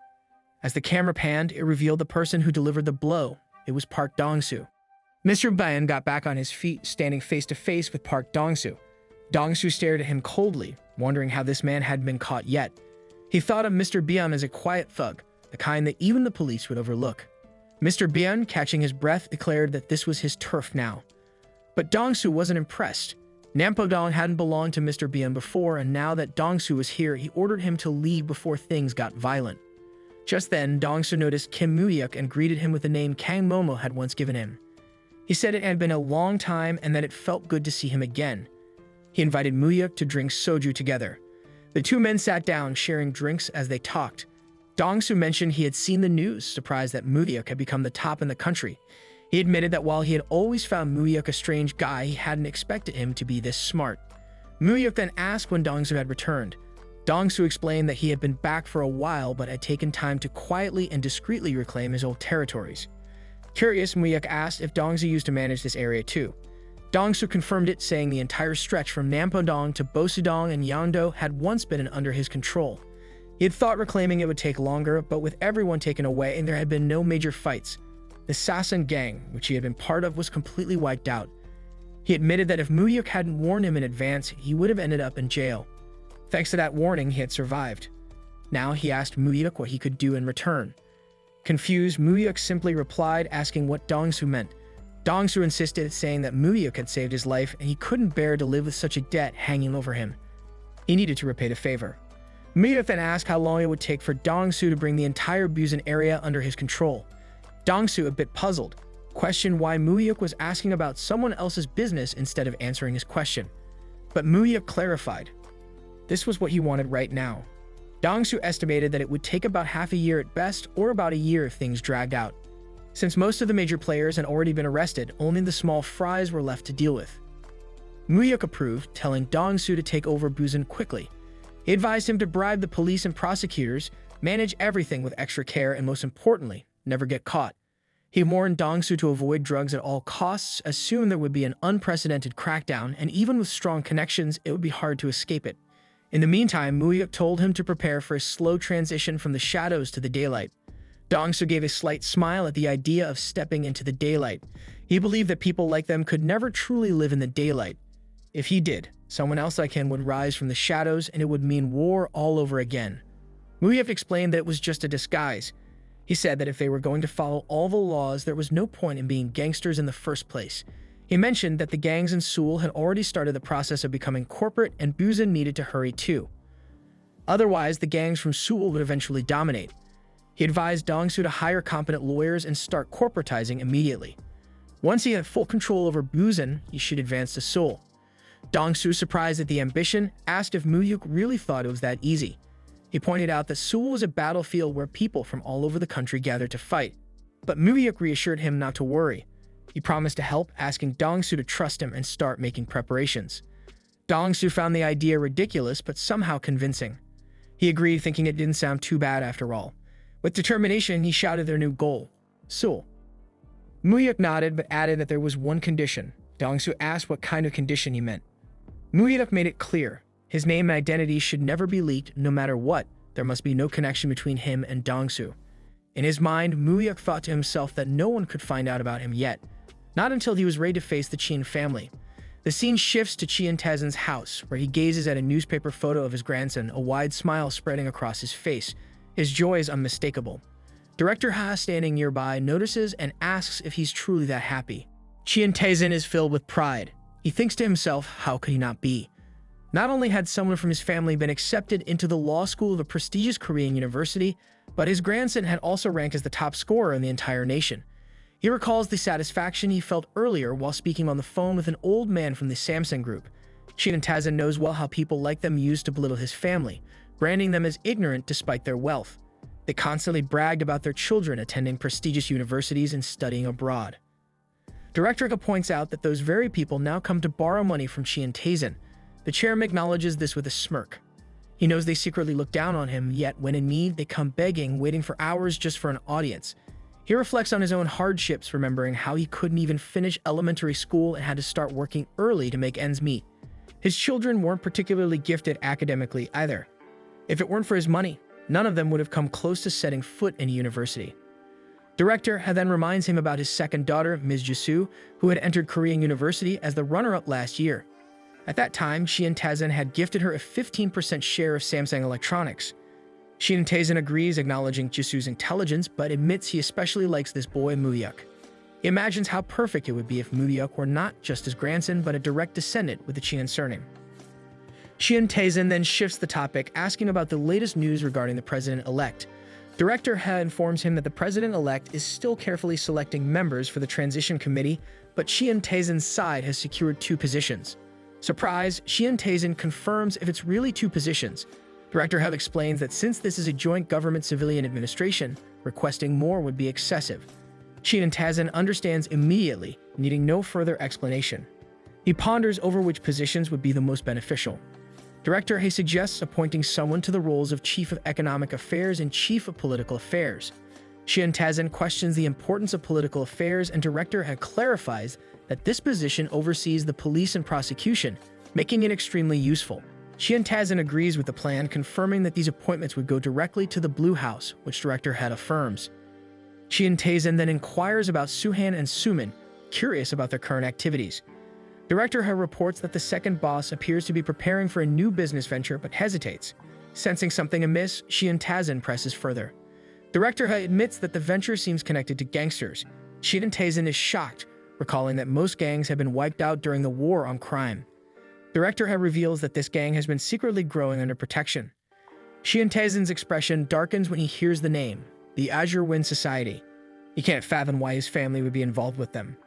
As the camera panned, it revealed the person who delivered the blow. It was Park Dong-soo. Mr. Bien got back on his feet, standing face to face with Park Dong-soo. Dong-soo stared at him coldly, wondering how this man hadn't been caught yet. He thought of Mr. Bien as a quiet thug, the kind that even the police would overlook. Mr. Bien, catching his breath, declared that this was his turf now. But Dong-soo wasn't impressed. Nampodong hadn't belonged to Mr. Bien before, and now that Dong-soo was here, he ordered him to leave before things got violent. Just then, Dong-soo noticed Kim Muyuk and greeted him with the name Kang Momo had once given him. He said it had been a long time and that it felt good to see him again. He invited Muyuk to drink soju together. The two men sat down, sharing drinks as they talked. Dong-soo mentioned he had seen the news, surprised that Muyuk had become the top in the country. He admitted that while he had always found Muyuk a strange guy, he hadn't expected him to be this smart. Muyuk then asked when Dongsu had returned. Dongsu explained that he had been back for a while but had taken time to quietly and discreetly reclaim his old territories. Curious, Muyuk asked if Dongsu used to manage this area too. Dongsu confirmed it, saying the entire stretch from Nampodong to Bosudong and Yangdo had once been under his control. He had thought reclaiming it would take longer, but with everyone taken away and there had been no major fights, the Sasan gang, which he had been part of, was completely wiped out. He admitted that if Muyuk hadn't warned him in advance, he would have ended up in jail. Thanks to that warning, he had survived. Now he asked Muyuk what he could do in return. Confused, Muyuk simply replied, asking what Dongsu meant. Dongsu insisted, saying that Muyuk had saved his life and he couldn't bear to live with such a debt hanging over him. He needed to repay the favor. Muyuk then asked how long it would take for Dongsu to bring the entire Busan area under his control. Dongsu, a bit puzzled, questioned why Muyuk was asking about someone else's business instead of answering his question. But Muyuk clarified. This was what he wanted right now. Dongsu estimated that it would take about half a year at best, or about a year if things dragged out. Since most of the major players had already been arrested, only the small fries were left to deal with. Muyuk approved, telling Dongsu to take over Busan quickly. He advised him to bribe the police and prosecutors, manage everything with extra care, and most importantly, never get caught. He warned Dongsu to avoid drugs at all costs, as soon there would be an unprecedented crackdown, and even with strong connections, it would be hard to escape it. In the meantime, Muyuk told him to prepare for a slow transition from the shadows to the daylight. Dongsu gave a slight smile at the idea of stepping into the daylight. He believed that people like them could never truly live in the daylight. If he did, someone else like him would rise from the shadows and it would mean war all over again. Muyuk explained that it was just a disguise. He said that if they were going to follow all the laws, there was no point in being gangsters in the first place. He mentioned that the gangs in Seoul had already started the process of becoming corporate and Busan needed to hurry too. Otherwise, the gangs from Seoul would eventually dominate. He advised Dongsu to hire competent lawyers and start corporatizing immediately. Once he had full control over Busan, he should advance to Seoul. Dongsu, surprised at the ambition, asked if Muyuk really thought it was that easy. He pointed out that Seoul was a battlefield where people from all over the country gathered to fight. But Muyuk reassured him not to worry. He promised to help, asking Dongsu to trust him and start making preparations. Dongsu found the idea ridiculous but somehow convincing. He agreed, thinking it didn't sound too bad after all. With determination, he shouted their new goal, Seoul. Muyuk nodded but added that there was one condition. Dongsu asked what kind of condition he meant. Muyuk made it clear. His name and identity should never be leaked, no matter what. There must be no connection between him and Dongsu. In his mind, Muyuk thought to himself that no one could find out about him yet. Not until he was ready to face the Chien family. The scene shifts to Chien Taezin's house, where he gazes at a newspaper photo of his grandson, a wide smile spreading across his face. His joy is unmistakable. Director Ha, standing nearby, notices and asks if he's truly that happy. Chien Taezin is filled with pride. He thinks to himself, how could he not be? Not only had someone from his family been accepted into the law school of a prestigious Korean university, but his grandson had also ranked as the top scorer in the entire nation. He recalls the satisfaction he felt earlier while speaking on the phone with an old man from the Samsung group. Chien Taezin knows well how people like them used to belittle his family, branding them as ignorant despite their wealth. They constantly bragged about their children attending prestigious universities and studying abroad. Director Ha points out that those very people now come to borrow money from Chien Taezin. The chairman acknowledges this with a smirk. He knows they secretly look down on him, yet when in need, they come begging, waiting for hours just for an audience. He reflects on his own hardships, remembering how he couldn't even finish elementary school and had to start working early to make ends meet. His children weren't particularly gifted academically either. If it weren't for his money, none of them would have come close to setting foot in a university. Director Ha then reminds him about his second daughter, Ms. Jisoo, who had entered Korean University as the runner-up last year. At that time, Chien Taezin had gifted her a 15% share of Samsung Electronics. Chien Taezin agrees, acknowledging Jisoo's intelligence, but admits he especially likes this boy, Muyuk. He imagines how perfect it would be if Muyuk were not just his grandson, but a direct descendant with the Chien surname. Chien Taezin then shifts the topic, asking about the latest news regarding the president-elect. Director Ha informs him that the president-elect is still carefully selecting members for the transition committee, but Chien Taezin's side has secured 2 positions. Surprised, Chien Taezin confirms if it's really 2 positions. Director Ha explains that since this is a joint government-civilian administration, requesting more would be excessive. Chien Taezin understands immediately, needing no further explanation. He ponders over which positions would be the most beneficial. Director He suggests appointing someone to the roles of Chief of Economic Affairs and Chief of Political Affairs. Xian Tazin questions the importance of political affairs, and Director He clarifies that this position oversees the police and prosecution, making it extremely useful. Xian Tazin agrees with the plan, confirming that these appointments would go directly to the Blue House, which Director He affirms. Xian Tazin then inquires about Suhan and Sumin, curious about their current activities. Director He reports that the second boss appears to be preparing for a new business venture but hesitates. Sensing something amiss, Xian Tazin presses further. Director He admits that the venture seems connected to gangsters. Xian Tazin is shocked, recalling that most gangs have been wiped out during the war on crime. Director He reveals that this gang has been secretly growing under protection. Xian Tazin's expression darkens when he hears the name, the Azure Wind Society. He can't fathom why his family would be involved with them.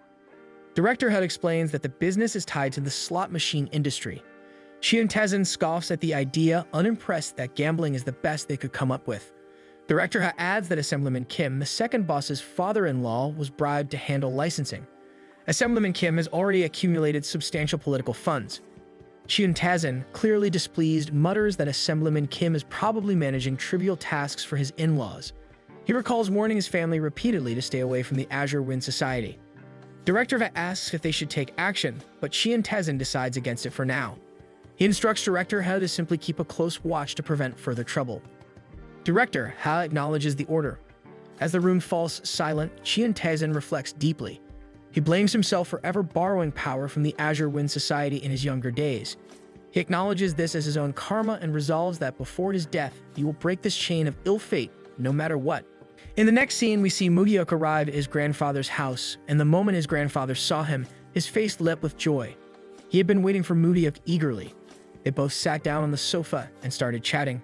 Director He explains that the business is tied to the slot machine industry. Xian Tazin scoffs at the idea, unimpressed that gambling is the best they could come up with. Director He adds that Assemblyman Kim, the second boss's father-in-law, was bribed to handle licensing. Assemblyman Kim has already accumulated substantial political funds. Xian Tazin, clearly displeased, mutters that Assemblyman Kim is probably managing trivial tasks for his in-laws. He recalls warning his family repeatedly to stay away from the Azure Wind Society. Director He asks if they should take action, but Xian Tazin decides against it for now. He instructs Director He to simply keep a close watch to prevent further trouble. Director He acknowledges the order. As the room falls silent, Xian Tazin reflects deeply. He blames himself for ever borrowing power from the Azure Wind Society in his younger days. He acknowledges this as his own karma and resolves that before his death, he will break this chain of ill fate, no matter what. In the next scene, we see Mugyuk arrive at his grandfather's house, and the moment his grandfather saw him, his face lit with joy. He had been waiting for Mugyuk eagerly. They both sat down on the sofa and started chatting.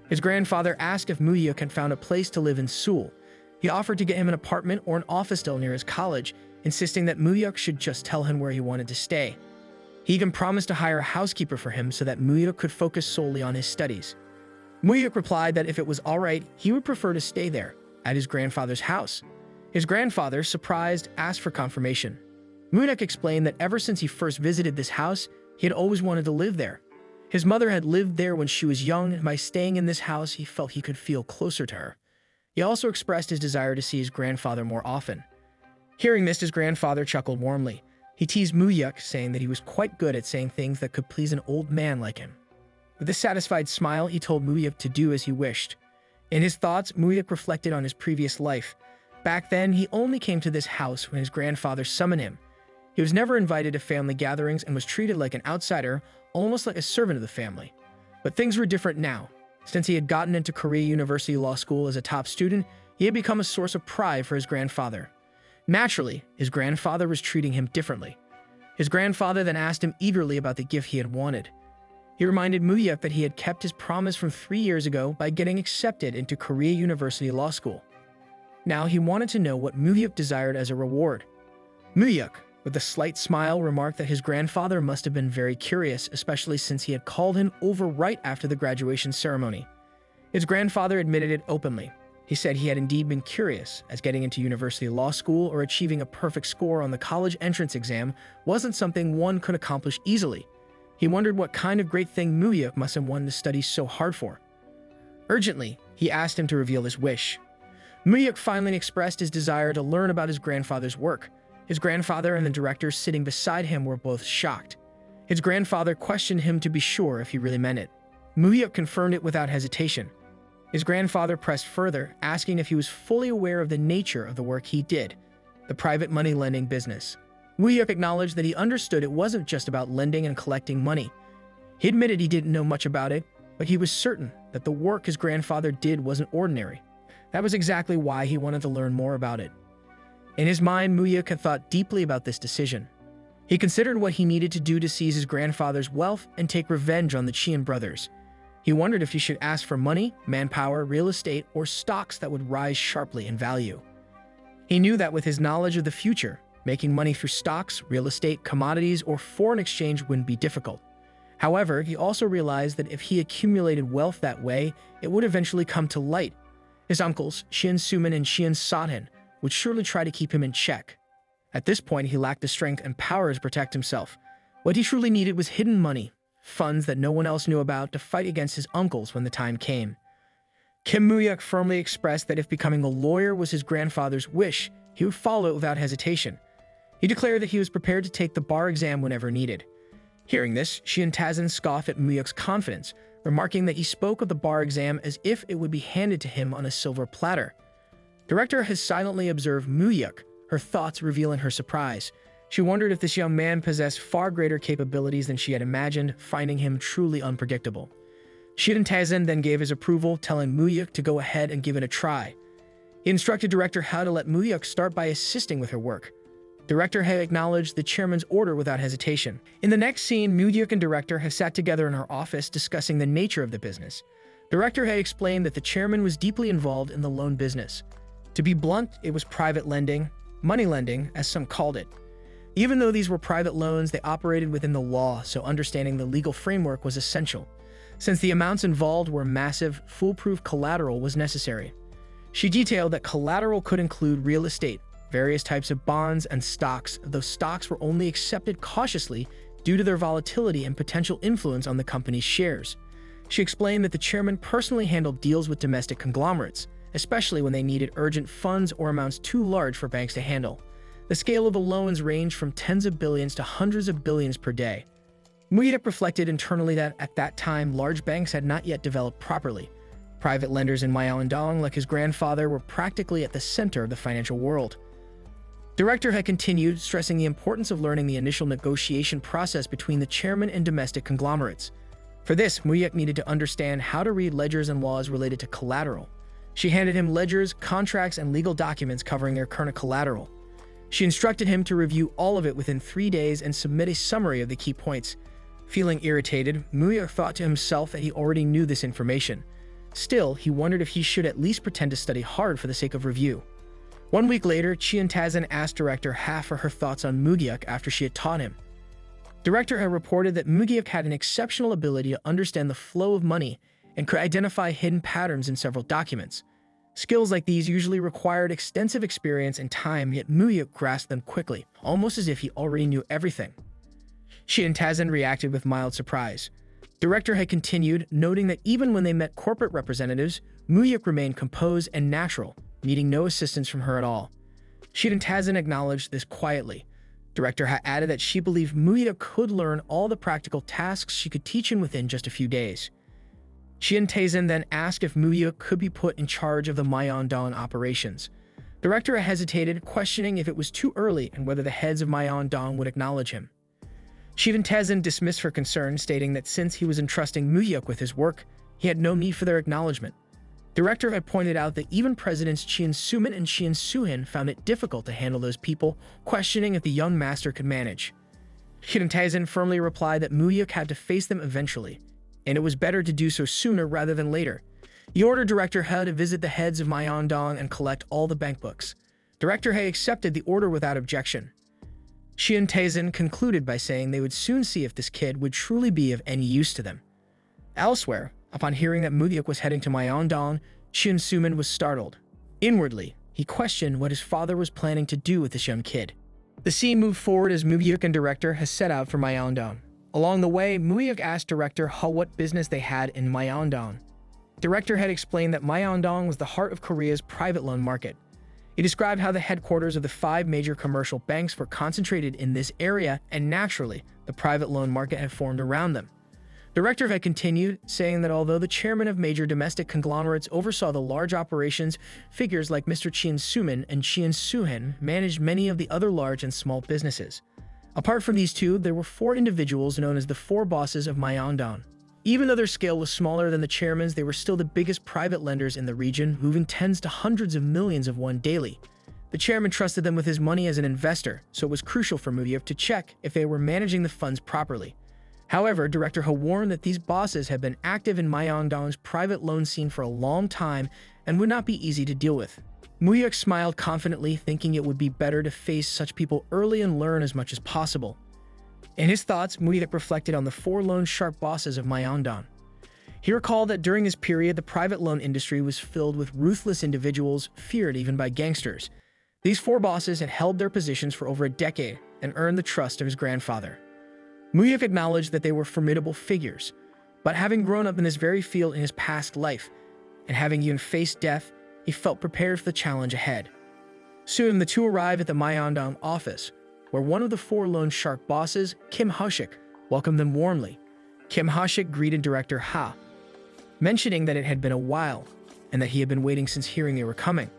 His grandfather asked if Mugyuk had found a place to live in Seoul. He offered to get him an apartment or an office still near his college, insisting that Mugyuk should just tell him where he wanted to stay. He even promised to hire a housekeeper for him so that Mugyuk could focus solely on his studies. Mugyuk replied that if it was alright, he would prefer to stay there, at his grandfather's house. His grandfather, surprised, asked for confirmation. Mugyuk explained that ever since he first visited this house, he had always wanted to live there. His mother had lived there when she was young, and by staying in this house, he felt he could feel closer to her. He also expressed his desire to see his grandfather more often. Hearing this, his grandfather chuckled warmly. He teased Mugyuk, saying that he was quite good at saying things that could please an old man like him. With a satisfied smile, he told Mugyuk to do as he wished. In his thoughts, Mugyuk reflected on his previous life. Back then, he only came to this house when his grandfather summoned him. He was never invited to family gatherings and was treated like an outsider, almost like a servant of the family. But things were different now. Since he had gotten into Korea University Law School as a top student, he had become a source of pride for his grandfather. Naturally, his grandfather was treating him differently. His grandfather then asked him eagerly about the gift he had wanted. He reminded Mugyuk that he had kept his promise from 3 years ago by getting accepted into Korea University Law School. Now he wanted to know what Mugyuk desired as a reward. Mugyuk, with a slight smile, remarked that his grandfather must have been very curious, especially since he had called him over right after the graduation ceremony. His grandfather admitted it openly. He said he had indeed been curious, as getting into university law school or achieving a perfect score on the college entrance exam wasn't something one could accomplish easily. He wondered what kind of great thing Mugyuk must have wanted to study so hard for. Urgently, he asked him to reveal his wish. Mugyuk finally expressed his desire to learn about his grandfather's work. His grandfather and the director sitting beside him were both shocked. His grandfather questioned him to be sure if he really meant it. Mugyuk confirmed it without hesitation. His grandfather pressed further, asking if he was fully aware of the nature of the work he did, the private money lending business. Mugyuk acknowledged that he understood it wasn't just about lending and collecting money. He admitted he didn't know much about it, but he was certain that the work his grandfather did wasn't ordinary. That was exactly why he wanted to learn more about it. In his mind, Mugyuk had thought deeply about this decision. He considered what he needed to do to seize his grandfather's wealth and take revenge on the Chian brothers. He wondered if he should ask for money, manpower, real estate, or stocks that would rise sharply in value. He knew that with his knowledge of the future, making money through stocks, real estate, commodities, or foreign exchange wouldn't be difficult. However, he also realized that if he accumulated wealth that way, it would eventually come to light. His uncles, Xian Sumin and Xian Sothin, would surely try to keep him in check. At this point, he lacked the strength and power to protect himself. What he truly needed was hidden money, funds that no one else knew about to fight against his uncles when the time came. Kim Moo-yuk firmly expressed that if becoming a lawyer was his grandfather's wish, he would follow it without hesitation. He declared that he was prepared to take the bar exam whenever needed. Hearing this, Shi and Tazen scoffed at Moo-yuk's confidence, remarking that he spoke of the bar exam as if it would be handed to him on a silver platter. Director has silently observed Moo-yuk, her thoughts revealing her surprise. She wondered if this young man possessed far greater capabilities than she had imagined, finding him truly unpredictable. Shi and Tazen then gave his approval, telling Moo-yuk to go ahead and give it a try. He instructed Director how to let Moo-yuk start by assisting with her work. Director had acknowledged the chairman's order without hesitation. In the next scene, Moo-yuk and Director have sat together in her office discussing the nature of the business. Director had explained that the chairman was deeply involved in the loan business. To be blunt, it was private lending, money lending, as some called it. Even though these were private loans, they operated within the law, so understanding the legal framework was essential. Since the amounts involved were massive, foolproof collateral was necessary. She detailed that collateral could include real estate, various types of bonds, and stocks, though stocks were only accepted cautiously due to their volatility and potential influence on the company's shares. She explained that the chairman personally handled deals with domestic conglomerates, especially when they needed urgent funds or amounts too large for banks to handle. The scale of the loans ranged from tens of billions to hundreds of billions per day. Moo-yuk reflected internally that at that time, large banks had not yet developed properly. Private lenders in Myeongdong, like his grandfather, were practically at the center of the financial world. Director had continued, stressing the importance of learning the initial negotiation process between the chairman and domestic conglomerates. For this, Moo-yuk needed to understand how to read ledgers and laws related to collateral. She handed him ledgers, contracts, and legal documents covering their current collateral. She instructed him to review all of it within 3 days and submit a summary of the key points. Feeling irritated, Moo-yuk thought to himself that he already knew this information. Still, he wondered if he should at least pretend to study hard for the sake of review. 1 week later, Chi and Tazen asked Director Ha for her thoughts on Moo-yuk after she had taught him. Director had reported that Moo-yuk had an exceptional ability to understand the flow of money and could identify hidden patterns in several documents. Skills like these usually required extensive experience and time, yet Moo-yuk grasped them quickly, almost as if he already knew everything. Shi and Tazen reacted with mild surprise. Director had continued, noting that even when they met corporate representatives, Moo-yuk remained composed and natural, needing no assistance from her at all. Shi and Tazen acknowledged this quietly. Director had added that she believed Moo-yuk could learn all the practical tasks she could teach him within just a few days. Shi and Tazen then asked if Moo-yuk could be put in charge of the Myeongdong operations. Director hesitated, questioning if it was too early and whether the heads of Myeongdong would acknowledge him. Shi and Tazen dismissed her concern, stating that since he was entrusting Moo-yuk with his work, he had no need for their acknowledgement. Director had pointed out that even Presidents Chien Soo-min and Chien Soo-hin found it difficult to handle those people, questioning if the young master could manage. Shi and Tazen firmly replied that Moo-yuk had to face them eventually, and it was better to do so sooner rather than later. He ordered Director Ha to visit the heads of Myeongdong and collect all the bank books. Director Ha accepted the order without objection. Shi and Tazen concluded by saying they would soon see if this kid would truly be of any use to them. Elsewhere, upon hearing that Moo-yuk was heading to Myeongdong, Chien Soo-min was startled. Inwardly, he questioned what his father was planning to do with this young kid. The scene moved forward as Moo-yuk and Director Ha set out for Myeongdong. Along the way, Moo-yuk asked Director Ha what business they had in Myeongdong. Director had explained that Myeongdong was the heart of Korea's private loan market. He described how the headquarters of the 5 major commercial banks were concentrated in this area, and naturally, the private loan market had formed around them. Director had continued, saying that although the chairman of major domestic conglomerates oversaw the large operations, figures like Mr. Chien Soo-min and Chien Soo-hin managed many of the other large and small businesses. Apart from these two, there were 4 individuals known as the 4 bosses of Myeongdong. Even though their scale was smaller than the chairman's, they were still the biggest private lenders in the region, moving tens to hundreds of millions of won daily. The chairman trusted them with his money as an investor, so it was crucial for Moo-yuk to check if they were managing the funds properly. However, Director Ha warned that these bosses had been active in Myeongdong's private loan scene for a long time and would not be easy to deal with. Moo-yuk smiled confidently, thinking it would be better to face such people early and learn as much as possible. In his thoughts, Moo-yuk reflected on the 4 loan sharp bosses of Myeongdong. He recalled that during this period, the private loan industry was filled with ruthless individuals, feared even by gangsters. These 4 bosses had held their positions for over a decade and earned the trust of his grandfather. Muyuk acknowledged that they were formidable figures, but having grown up in this very field in his past life, and having even faced death, he felt prepared for the challenge ahead. Soon, the two arrived at the Myeongdong office, where one of the four loan shark bosses, Kim Ha-shik, welcomed them warmly. Kim Ha-shik greeted Director Ha, mentioning that it had been a while, and that he had been waiting since hearing they were coming.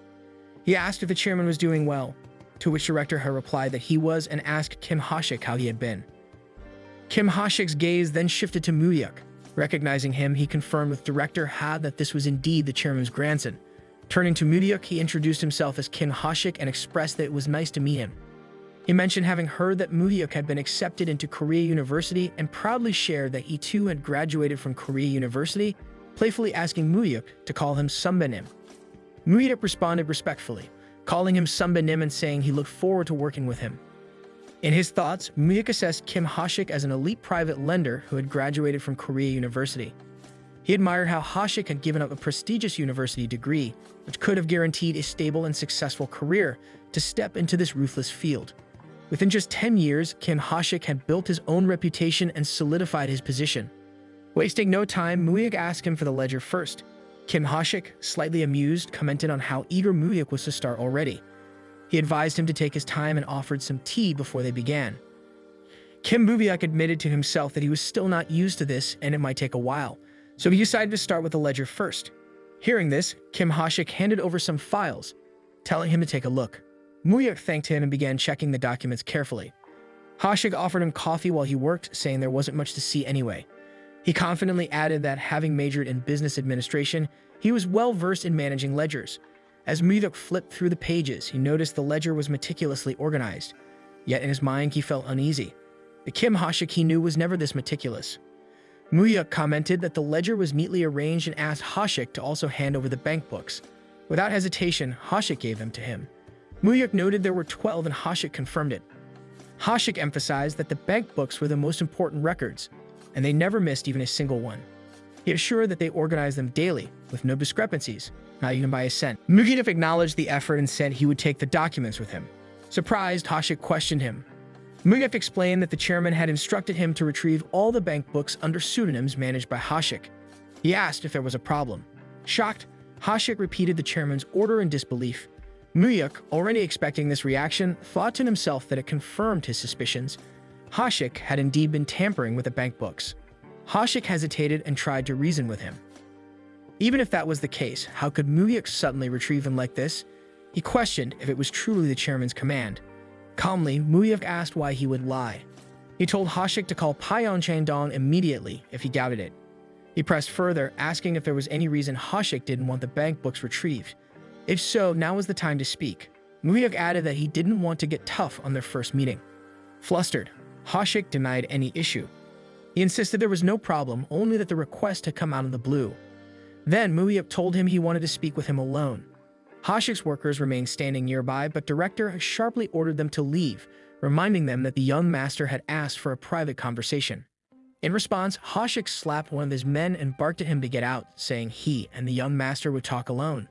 He asked if the chairman was doing well, to which Director Ha replied that he was and asked Kim Ha-shik how he had been. Kim Ha-shik's gaze then shifted to Muyuk. Recognizing him, he confirmed with Director Ha that this was indeed the chairman's grandson. Turning to Muyuk, he introduced himself as Kim Ha-shik and expressed that it was nice to meet him. He mentioned having heard that Muyuk had been accepted into Korea University and proudly shared that he too had graduated from Korea University, playfully asking Muyuk to call him Sunbanim. Muyuk responded respectfully, calling him Sunbanim and saying he looked forward to working with him. In his thoughts, Muyuk assessed Kim Ha-shik as an elite private lender who had graduated from Korea University. He admired how Ha-shik had given up a prestigious university degree, which could have guaranteed a stable and successful career, to step into this ruthless field. Within just 10 years, Kim Ha-shik had built his own reputation and solidified his position. Wasting no time, Muyuk asked him for the ledger first. Kim Ha-shik, slightly amused, commented on how eager Muyuk was to start already. He advised him to take his time and offered some tea before they began. Kim Muyuk admitted to himself that he was still not used to this and it might take a while, so he decided to start with the ledger first. Hearing this, Kim Ha-shik handed over some files, telling him to take a look. Muyuk thanked him and began checking the documents carefully. Ha-shik offered him coffee while he worked, saying there wasn't much to see anyway. He confidently added that, having majored in business administration, he was well versed in managing ledgers. As Muyuk flipped through the pages, he noticed the ledger was meticulously organized. Yet in his mind, he felt uneasy. The Kim Ha-shik he knew was never this meticulous. Muyuk commented that the ledger was neatly arranged and asked Ha-shik to also hand over the bank books. Without hesitation, Ha-shik gave them to him. Muyuk noted there were 12 and Ha-shik confirmed it. Ha-shik emphasized that the bank books were the most important records, and they never missed even a single one. He assured that they organized them daily, with no discrepancies, not even by a cent. Muyuk acknowledged the effort and said he would take the documents with him. Surprised, Ha-shik questioned him. Muyuk explained that the chairman had instructed him to retrieve all the bank books under pseudonyms managed by Ha-shik. He asked if there was a problem. Shocked, Ha-shik repeated the chairman's order in disbelief. Muyuk, already expecting this reaction, thought to himself that it confirmed his suspicions. Ha-shik had indeed been tampering with the bank books. Ha-shik hesitated and tried to reason with him. Even if that was the case, how could Muyuk suddenly retrieve him like this? He questioned if it was truly the chairman's command. Calmly, Muyuk asked why he would lie. He told Ha-shik to call Pyeongchang-dong immediately if he doubted it. He pressed further, asking if there was any reason Ha-shik didn't want the bank books retrieved. If so, now was the time to speak. Muyuk added that he didn't want to get tough on their first meeting. Flustered, Ha-shik denied any issue. He insisted there was no problem, only that the request had come out of the blue. Then Muyuk told him he wanted to speak with him alone. Ha-shik's workers remained standing nearby, but Director sharply ordered them to leave, reminding them that the young master had asked for a private conversation. In response, Ha-shik slapped one of his men and barked at him to get out, saying he and the young master would talk alone.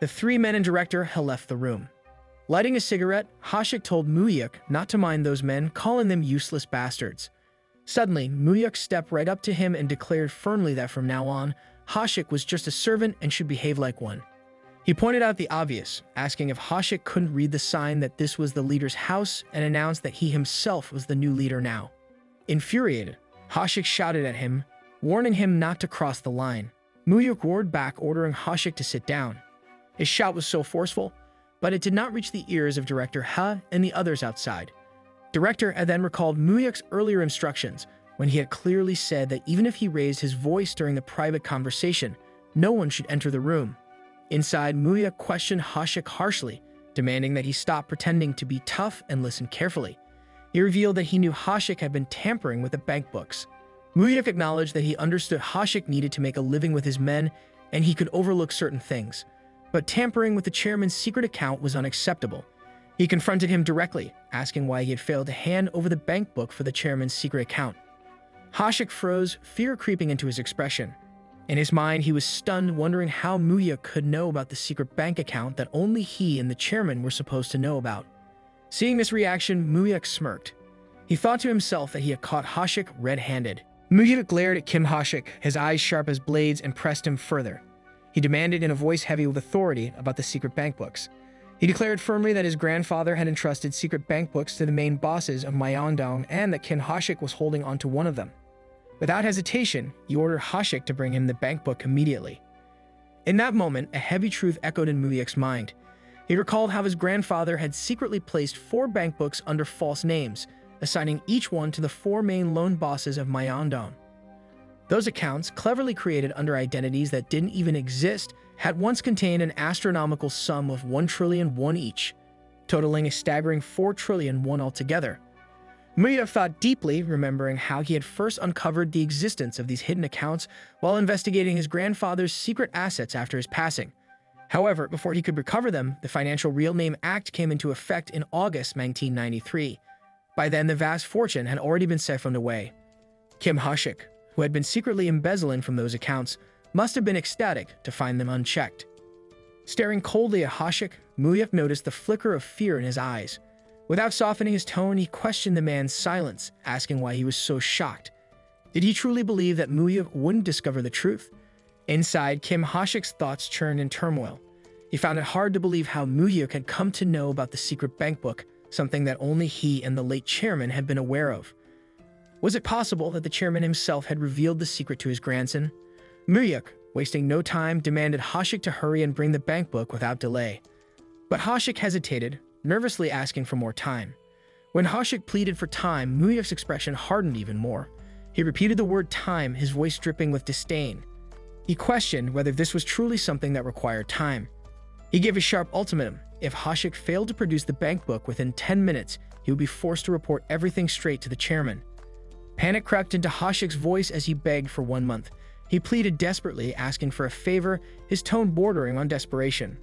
The three men and Director had left the room. Lighting a cigarette, Ha-shik told Muyuk not to mind those men, calling them useless bastards. Suddenly, Muyuk stepped right up to him and declared firmly that from now on, Ha-shik was just a servant and should behave like one. He pointed out the obvious, asking if Ha-shik couldn't read the sign that this was the leader's house, and announced that he himself was the new leader now. Infuriated, Ha-shik shouted at him, warning him not to cross the line. Muyuk roared back, ordering Ha-shik to sit down. His shout was so forceful, but it did not reach the ears of Director Ha and the others outside. Director had then recalled Muyuk's earlier instructions, when he had clearly said that even if he raised his voice during the private conversation, no one should enter the room. Inside, Muyuk questioned Ha-shik harshly, demanding that he stop pretending to be tough and listen carefully. He revealed that he knew Ha-shik had been tampering with the bank books. Muyuk acknowledged that he understood Ha-shik needed to make a living with his men, and he could overlook certain things. But tampering with the chairman's secret account was unacceptable. He confronted him directly, asking why he had failed to hand over the bank book for the chairman's secret account. Ha-shik froze, fear creeping into his expression. In his mind, he was stunned, wondering how Muyuk could know about the secret bank account that only he and the chairman were supposed to know about. Seeing this reaction, Muyuk smirked. He thought to himself that he had caught Hashik red-handed. Muhyuk glared at Kim Hashik, his eyes sharp as blades, and pressed him further. He demanded in a voice heavy with authority about the secret bank books. He declared firmly that his grandfather had entrusted secret bank books to the main bosses of Myeongdong and that Kim Hashik was holding onto one of them. Without hesitation, he ordered Hashik to bring him the bank book immediately. In that moment, a heavy truth echoed in Muhyuk's mind. He recalled how his grandfather had secretly placed 4 bank books under false names, assigning each one to the 4 main loan bosses of Myeongdong. Those accounts, cleverly created under identities that didn't even exist, had once contained an astronomical sum of 1 trillion won each, totaling a staggering 4 trillion won altogether. Muhyuk thought deeply, remembering how he had first uncovered the existence of these hidden accounts while investigating his grandfather's secret assets after his passing. However, before he could recover them, the Financial Real Name Act came into effect in August 1993. By then, the vast fortune had already been siphoned away. Kim Hashik, who had been secretly embezzling from those accounts, must have been ecstatic to find them unchecked. Staring coldly at Hashik, Muhyuk noticed the flicker of fear in his eyes. Without softening his tone, he questioned the man's silence, asking why he was so shocked. Did he truly believe that Muhyuk wouldn't discover the truth? Inside, Kim Hashik's thoughts churned in turmoil. He found it hard to believe how Muhyuk had come to know about the secret bank book, something that only he and the late chairman had been aware of. Was it possible that the chairman himself had revealed the secret to his grandson? Muhyuk, wasting no time, demanded Hashik to hurry and bring the bank book without delay. But Hashik hesitated, nervously asking for more time. When Hashik pleaded for time, Muhyuk's expression hardened even more. He repeated the word time, his voice dripping with disdain. He questioned whether this was truly something that required time. He gave a sharp ultimatum. If Hashik failed to produce the bank book within 10 minutes, he would be forced to report everything straight to the chairman. Panic crept into Hashik's voice as he begged for 1 month. He pleaded desperately, asking for a favor, his tone bordering on desperation.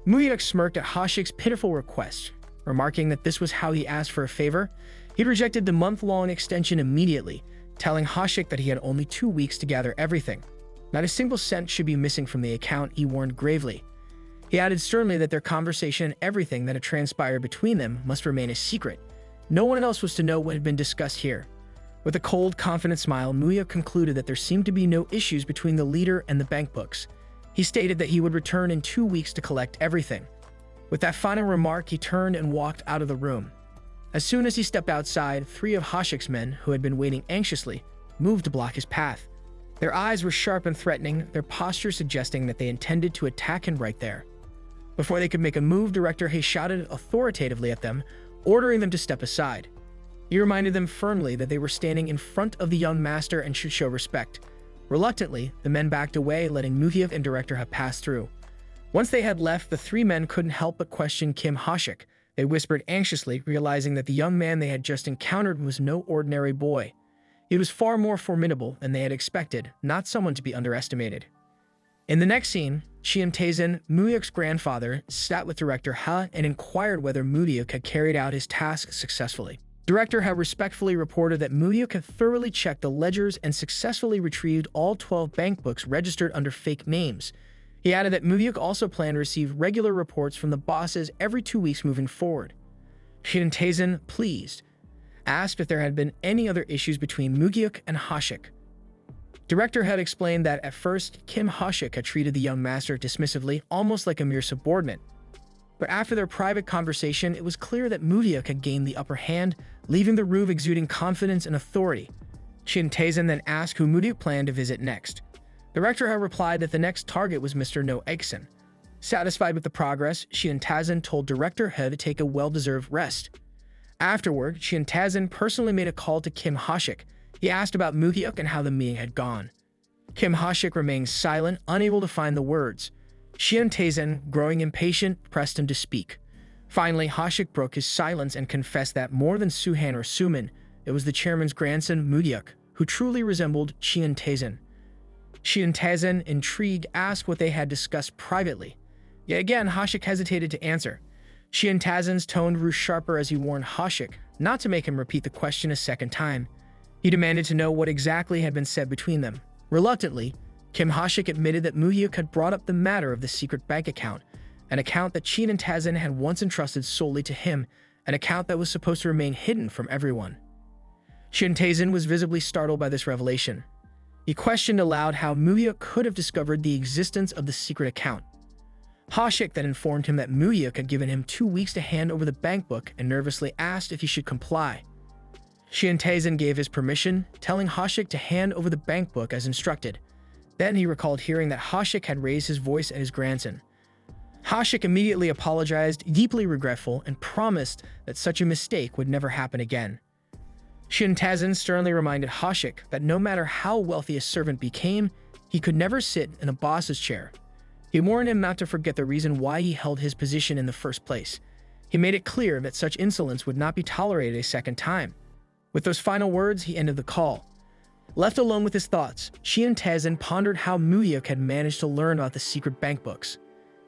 Muhyuk smirked at Hashik's pitiful request, remarking that this was how he asked for a favor. He rejected the month-long extension immediately, telling Hashik that he had only 2 weeks to gather everything. Not a single cent should be missing from the account, he warned gravely. He added sternly that their conversation and everything that had transpired between them must remain a secret. No one else was to know what had been discussed here. With a cold, confident smile, Muhyuk concluded that there seemed to be no issues between the leader and the bank books. He stated that he would return in 2 weeks to collect everything. With that final remark, he turned and walked out of the room. As soon as he stepped outside, 3 of Hashik's men, who had been waiting anxiously, moved to block his path. Their eyes were sharp and threatening, their posture suggesting that they intended to attack him right there. Before they could make a move, Director He shouted authoritatively at them, ordering them to step aside. He reminded them firmly that they were standing in front of the young master and should show respect. Reluctantly, the men backed away, letting Muhyuk and Director He pass through. Once they had left, the 3 men couldn't help but question Kim Hashik. They whispered anxiously, realizing that the young man they had just encountered was no ordinary boy. He was far more formidable than they had expected, not someone to be underestimated. In the next scene, Chiam Taesin, Muhyuk's grandfather, sat with Director He and inquired whether Muhyuk had carried out his task successfully. Director He respectfully reported that Muhyuk had thoroughly checked the ledgers and successfully retrieved all 12 bank books registered under fake names. He added that Muhyuk also planned to receive regular reports from the bosses every 2 weeks moving forward. Chiam Taesin, pleased, asked if there had been any other issues between Muhyuk and Hashik. Director had explained that at first, Kim Hashik had treated the young master dismissively, almost like a mere subordinate. But after their private conversation, it was clear that Muhyuk had gained the upper hand, leaving the room exuding confidence and authority. Chiam Taesin then asked who Muhyuk planned to visit next. Director had replied that the next target was Mr. No Aikson. Satisfied with the progress, Chiam Taesin told Director He to take a well-deserved rest. Afterward, Chiam Taesin personally made a call to Kim Hashik. He asked about Muhyuk and how the meeting had gone. Kim Hashik remained silent, unable to find the words. Chiam Taesin, growing impatient, pressed him to speak. Finally, Hashik broke his silence and confessed that more than Suhan or Sumin, it was the chairman's grandson, Muhyuk, who truly resembled Chiam Taesin. Chiam Taesin, intrigued, asked what they had discussed privately. Yet again, Hashik hesitated to answer. Chiam Taesin's tone grew sharper as he warned Hashik not to make him repeat the question a second time. He demanded to know what exactly had been said between them. Reluctantly, Kim Hashik admitted that Muhyuk had brought up the matter of the secret bank account, an account that Chiam Taesin had once entrusted solely to him, an account that was supposed to remain hidden from everyone. Taizin was visibly startled by this revelation. He questioned aloud how Muyuk could have discovered the existence of the secret account. Hashik then informed him that Muyuk had given him 2 weeks to hand over the bank book and nervously asked if he should comply. Taizin gave his permission, telling Hashik to hand over the bank book as instructed. Then he recalled hearing that Hashik had raised his voice at his grandson. Hashik immediately apologized, deeply regretful, and promised that such a mistake would never happen again. Taizin sternly reminded Hashik that no matter how wealthy a servant became, he could never sit in a boss's chair. He warned him not to forget the reason why he held his position in the first place. He made it clear that such insolence would not be tolerated a second time. With those final words, he ended the call. Left alone with his thoughts, Taizin pondered how Muyuk had managed to learn about the secret bank books.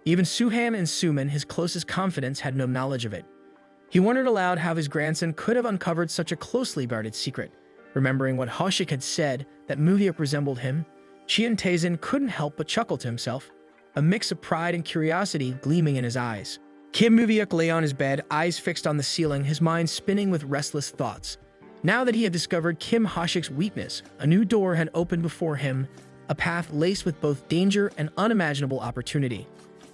Even Suham and Suman, his closest confidants, had no knowledge of it. He wondered aloud how his grandson could have uncovered such a closely guarded secret. Remembering what Hashik had said, that Muyuk resembled him, Taizin couldn't help but chuckle to himself, a mix of pride and curiosity gleaming in his eyes. Kim Muyuk lay on his bed, eyes fixed on the ceiling, his mind spinning with restless thoughts. Now that he had discovered Kim Hashik's weakness, a new door had opened before him, a path laced with both danger and unimaginable opportunity.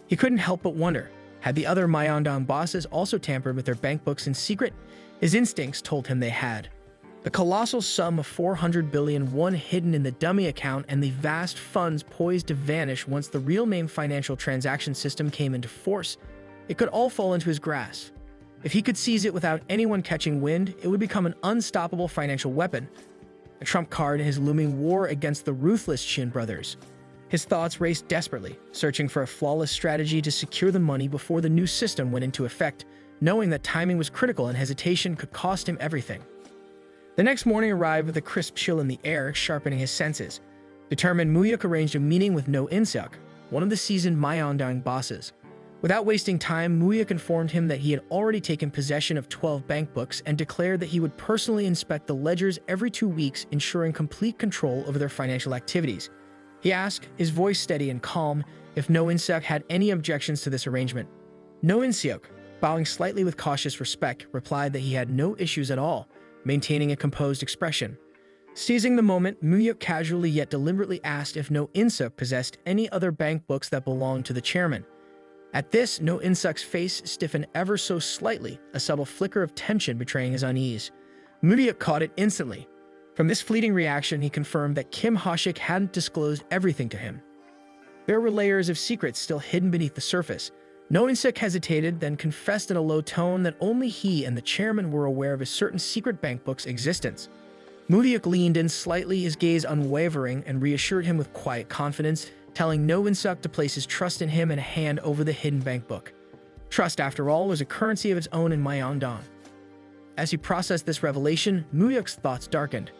He couldn't help but wonder, had the other Myeongdong bosses also tampered with their bank books in secret? His instincts told him they had. The colossal sum of 400 billion won hidden in the dummy account and the vast funds poised to vanish once the real-name financial transaction system came into force, it could all fall into his grasp. If he could seize it without anyone catching wind, it would become an unstoppable financial weapon, a trump card in his looming war against the ruthless Shin brothers. His thoughts raced desperately, searching for a flawless strategy to secure the money before the new system went into effect, knowing that timing was critical and hesitation could cost him everything. The next morning arrived with a crisp chill in the air, sharpening his senses. Determined, Muyuk arranged a meeting with No Inseok, one of the seasoned Myeongdong bosses. Without wasting time, Muyuk informed him that he had already taken possession of 12 bank books and declared that he would personally inspect the ledgers every 2 weeks, ensuring complete control over their financial activities. He asked, his voice steady and calm, if No Inseok had any objections to this arrangement. No Inseok, bowing slightly with cautious respect, replied that he had no issues at all, maintaining a composed expression. Seizing the moment, Muyuk casually yet deliberately asked if No Inseok possessed any other bank books that belonged to the chairman. At this, No Inseok's face stiffened ever so slightly, a subtle flicker of tension betraying his unease. Muyuk caught it instantly. From this fleeting reaction, he confirmed that Kim Hashik hadn't disclosed everything to him. There were layers of secrets still hidden beneath the surface. No Inseok hesitated, then confessed in a low tone that only he and the chairman were aware of a certain secret bank book's existence. Muyuk leaned in slightly, his gaze unwavering, and reassured him with quiet confidence, telling No Inseok to place his trust in him and hand over the hidden bank book. Trust, after all, was a currency of its own in Myeongdong. As he processed this revelation, Muyuk's thoughts darkened.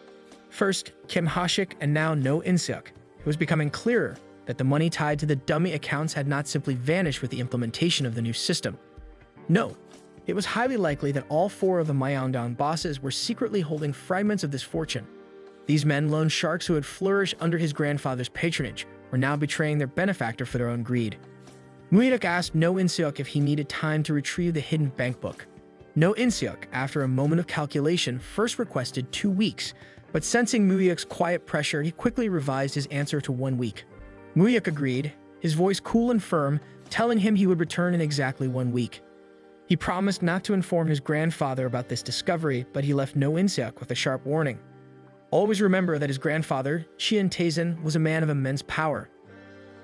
First, Kim Hashik, and now No Inseok. It was becoming clearer that the money tied to the dummy accounts had not simply vanished with the implementation of the new system. No, it was highly likely that all 4 of the Myeongdong bosses were secretly holding fragments of this fortune. These men, loan sharks who had flourished under his grandfather's patronage, were now betraying their benefactor for their own greed. Muyuk asked No Inseok if he needed time to retrieve the hidden bank book. No Inseok, after a moment of calculation, first requested 2 weeks, but sensing Muyuk's quiet pressure, he quickly revised his answer to 1 week. Muyuk agreed, his voice cool and firm, telling him he would return in exactly 1 week. He promised not to inform his grandfather about this discovery, but he left No Inseok with a sharp warning. Always remember that his grandfather, Taizin, was a man of immense power.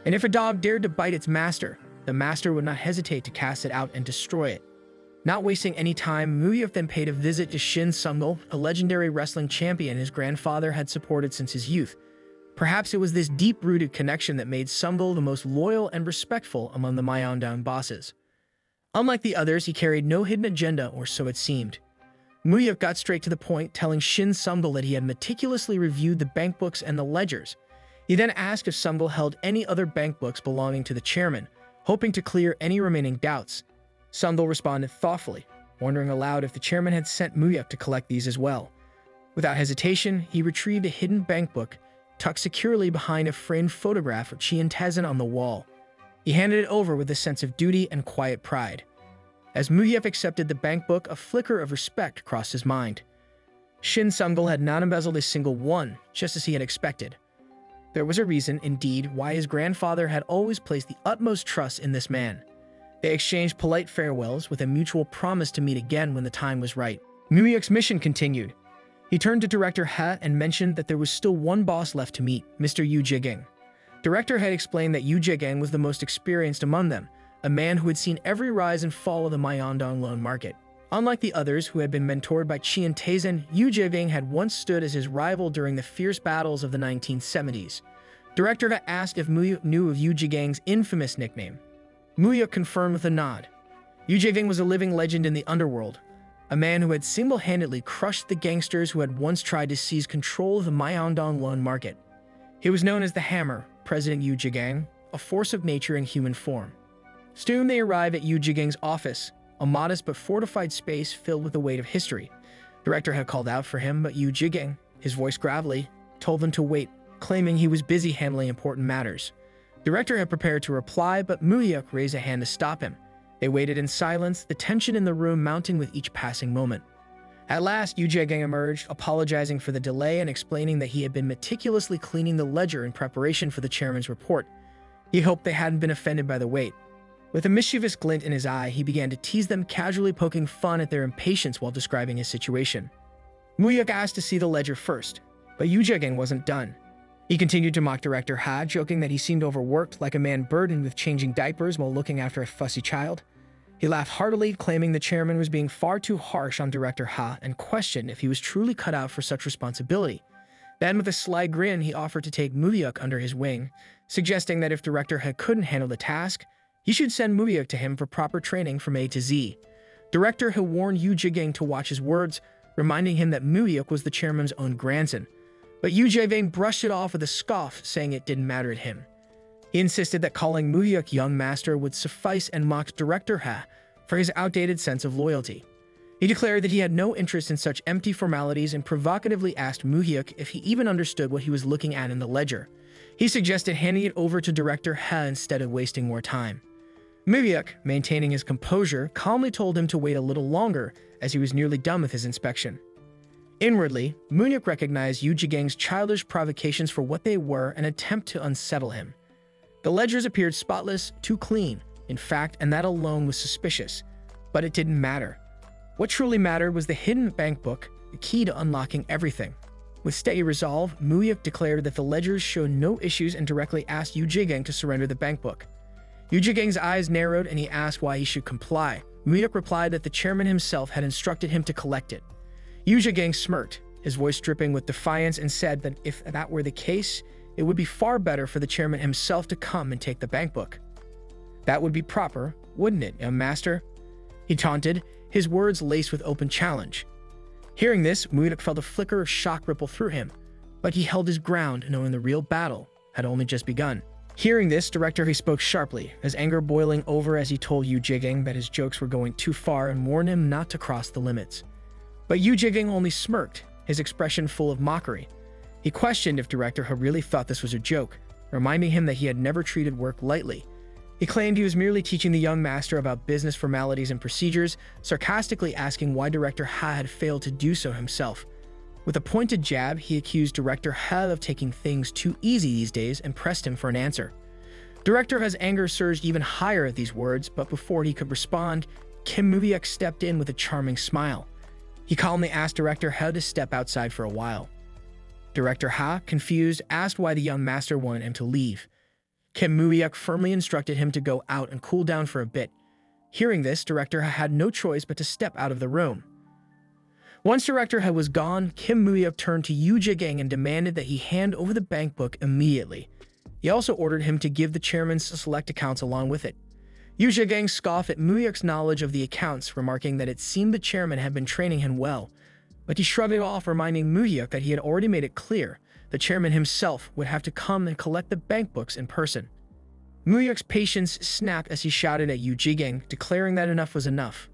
And if a dog dared to bite its master, the master would not hesitate to cast it out and destroy it. Not wasting any time, Muyuk then paid a visit to Shin Sungul, a legendary wrestling champion his grandfather had supported since his youth. Perhaps it was this deep-rooted connection that made Sungul the most loyal and respectful among the Myeongdong bosses. Unlike the others, he carried no hidden agenda, or so it seemed. Muyuk got straight to the point, telling Shin Sungul that he had meticulously reviewed the bank books and the ledgers. He then asked if Sungul held any other bank books belonging to the chairman, hoping to clear any remaining doubts. Sungul responded thoughtfully, wondering aloud if the chairman had sent Muyuk to collect these as well. Without hesitation, he retrieved a hidden bank book, tucked securely behind a framed photograph of Taizin on the wall. He handed it over with a sense of duty and quiet pride. As Muyuk accepted the bank book, a flicker of respect crossed his mind. Shin Sungal had not embezzled a single one, just as he had expected. There was a reason, indeed, why his grandfather had always placed the utmost trust in this man. They exchanged polite farewells with a mutual promise to meet again when the time was right. Muyuk's mission continued. He turned to Director He and mentioned that there was still one boss left to meet, Mr. Yu Jigang. Director He explained that Yu Jigang was the most experienced among them, a man who had seen every rise and fall of the Myeongdong loan market. Unlike the others who had been mentored by Qian Taizhen, Yu Jigang had once stood as his rival during the fierce battles of the 1970s. Director He asked if Muyuk knew of Yu Jigang's infamous nickname. Muyuk confirmed with a nod. Yu Jigang was a living legend in the underworld, a man who had single-handedly crushed the gangsters who had once tried to seize control of the Myeongdong loan market. He was known as the Hammer, President Yu Jigang, a force of nature in human form. Soon they arrived at Yu Jigang's office, a modest but fortified space filled with the weight of history. Director had called out for him, but Yu Jigang, his voice gravelly, told them to wait, claiming he was busy handling important matters. Director had prepared to reply, but Muyuk raised a hand to stop him. They waited in silence, the tension in the room mounting with each passing moment. At last, Yu Jigang emerged, apologizing for the delay and explaining that he had been meticulously cleaning the ledger in preparation for the chairman's report. He hoped they hadn't been offended by the wait. With a mischievous glint in his eye, he began to tease them, casually poking fun at their impatience while describing his situation. Muyuk asked to see the ledger first, but Yu Jigang wasn't done. He continued to mock Director He, joking that he seemed overworked, like a man burdened with changing diapers while looking after a fussy child. He laughed heartily, claiming the chairman was being far too harsh on Director He and questioned if he was truly cut out for such responsibility. Then, with a sly grin, he offered to take Muyuk under his wing, suggesting that if Director He couldn't handle the task, he should send Muyuk to him for proper training from A to Z. Director He warned Yu Jigang to watch his words, reminding him that Muyuk was the chairman's own grandson. But Yu Jigang brushed it off with a scoff, saying it didn't matter to him. He insisted that calling Muyuk young master would suffice and mocked Director He for his outdated sense of loyalty. He declared that he had no interest in such empty formalities and provocatively asked Muyuk if he even understood what he was looking at in the ledger. He suggested handing it over to Director He instead of wasting more time. Muyuk, maintaining his composure, calmly told him to wait a little longer as he was nearly done with his inspection. Inwardly, Muyuk recognized Yu Jigang's childish provocations for what they were, an attempt to unsettle him. The ledgers appeared spotless, too clean, in fact, and that alone was suspicious. But it didn't matter. What truly mattered was the hidden bank book, the key to unlocking everything. With steady resolve, Muyuk declared that the ledgers showed no issues and directly asked Yu Jigang to surrender the bank book. Yu Jigang's eyes narrowed and he asked why he should comply. Muyuk replied that the chairman himself had instructed him to collect it. Yu Jigang smirked, his voice dripping with defiance, and said that if that were the case, it would be far better for the chairman himself to come and take the bank book. That would be proper, wouldn't it, young master? He taunted, his words laced with open challenge. Hearing this, Muyuk felt a flicker of shock ripple through him, but he held his ground, knowing the real battle had only just begun. Hearing this, Director He spoke sharply, his anger boiling over as he told Yu Jigang that his jokes were going too far and warned him not to cross the limits. But Yu Jigang only smirked, his expression full of mockery. He questioned if Director He really thought this was a joke, reminding him that he had never treated work lightly. He claimed he was merely teaching the young master about business formalities and procedures, sarcastically asking why Director He had failed to do so himself. With a pointed jab, he accused Director He of taking things too easy these days and pressed him for an answer. Director He's anger surged even higher at these words, but before he could respond, Kim Muyuk stepped in with a charming smile. He calmly asked Director He to step outside for a while. Director He, confused, asked why the young master wanted him to leave. Kim Muyuk firmly instructed him to go out and cool down for a bit. Hearing this, Director He had no choice but to step out of the room. Once Director He was gone, Kim Muyuk turned to Yu Jigang and demanded that he hand over the bank book immediately. He also ordered him to give the chairman's select accounts along with it. Yu Jigang scoffed at Muyuk's knowledge of the accounts, remarking that it seemed the chairman had been training him well. But he shrugged it off, reminding Muyuk that he had already made it clear the chairman himself would have to come and collect the bank books in person. Muyuk's patience snapped as he shouted at Yu Jigang, declaring that enough was enough.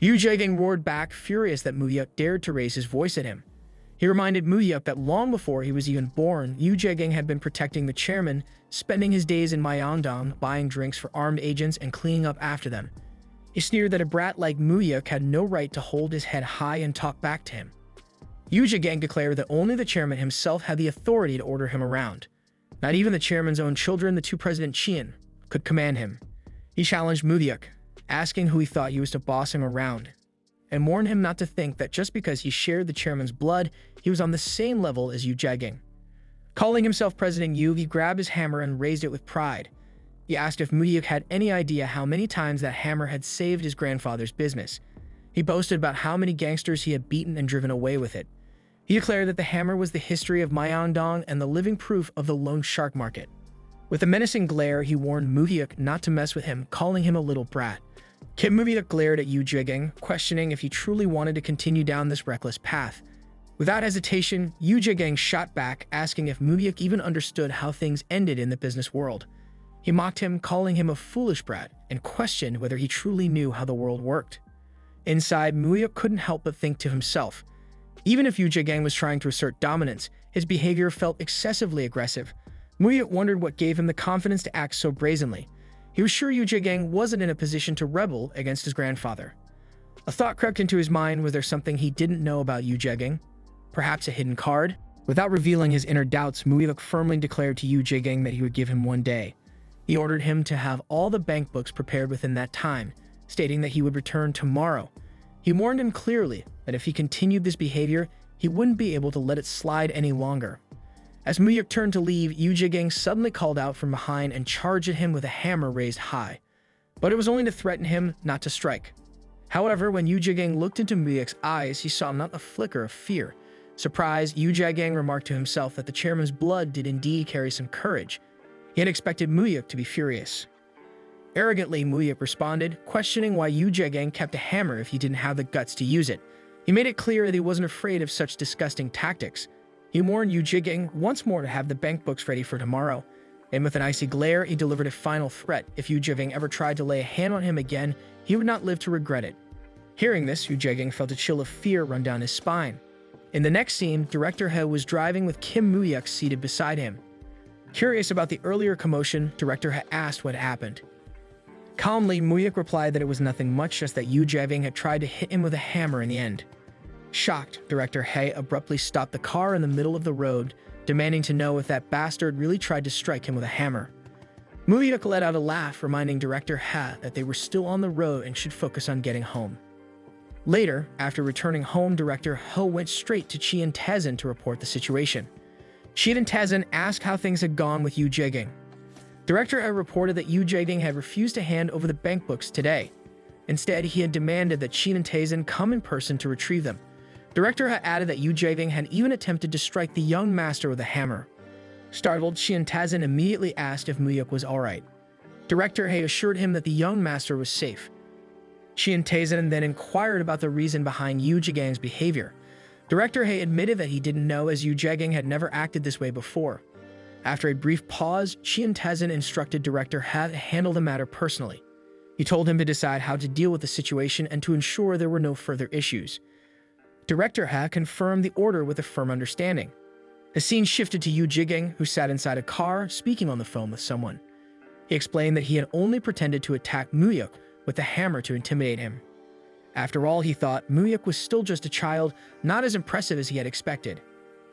Yu Jigang roared back, furious that Muyuk dared to raise his voice at him. He reminded Muyuk that long before he was even born, Yu Jigang had been protecting the chairman, spending his days in Myeongdong, buying drinks for armed agents and cleaning up after them. He sneered that a brat like Muyuk had no right to hold his head high and talk back to him. Yu Zhegang declared that only the chairman himself had the authority to order him around. Not even the chairman's own children, the two President Qian, could command him. He challenged Mudiuk, asking who he thought he was to boss him around, and warned him not to think that just because he shared the chairman's blood, he was on the same level as Yu Zhegang. Calling himself President Yu, he grabbed his hammer and raised it with pride. He asked if Mudiuk had any idea how many times that hammer had saved his grandfather's business. He boasted about how many gangsters he had beaten and driven away with it. He declared that the hammer was the history of Myeongdong and the living proof of the loan shark market. With a menacing glare, he warned Mudiuk not to mess with him, calling him a little brat. Kim Mudiuk glared at Yu Zhegang, questioning if he truly wanted to continue down this reckless path. Without hesitation, Yu Zhegang shot back, asking if Mudiuk even understood how things ended in the business world. He mocked him, calling him a foolish brat, and questioned whether he truly knew how the world worked. Inside, Mudiuk couldn't help but think to himself. Even if Yu Zhegang was trying to assert dominance, his behavior felt excessively aggressive. Mudiuk wondered what gave him the confidence to act so brazenly. He was sure Yu Zhegang wasn't in a position to rebel against his grandfather. A thought crept into his mind. Was there something he didn't know about Yu Zhegang? Perhaps a hidden card? Without revealing his inner doubts, Mudiuk firmly declared to Yu Zhegang that he would give him one day. He ordered him to have all the bank books prepared within that time, stating that he would return tomorrow. He warned him clearly that if he continued this behavior, he wouldn't be able to let it slide any longer. As Mudiuk turned to leave, Yu Zhegang suddenly called out from behind and charged at him with a hammer raised high. But it was only to threaten him, not to strike. However, when Yu Zhegang looked into Mudiuk's eyes, he saw not a flicker of fear. Surprised, Yu Zhegang remarked to himself that the chairman's blood did indeed carry some courage. He had expected Mudiuk to be furious. Arrogantly, Mudiuk responded, questioning why Yu Zhegang kept a hammer if he didn't have the guts to use it. He made it clear that he wasn't afraid of such disgusting tactics. He warned Yu Zhegang once more to have the bank books ready for tomorrow, and with an icy glare, he delivered a final threat. If Yu Zhegang ever tried to lay a hand on him again, he would not live to regret it. Hearing this, Yu Zhegang felt a chill of fear run down his spine. In the next scene, Director He was driving with Kim Mudiuk seated beside him. Curious about the earlier commotion, Director He asked what happened. Calmly, Mudiuk replied that it was nothing much, just that Yu Zhegang had tried to hit him with a hammer in the end. Shocked, Director He abruptly stopped the car in the middle of the road, demanding to know if that bastard really tried to strike him with a hammer. Mudiuk let out a laugh, reminding Director He that they were still on the road and should focus on getting home. Later, after returning home, Director He went straight to Qian Tezin to report the situation. Qian Tezin asked how things had gone with Yu Zhegang. Director He reported that Yu Zhegang had refused to hand over the bank books today. Instead, he had demanded that Qian Tezin come in person to retrieve them. Director He added that Yu Zhegang had even attempted to strike the young master with a hammer. Startled, Qian Tezin immediately asked if Mudiuk was alright. Director He assured him that the young master was safe. Qian Tezin then inquired about the reason behind Yu Zhegang's behavior. Director He admitted that he didn't know, as Yu Zhegang had never acted this way before. After a brief pause, Qian Tezin instructed Director He to handle the matter personally. He told him to decide how to deal with the situation and to ensure there were no further issues. Director He confirmed the order with a firm understanding. The scene shifted to Yu Zhegang, who sat inside a car, speaking on the phone with someone. He explained that he had only pretended to attack Mudiuk with a hammer to intimidate him. After all, he thought, Mudiuk was still just a child, not as impressive as he had expected.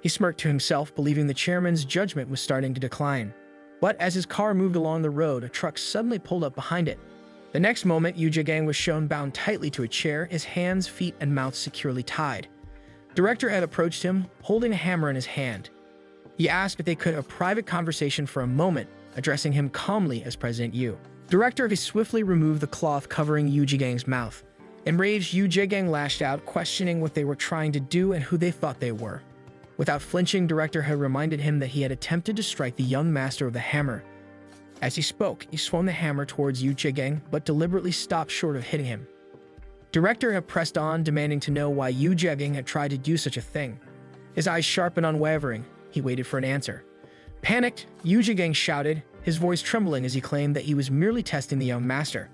He smirked to himself, believing the chairman's judgment was starting to decline. But as his car moved along the road, a truck suddenly pulled up behind it. The next moment, Yu Zhegang was shown bound tightly to a chair, his hands, feet, and mouth securely tied. Director He approached him, holding a hammer in his hand. He asked if they could have a private conversation for a moment, addressing him calmly as President Yu. Director He swiftly removed the cloth covering Yu Zhegang's mouth. Enraged, Yu Zhegang lashed out, questioning what they were trying to do and who they thought they were. Without flinching, Director He reminded him that he had attempted to strike the young master with the hammer. As he spoke, he swung the hammer towards Yu Zhegang, but deliberately stopped short of hitting him. Director He pressed on, demanding to know why Yu Zhegang had tried to do such a thing. His eyes sharp and unwavering, he waited for an answer. Panicked, Yu Zhegang shouted, his voice trembling as he claimed that he was merely testing the young master.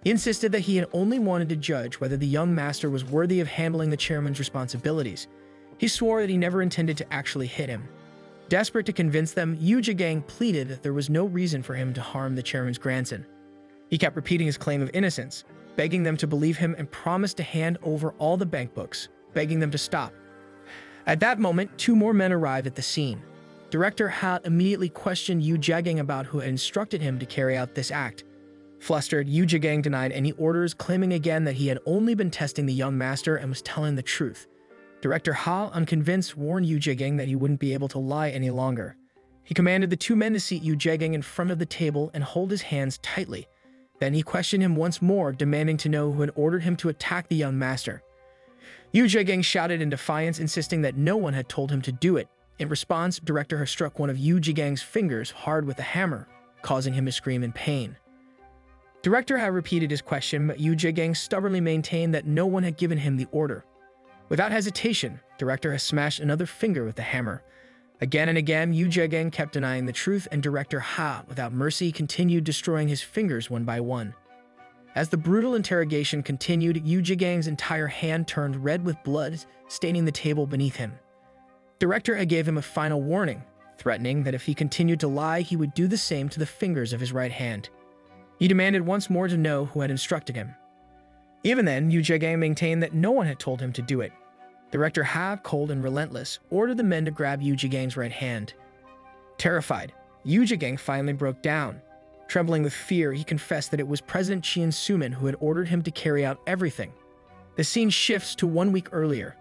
He insisted that he had only wanted to judge whether the young master was worthy of handling the chairman's responsibilities. He swore that he never intended to actually hit him. Desperate to convince them, Yu Zhegang pleaded that there was no reason for him to harm the chairman's grandson. He kept repeating his claim of innocence, begging them to believe him and promised to hand over all the bank books, begging them to stop. At that moment, two more men arrived at the scene. Director Ha immediately questioned Yu Jegang about who had instructed him to carry out this act. Flustered, Yu Jegang denied any orders, claiming again that he had only been testing the young master and was telling the truth. Director Ha, unconvinced, warned Yu Jegang that he wouldn't be able to lie any longer. He commanded the two men to seat Yu Jegang in front of the table and hold his hands tightly. Then he questioned him once more, demanding to know who had ordered him to attack the young master. Yu Jegang shouted in defiance, insisting that no one had told him to do it. In response, Director Ha struck one of Yu Jegang's fingers hard with a hammer, causing him to scream in pain. Director Ha repeated his question, but Yu Jegang stubbornly maintained that no one had given him the order. Without hesitation, Director Ha smashed another finger with the hammer. Again and again, Yu Jegang kept denying the truth, and Director Ha, without mercy, continued destroying his fingers one by one. As the brutal interrogation continued, Yu Jegang's entire hand turned red with blood, staining the table beneath him. Director Ha gave him a final warning, threatening that if he continued to lie, he would do the same to the fingers of his right hand. He demanded once more to know who had instructed him. Even then, Yu Jegang maintained that no one had told him to do it. Director Ha, cold and relentless, ordered the men to grab Yu Jegang's right hand. Terrified, Yu Jegang finally broke down. Trembling with fear, he confessed that it was President Chien Sumin who had ordered him to carry out everything. The scene shifts to 1 week earlier.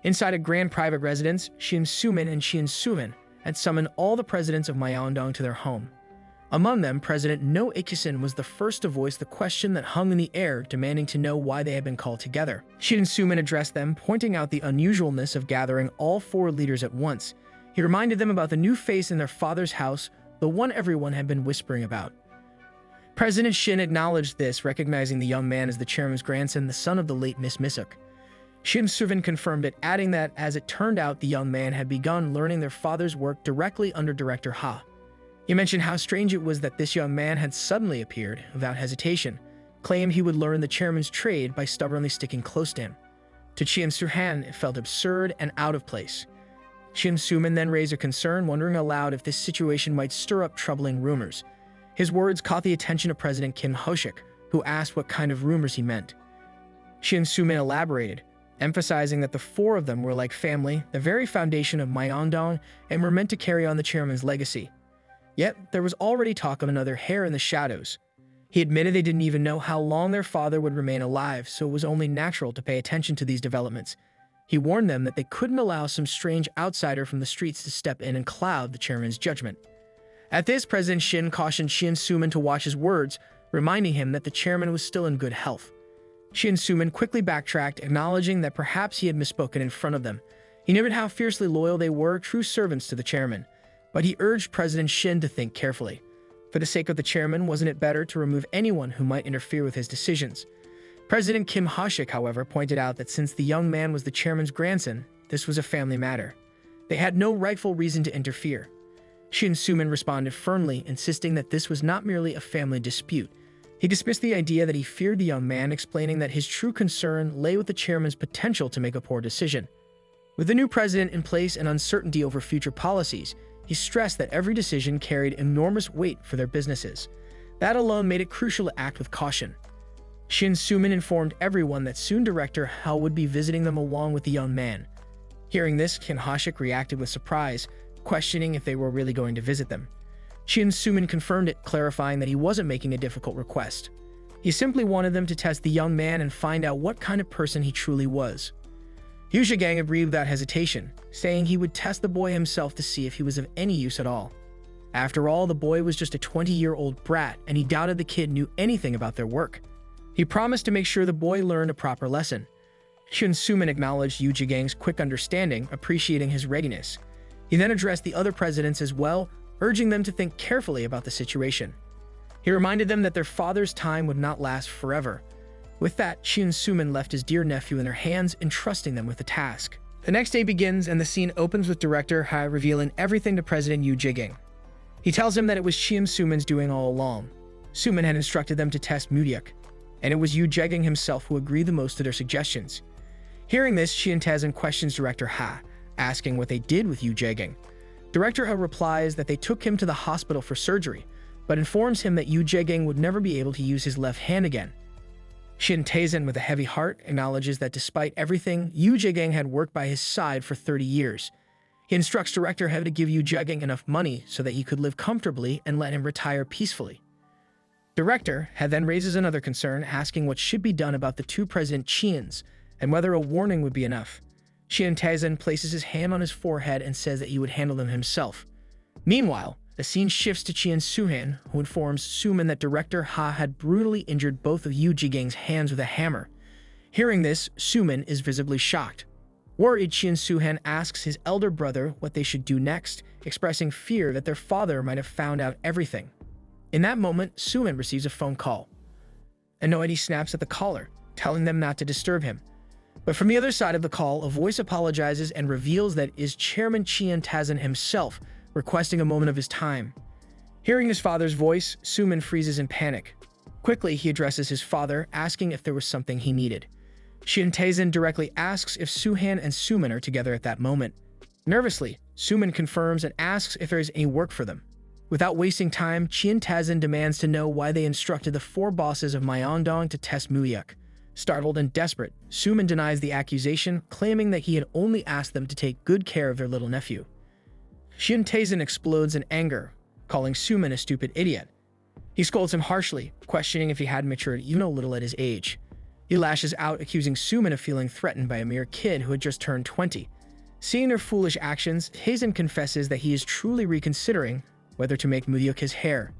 Inside a grand private residence, Chien Sumin and Chien Sumin had summoned all the presidents of Myeongdong to their home. Among them, President No Ikisen was the first to voice the question that hung in the air, demanding to know why they had been called together. Chien Sumin addressed them, pointing out the unusualness of gathering all four leaders at once. He reminded them about the new face in their father's house, the one everyone had been whispering about. President Shin acknowledged this, recognizing the young man as the chairman's grandson, the son of the late Miss Misuk. Chien Sumin confirmed it, adding that, as it turned out, the young man had begun learning their father's work directly under Director Ha. He mentioned how strange it was that this young man had suddenly appeared, without hesitation, claimed he would learn the chairman's trade by stubbornly sticking close to him. To Chien Suhan, it felt absurd and out of place. Chien Sumin then raised a concern, wondering aloud if this situation might stir up troubling rumors. His words caught the attention of President Kim Ho-sik, who asked what kind of rumors he meant. Chien Sumin elaborated, emphasizing that the four of them were like family, the very foundation of Myeongdong, and were meant to carry on the chairman's legacy. Yet, there was already talk of another hair in the shadows. He admitted they didn't even know how long their father would remain alive, so it was only natural to pay attention to these developments. He warned them that they couldn't allow some strange outsider from the streets to step in and cloud the chairman's judgment. At this, President Shin cautioned Chien Sumin to watch his words, reminding him that the chairman was still in good health. Chien Sumin quickly backtracked, acknowledging that perhaps he had misspoken in front of them. He noted how fiercely loyal they were, true servants to the chairman. But he urged President Shin to think carefully. For the sake of the chairman, wasn't it better to remove anyone who might interfere with his decisions? President Kim Ho-sik, however, pointed out that since the young man was the chairman's grandson, this was a family matter. They had no rightful reason to interfere. Chien Sumin responded firmly, insisting that this was not merely a family dispute. He dismissed the idea that he feared the young man, explaining that his true concern lay with the chairman's potential to make a poor decision. With the new president in place and uncertainty over future policies, he stressed that every decision carried enormous weight for their businesses. That alone made it crucial to act with caution. Chien Sumin informed everyone that soon Director Ha would be visiting them along with the young man. Hearing this, Kim Ho-sik reacted with surprise, questioning if they were really going to visit them. Chien Sumin confirmed it, clarifying that he wasn't making a difficult request. He simply wanted them to test the young man and find out what kind of person he truly was. Yu Jegang agreed without hesitation, saying he would test the boy himself to see if he was of any use at all. After all, the boy was just a 20-year-old brat, and he doubted the kid knew anything about their work. He promised to make sure the boy learned a proper lesson. Chien Sumin acknowledged Yu Jegang's quick understanding, appreciating his readiness. He then addressed the other presidents as well, urging them to think carefully about the situation. He reminded them that their father's time would not last forever. With that, Chien Sumin left his dear nephew in their hands, entrusting them with the task. The next day begins, and the scene opens with Director Ha revealing everything to President Yu Jegang. He tells him that it was Chien Sumin's doing all along. Sumin had instructed them to test Mudyuk, and it was Yu Jegang himself who agreed the most to their suggestions. Hearing this, Chien Taezin questions Director Ha, asking what they did with Yu Jegang. Director Ha replies that they took him to the hospital for surgery, but informs him that Yu Jegang would never be able to use his left hand again. Shin Tae-zin, with a heavy heart, acknowledges that despite everything, Yoo Jae-gang had worked by his side for 30 years. He instructs Director He to give Yoo Jae-gang enough money so that he could live comfortably and let him retire peacefully. Director He then raises another concern, asking what should be done about the two President Chians and whether a warning would be enough. Shin Tae-zin places his hand on his forehead and says that he would handle them himself. Meanwhile, the scene shifts to Chien Soo-han, who informs Suman that Director Ha had brutally injured both of Yoo Jae-gang's hands with a hammer. Hearing this, Suman is visibly shocked. Worried, Chien Soo-han asks his elder brother what they should do next, expressing fear that their father might have found out everything. In that moment, Suman receives a phone call. Annoyed, he snaps at the caller, telling them not to disturb him. But from the other side of the call, a voice apologizes and reveals that it is Chairman Chien Tae-zin himself, requesting a moment of his time. Hearing his father's voice, Suman freezes in panic. Quickly, he addresses his father, asking if there was something he needed. Chien Tae-zin directly asks if Soo-han and Suman are together at that moment. Nervously, Suman confirms and asks if there is any work for them. Without wasting time, Chien Tae-zin demands to know why they instructed the four bosses of Myeongdong to test Muyuk. Startled and desperate, Suman denies the accusation, claiming that he had only asked them to take good care of their little nephew. Chien Tae-zin explodes in anger, calling Suman a stupid idiot. He scolds him harshly, questioning if he had matured even a little at his age. He lashes out, accusing Suman of feeling threatened by a mere kid who had just turned 20. Seeing their foolish actions, Tae-zin confesses that he is truly reconsidering whether to make Muyuk his heir.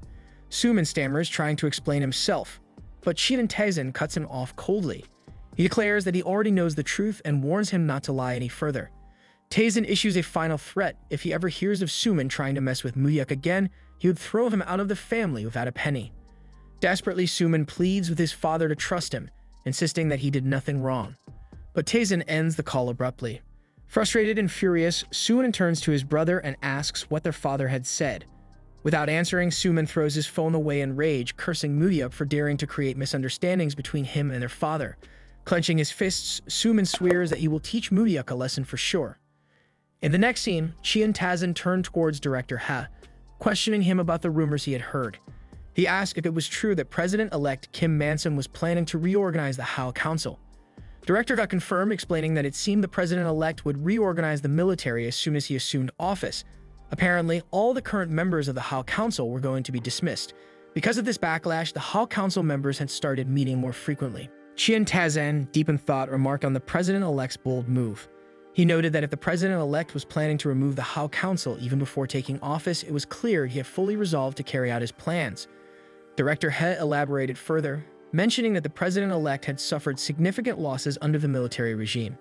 Suman stammers, trying to explain himself, but Chien Tae-zin cuts him off coldly. He declares that he already knows the truth and warns him not to lie any further. Tae-zin issues a final threat: if he ever hears of Suman trying to mess with Muyuk again, he would throw him out of the family without a penny. Desperately, Suman pleads with his father to trust him, insisting that he did nothing wrong. But Tae-zin ends the call abruptly. Frustrated and furious, Suman turns to his brother and asks what their father had said. Without answering, Suman throws his phone away in rage, cursing Muyuk for daring to create misunderstandings between him and their father. Clenching his fists, Suman swears that he will teach Muyuk a lesson for sure. In the next scene, Chien Tae-zin turned towards Director He, questioning him about the rumors he had heard. He asked if it was true that President-elect Kim Manson was planning to reorganize the Hao Council. Director He confirmed, explaining that it seemed the President-elect would reorganize the military as soon as he assumed office. Apparently, all the current members of the Hao Council were going to be dismissed. Because of this backlash, the Hao Council members had started meeting more frequently. Chien Tae-zin, deep in thought, remarked on the President-elect's bold move. He noted that if the President-elect was planning to remove the Hao Council even before taking office, it was clear he had fully resolved to carry out his plans. Director He elaborated further, mentioning that the President-elect had suffered significant losses under the military regime.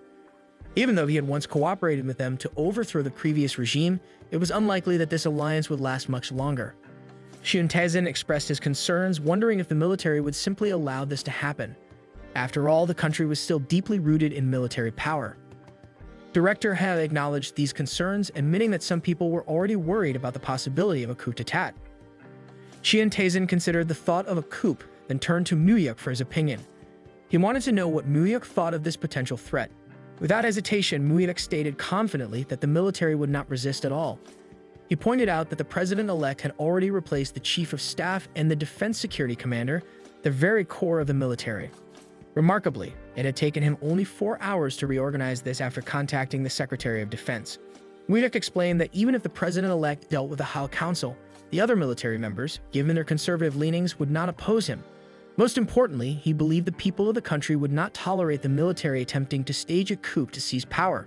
Even though he had once cooperated with them to overthrow the previous regime, it was unlikely that this alliance would last much longer. Chien Tae-zin expressed his concerns, wondering if the military would simply allow this to happen. After all, the country was still deeply rooted in military power. Director He acknowledged these concerns, admitting that some people were already worried about the possibility of a coup d'etat. Chien Tae-zin considered the thought of a coup, then turned to Muyuk for his opinion. He wanted to know what Muyuk thought of this potential threat. Without hesitation, Muyuk stated confidently that the military would not resist at all. He pointed out that the President-elect had already replaced the Chief of Staff and the Defense Security Commander, the very core of the military. Remarkably, it had taken him only 4 hours to reorganize this after contacting the Secretary of Defense. Muyuk explained that even if the President-elect dealt with the Hao Council, the other military members, given their conservative leanings, would not oppose him. Most importantly, he believed the people of the country would not tolerate the military attempting to stage a coup to seize power.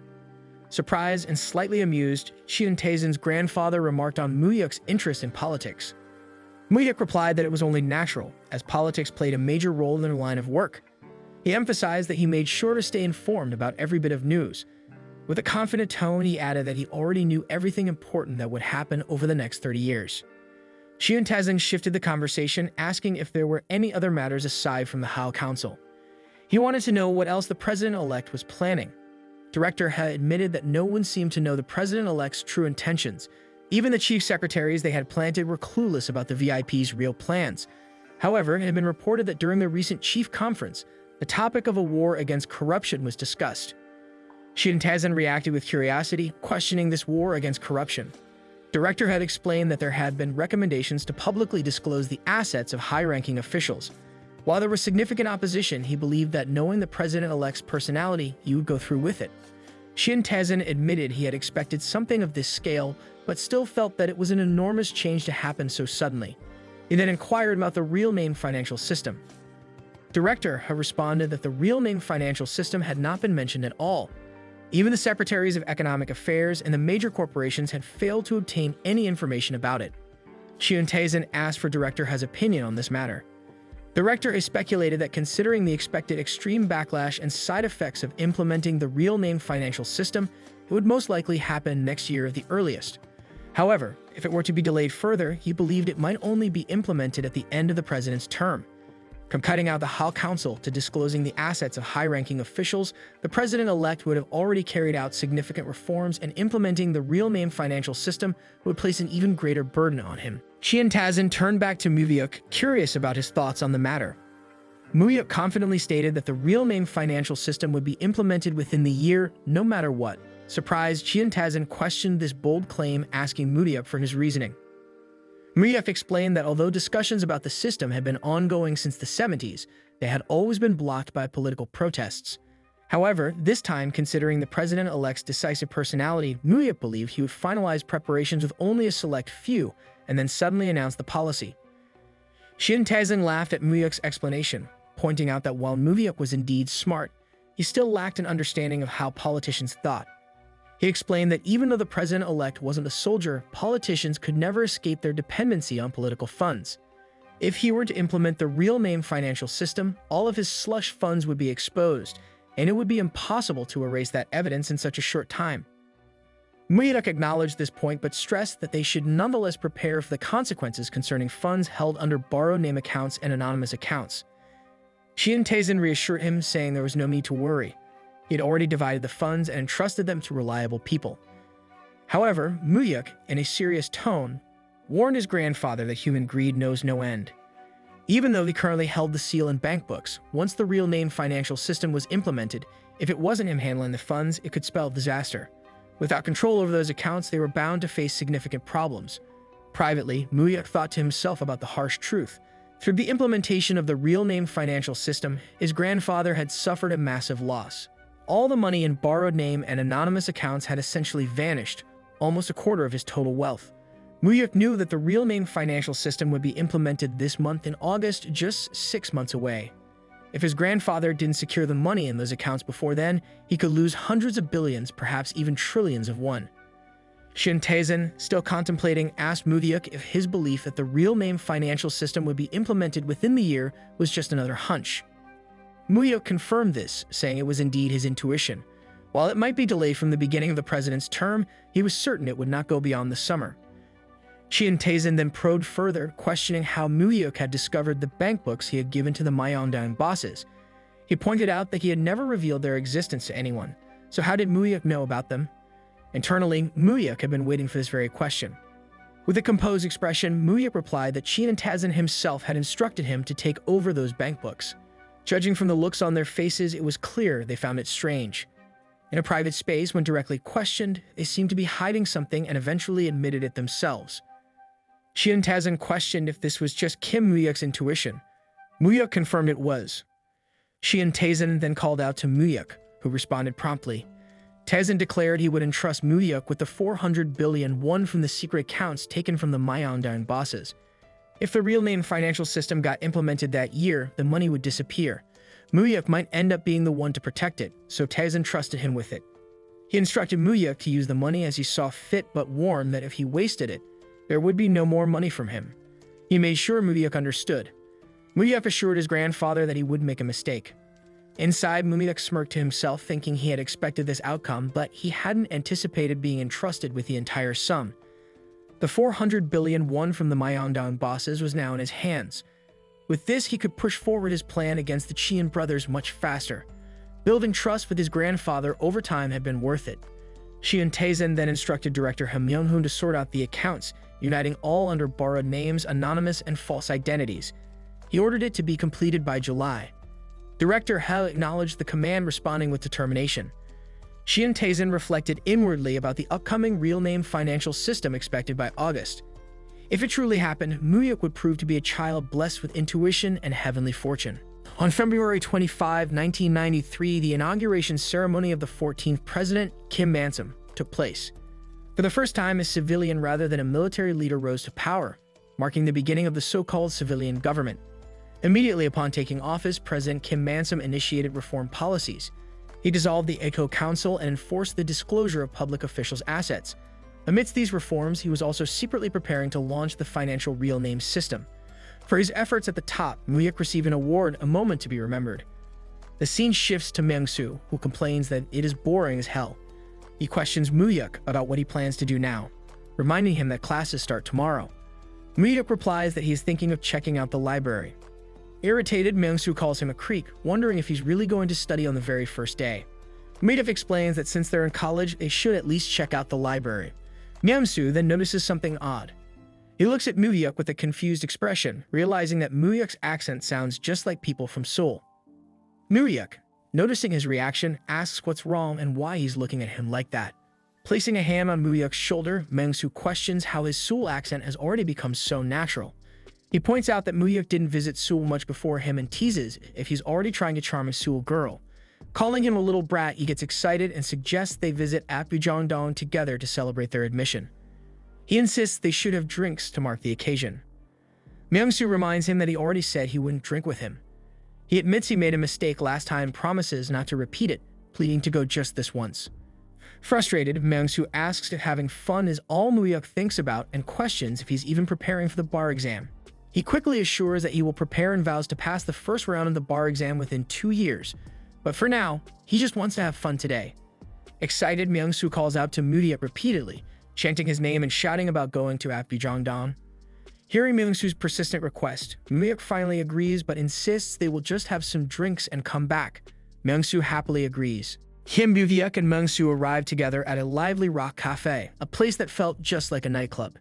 Surprised and slightly amused, Chien Tae-zin's grandfather remarked on Muyuk's interest in politics. Muyuk replied that it was only natural, as politics played a major role in their line of work. He emphasized that he made sure to stay informed about every bit of news. With a confident tone, he added that he already knew everything important that would happen over the next 30 years. Chien Tae-zin shifted the conversation, asking if there were any other matters aside from the Hao Council. He wanted to know what else the President-elect was planning. Director He admitted that no one seemed to know the President-elect's true intentions. Even the chief secretaries they had planted were clueless about the VIP's real plans. However, it had been reported that during the recent chief conference, the topic of a war against corruption was discussed. Chien Tae-zin reacted with curiosity, questioning this war against corruption. Director had explained that there had been recommendations to publicly disclose the assets of high-ranking officials. While there was significant opposition, he believed that knowing the president-elect's personality, he would go through with it. Shin Tae-in admitted he had expected something of this scale, but still felt that it was an enormous change to happen so suddenly. He then inquired about the real name financial system. Director had responded that the real name financial system had not been mentioned at all. Even the secretaries of economic affairs and the major corporations had failed to obtain any information about it. Shin Tae-in asked for Director Ha's opinion on this matter. Director has speculated that considering the expected extreme backlash and side effects of implementing the real name financial system, it would most likely happen next year at the earliest. However, if it were to be delayed further, he believed it might only be implemented at the end of the president's term. From cutting out the Hall Council to disclosing the assets of high-ranking officials, the president-elect would have already carried out significant reforms, and implementing the real name financial system would place an even greater burden on him. Shin Tae-in turned back to Moo-hyuk, curious about his thoughts on the matter. Moo-hyuk confidently stated that the real name financial system would be implemented within the year, no matter what. Surprised, Shin Tae-in questioned this bold claim, asking Moo-hyuk for his reasoning. Moo-hyuk explained that although discussions about the system had been ongoing since the 70s, they had always been blocked by political protests. However, this time, considering the president-elect's decisive personality, Moo-hyuk believed he would finalize preparations with only a select few, and then suddenly announce the policy. Shin Tae-in laughed at Moo-hyuk's explanation, pointing out that while Moo-hyuk was indeed smart, he still lacked an understanding of how politicians thought. He explained that even though the president-elect wasn't a soldier, politicians could never escape their dependency on political funds. If he were to implement the real name financial system, all of his slush funds would be exposed, and it would be impossible to erase that evidence in such a short time. Moo-hyuk acknowledged this point but stressed that they should nonetheless prepare for the consequences concerning funds held under borrowed name accounts and anonymous accounts. Shin Tae-in reassured him, saying there was no need to worry. He had already divided the funds and entrusted them to reliable people. However, Moo-hyuk, in a serious tone, warned his grandfather that human greed knows no end. Even though he currently held the seal in bank books, once the real name financial system was implemented, if it wasn't him handling the funds, it could spell disaster. Without control over those accounts, they were bound to face significant problems. Privately, Moo-hyuk thought to himself about the harsh truth. Through the implementation of the real name financial system, his grandfather had suffered a massive loss. All the money in borrowed name and anonymous accounts had essentially vanished, almost a quarter of his total wealth. Moo-hyuk knew that the real name financial system would be implemented this month in August, just 6 months away. If his grandfather didn't secure the money in those accounts before then, he could lose hundreds of billions, perhaps even trillions of won. Shin Tae-in, still contemplating, asked Moo-hyuk if his belief that the real name financial system would be implemented within the year was just another hunch. Moo-hyuk confirmed this, saying it was indeed his intuition. While it might be delayed from the beginning of the president's term, he was certain it would not go beyond the summer. Shin Tae-in then probed further, questioning how Moo-hyuk had discovered the bank books he had given to the Myeongdong bosses. He pointed out that he had never revealed their existence to anyone, so how did Moo-hyuk know about them? Internally, Moo-hyuk had been waiting for this very question. With a composed expression, Moo-hyuk replied that Shin Tae-in himself had instructed him to take over those bank books. Judging from the looks on their faces, it was clear they found it strange. In a private space, when directly questioned, they seemed to be hiding something and eventually admitted it themselves. Shin Tae-in questioned if this was just Kim Moo-hyuk's intuition. Moo-hyuk confirmed it was. Shin Tae-in then called out to Moo-hyuk, who responded promptly. Tae-in declared he would entrust Moo-hyuk with the 400 billion won from the secret accounts taken from the Myeongdong bosses. If the real name financial system got implemented that year, the money would disappear. Moo-hyuk might end up being the one to protect it, so Tae-in trusted him with it. He instructed Moo-hyuk to use the money as he saw fit, but warned that if he wasted it, there would be no more money from him. He made sure Moo-hyuk understood. Moo-hyuk assured his grandfather that he wouldn't make a mistake. Inside, Moo-hyuk smirked to himself, thinking he had expected this outcome, but he hadn't anticipated being entrusted with the entire sum. The 400 billion won from the Myeongdong bosses was now in his hands. With this, he could push forward his plan against the Cheon brothers much faster. Building trust with his grandfather over time had been worth it. Shin Tae-in then instructed Director Ham Myung-hoon to sort out the accounts, uniting all under borrowed names, anonymous, and false identities. He ordered it to be completed by July. Director Hell acknowledged the command, responding with determination. Shin Tae-in reflected inwardly about the upcoming real name financial system expected by August. If it truly happened, Muyuk would prove to be a child blessed with intuition and heavenly fortune. On February 25, 1993, the inauguration ceremony of the 14th president, Kim Man-sum, took place. For the first time, a civilian rather than a military leader rose to power, marking the beginning of the so-called civilian government. Immediately upon taking office, President Kim Man-sum initiated reform policies. He dissolved the Eco Council and enforced the disclosure of public officials' assets. Amidst these reforms, he was also secretly preparing to launch the financial real name system. For his efforts at the top, Muyuk received an award, a moment to be remembered. The scene shifts to Myung-soo, who complains that it is boring as hell. He questions Muyuk about what he plans to do now, reminding him that classes start tomorrow. Muyuk replies that he is thinking of checking out the library. Irritated, Myung-soo calls him a creep, wondering if he's really going to study on the very first day. Muyuk explains that since they're in college, they should at least check out the library. Myung-soo then notices something odd. He looks at Muyuk with a confused expression, realizing that Muyuk's accent sounds just like people from Seoul. Muyuk, noticing his reaction, asks what's wrong and why he's looking at him like that. Placing a hand on Muyuk's shoulder, Myung-soo questions how his Seoul accent has already become so natural. He points out that Muyuk didn't visit Seoul much before him and teases if he's already trying to charm a Seoul girl. Calling him a little brat, he gets excited and suggests they visit Apgujeongdong together to celebrate their admission. He insists they should have drinks to mark the occasion. Myung-soo reminds him that he already said he wouldn't drink with him. He admits he made a mistake last time and promises not to repeat it, pleading to go just this once. Frustrated, Myung-soo asks if having fun is all Muyuk thinks about and questions if he's even preparing for the bar exam. He quickly assures that he will prepare and vows to pass the first round of the bar exam within 2 years, but for now, he just wants to have fun today. Excited, Myung-soo calls out to Muyuk repeatedly, chanting his name and shouting about going to Apgujeongdong. Hearing Myung-soo's persistent request, Muyuk finally agrees but insists they will just have some drinks and come back. Myung-soo happily agrees. Kim Muyuk and Myung-soo arrive together at a lively rock cafe, a place that felt just like a nightclub.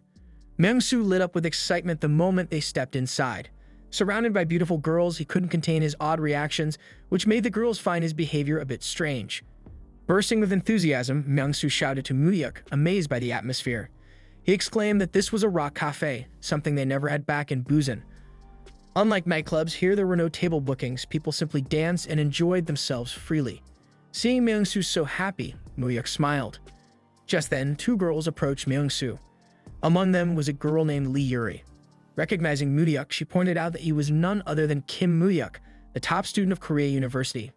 Myung-soo lit up with excitement the moment they stepped inside. Surrounded by beautiful girls, he couldn't contain his odd reactions, which made the girls find his behavior a bit strange. Bursting with enthusiasm, Myung-soo shouted to Muyuk, amazed by the atmosphere. He exclaimed that this was a rock cafe, something they never had back in Busan. Unlike nightclubs, here there were no table bookings, people simply danced and enjoyed themselves freely. Seeing Myung-soo so happy, Muyuk smiled. Just then, 2 girls approached Myung-soo. Among them was a girl named Lee Yuri. Recognizing Muyuk, she pointed out that he was none other than Kim Muyuk, the top student of Korea University.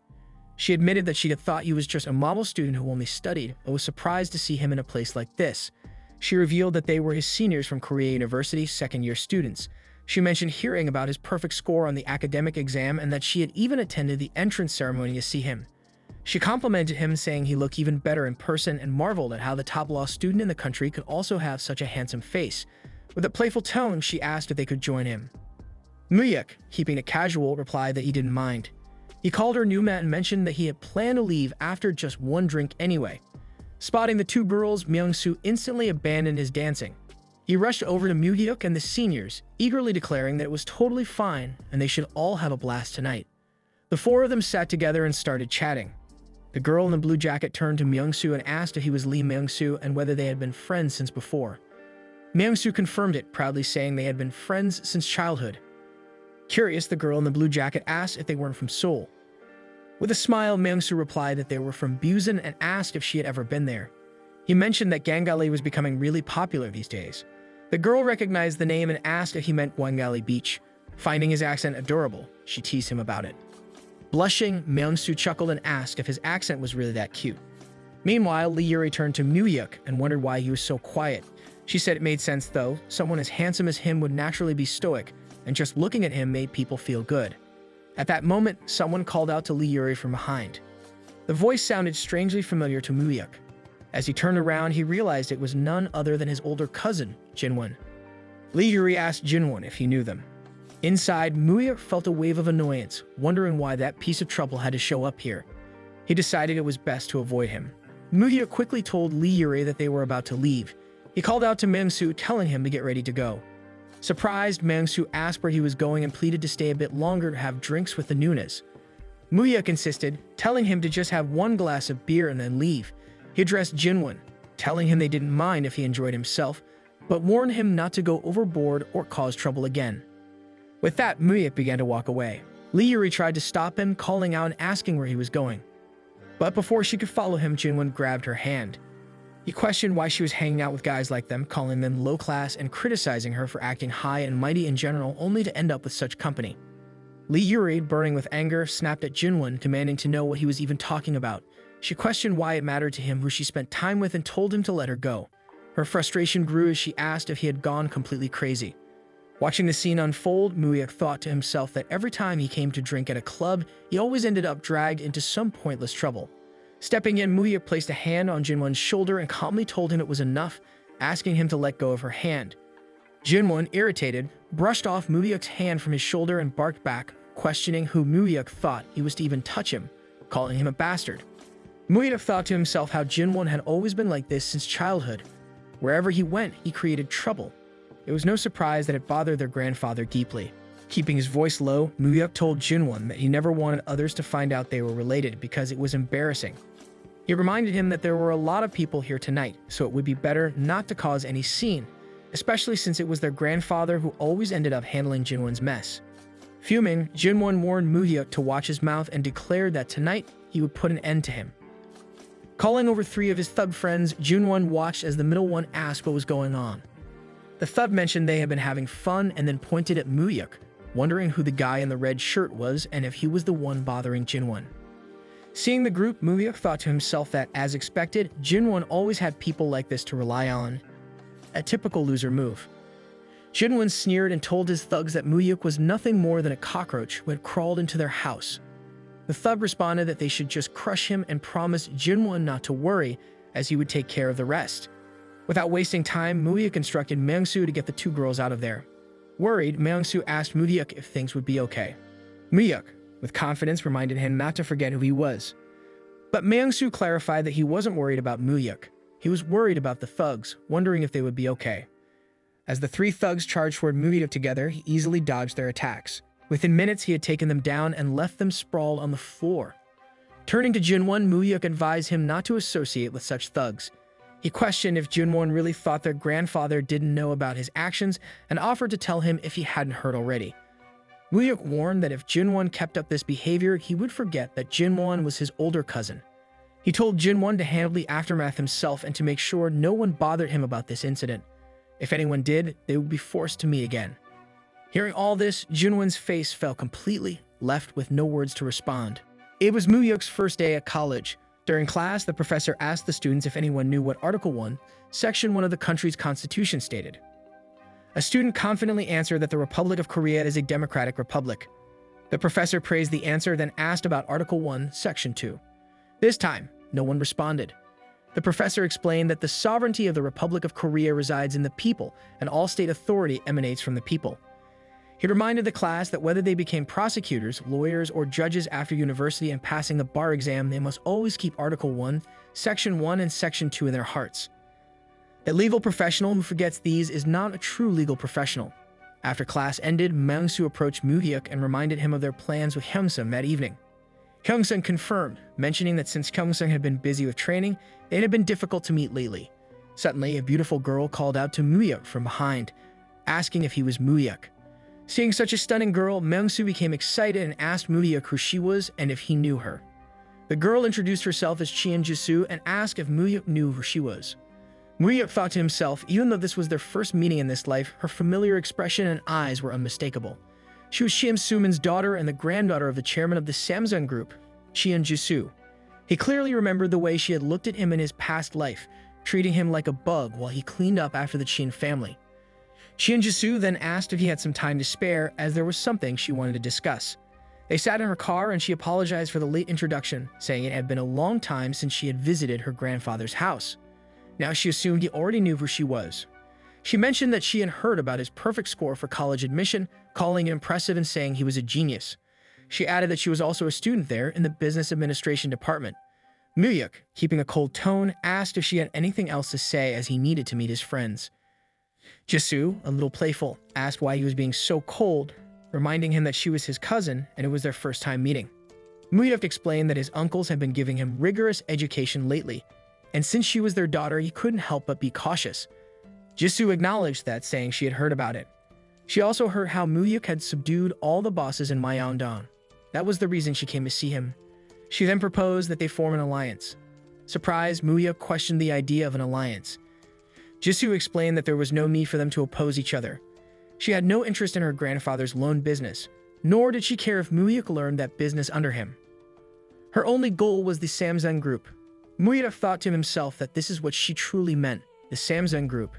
She admitted that she'd thought he was just a model student who only studied, but was surprised to see him in a place like this. She revealed that they were his seniors from Korea University, second-year students. She mentioned hearing about his perfect score on the academic exam and that she had even attended the entrance ceremony to see him. She complimented him, saying he looked even better in person, and marveled at how the top law student in the country could also have such a handsome face. With a playful tone, she asked if they could join him. Muyuk, keeping it casual, replied that he didn't mind. He called her Numa and mentioned that he had planned to leave after just 1 drink anyway. Spotting the 2 girls, Myung-soo instantly abandoned his dancing. He rushed over to Muyuk and the seniors, eagerly declaring that it was totally fine and they should all have a blast tonight. The 4 of them sat together and started chatting. The girl in the blue jacket turned to Myung-soo and asked if he was Lee Myung-soo and whether they had been friends since before. Myung-soo confirmed it, proudly saying they had been friends since childhood. Curious, the girl in the blue jacket asked if they weren't from Seoul. With a smile, Myung-soo replied that they were from Busan and asked if she had ever been there. He mentioned that Gangali was becoming really popular these days. The girl recognized the name and asked if he meant Gangali Beach. Finding his accent adorable, she teased him about it. Blushing, Myung-soo chuckled and asked if his accent was really that cute. Meanwhile, Lee Yuri turned to Muyuk and wondered why he was so quiet. She said it made sense though, someone as handsome as him would naturally be stoic, and just looking at him made people feel good. At that moment, someone called out to Lee Yuri from behind. The voice sounded strangely familiar to Muyuk. As he turned around, he realized it was none other than his older cousin, Jinwon. Lee Yuri asked Jinwon if he knew them. Inside, Muyuk felt a wave of annoyance, wondering why that piece of trouble had to show up here. He decided it was best to avoid him. Muyuk quickly told Lee Yuri that they were about to leave. He called out to Myung-soo, telling him to get ready to go. Surprised, Myung-soo asked where he was going and pleaded to stay a bit longer to have drinks with the Nunas. Muyuk insisted, telling him to just have 1 glass of beer and then leave. He addressed Jinwon, telling him they didn't mind if he enjoyed himself, but warned him not to go overboard or cause trouble again. With that, Muyuk began to walk away. Lee Yuri tried to stop him, calling out and asking where he was going. But before she could follow him, Jinwon grabbed her hand. He questioned why she was hanging out with guys like them, calling them low class and criticizing her for acting high and mighty in general, only to end up with such company. Lee Yuri, burning with anger, snapped at Jinwon, demanding to know what he was even talking about. She questioned why it mattered to him who she spent time with and told him to let her go. Her frustration grew as she asked if he had gone completely crazy. Watching the scene unfold, Muyuk thought to himself that every time he came to drink at a club, he always ended up dragged into some pointless trouble. Stepping in, Muyuk placed a hand on Jinwon's shoulder and calmly told him it was enough, asking him to let go of her hand. Jinwon, irritated, brushed off Muyuk's hand from his shoulder and barked back, questioning who Muyuk thought he was to even touch him, calling him a bastard. Muyuk thought to himself how Jinwon had always been like this since childhood. Wherever he went, he created trouble. It was no surprise that it bothered their grandfather deeply. Keeping his voice low, Muyuk told Jinwon that he never wanted others to find out they were related because it was embarrassing. He reminded him that there were a lot of people here tonight, so it would be better not to cause any scene, especially since it was their grandfather who always ended up handling Jinwon's mess. Fuming, Jinwon warned Muyuk to watch his mouth and declared that tonight he would put an end to him. Calling over 3 of his thug friends, Jinwon watched as the middle one asked what was going on. The thug mentioned they had been having fun and then pointed at Muyuk, wondering who the guy in the red shirt was and if he was the one bothering Jinwon. Seeing the group, Muyuk thought to himself that, as expected, Jinwon always had people like this to rely on. A typical loser move. Jinwon sneered and told his thugs that Muyuk was nothing more than a cockroach who had crawled into their house. The thug responded that they should just crush him and promised Jinwon not to worry, as he would take care of the rest. Without wasting time, Muyuk instructed Mangsu to get the 2 girls out of there. Worried, Mangsu asked Muyuk if things would be okay. Muyuk, with confidence, reminded him not to forget who he was. But Mangsu clarified that he wasn't worried about Muyuk. He was worried about the thugs, wondering if they would be okay. As the 3 thugs charged toward Muyuk together, he easily dodged their attacks. Within minutes, he had taken them down and left them sprawled on the floor. Turning to Jinwon, Muyuk advised him not to associate with such thugs. He questioned if Jinwon really thought their grandfather didn't know about his actions and offered to tell him if he hadn't heard already. Muyuk warned that if Jinwon kept up this behavior, he would forget that Jinwon was his older cousin. He told Jinwon to handle the aftermath himself and to make sure no one bothered him about this incident. If anyone did, they would be forced to meet again. Hearing all this, Jinwon's face fell completely, left with no words to respond. It was Muyuk's first day at college. During class, the professor asked the students if anyone knew what Article 1, Section 1 of the country's constitution stated. A student confidently answered that the Republic of Korea is a democratic republic. The professor praised the answer, then asked about Article 1, Section 2. This time, no one responded. The professor explained that the sovereignty of the Republic of Korea resides in the people, and all state authority emanates from the people. He reminded the class that whether they became prosecutors, lawyers, or judges after university and passing the bar exam, they must always keep Article 1, Section 1, and Section 2 in their hearts. A legal professional who forgets these is not a true legal professional. After class ended, Mangsu approached Muyuk and reminded him of their plans with Hyungsung that evening. Hyungsung confirmed, mentioning that since Hyungsung had been busy with training, it had been difficult to meet lately. Suddenly, a beautiful girl called out to Muyuk from behind, asking if he was Muyuk. Seeing such a stunning girl, Mangsu became excited and asked Muyuk who she was and if he knew her. The girl introduced herself as Chien Jisoo and asked if Muyuk knew who she was. Muyuk thought to himself, even though this was their first meeting in this life, her familiar expression and eyes were unmistakable. She was Chien Soo-min's daughter and the granddaughter of the chairman of the Samsung Group, Chien Jisoo. He clearly remembered the way she had looked at him in his past life, treating him like a bug while he cleaned up after the Chien family. Chien Jisoo then asked if he had some time to spare, as there was something she wanted to discuss. They sat in her car and she apologized for the late introduction, saying it had been a long time since she had visited her grandfather's house. Now she assumed he already knew who she was. She mentioned that she had heard about his perfect score for college admission, calling him impressive and saying he was a genius. She added that she was also a student there in the business administration department. Muyuk, keeping a cold tone, asked if she had anything else to say as he needed to meet his friends. Jisoo, a little playful, asked why he was being so cold, reminding him that she was his cousin and it was their first time meeting. Muyuk explained that his uncles had been giving him rigorous education lately, and since she was their daughter, he couldn't help but be cautious. Jisoo acknowledged that, saying she had heard about it. She also heard how Muyuk had subdued all the bosses in Myeongdong. That was the reason she came to see him. She then proposed that they form an alliance. Surprised, Muyuk questioned the idea of an alliance. Jisoo explained that there was no need for them to oppose each other. She had no interest in her grandfather's loan business, nor did she care if Muyuk learned that business under him. Her only goal was the Samsung Group. Muyuk thought to himself that this is what she truly meant, the Samsung Group.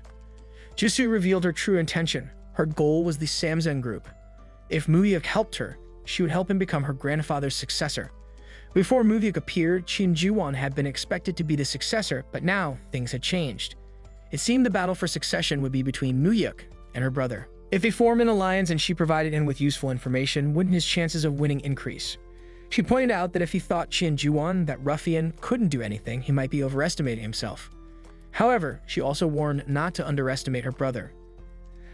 Jisoo revealed her true intention. Her goal was the Samsung Group. If Muyuk helped her, she would help him become her grandfather's successor. Before Muyuk appeared, Shin Ju-won had been expected to be the successor, but now things had changed. It seemed the battle for succession would be between Muyuk and her brother. If they formed an alliance and she provided him with useful information, wouldn't his chances of winning increase? She pointed out that if he thought Shin Ju-won, that ruffian, couldn't do anything, he might be overestimating himself. However, she also warned not to underestimate her brother.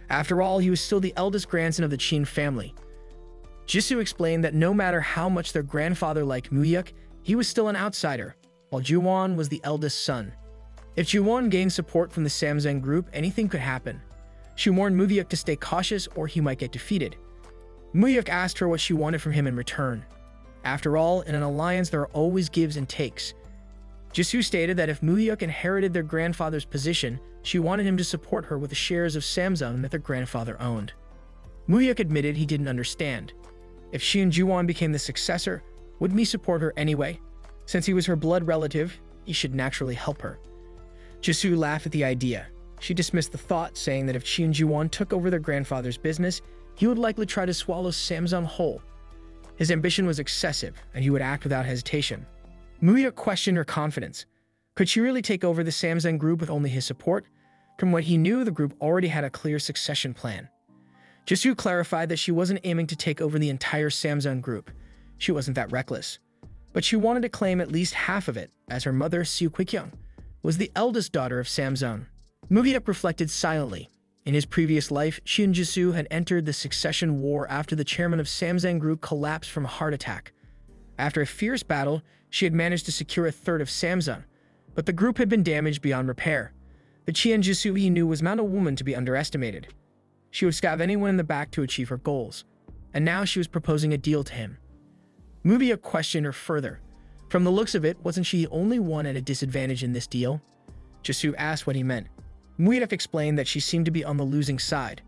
After all, he was still the eldest grandson of the Chin family. Jisoo explained that no matter how much their grandfather liked Muyuk, he was still an outsider, while Ju-won was the eldest son. If Ju-won gained support from the Samsung Group, anything could happen. She warned Muyuk to stay cautious or he might get defeated. Muyuk asked her what she wanted from him in return. After all, in an alliance there are always gives and takes. Jisoo stated that if Muyuk inherited their grandfather's position, she wanted him to support her with the shares of Samsung that their grandfather owned. Muyuk admitted he didn't understand. If Shin Ju-won became the successor, wouldn't he support her anyway? Since he was her blood relative, he should naturally help her. Jisoo laughed at the idea. She dismissed the thought, saying that if Shin Ju-won took over their grandfather's business, he would likely try to swallow Samsung whole. His ambition was excessive, and he would act without hesitation. Muyuk questioned her confidence. Could she really take over the Samsung Group with only his support? From what he knew, the group already had a clear succession plan. Jisoo clarified that she wasn't aiming to take over the entire Samsung Group. She wasn't that reckless. But she wanted to claim at least half of it, as her mother, Seo Kwi-kyung, was the eldest daughter of Samsung. Muyuk reflected silently. In his previous life, she and Jisoo had entered the succession war after the chairman of Samsung Group collapsed from a heart attack. After a fierce battle, she had managed to secure a third of Samsung, but the group had been damaged beyond repair. The Chien Jisoo he knew was not a woman to be underestimated. She would stab anyone in the back to achieve her goals, and now she was proposing a deal to him. Muyuk questioned her further. From the looks of it, wasn't she the only one at a disadvantage in this deal? Jisoo asked what he meant. Muyuk explained that she seemed to be on the losing side.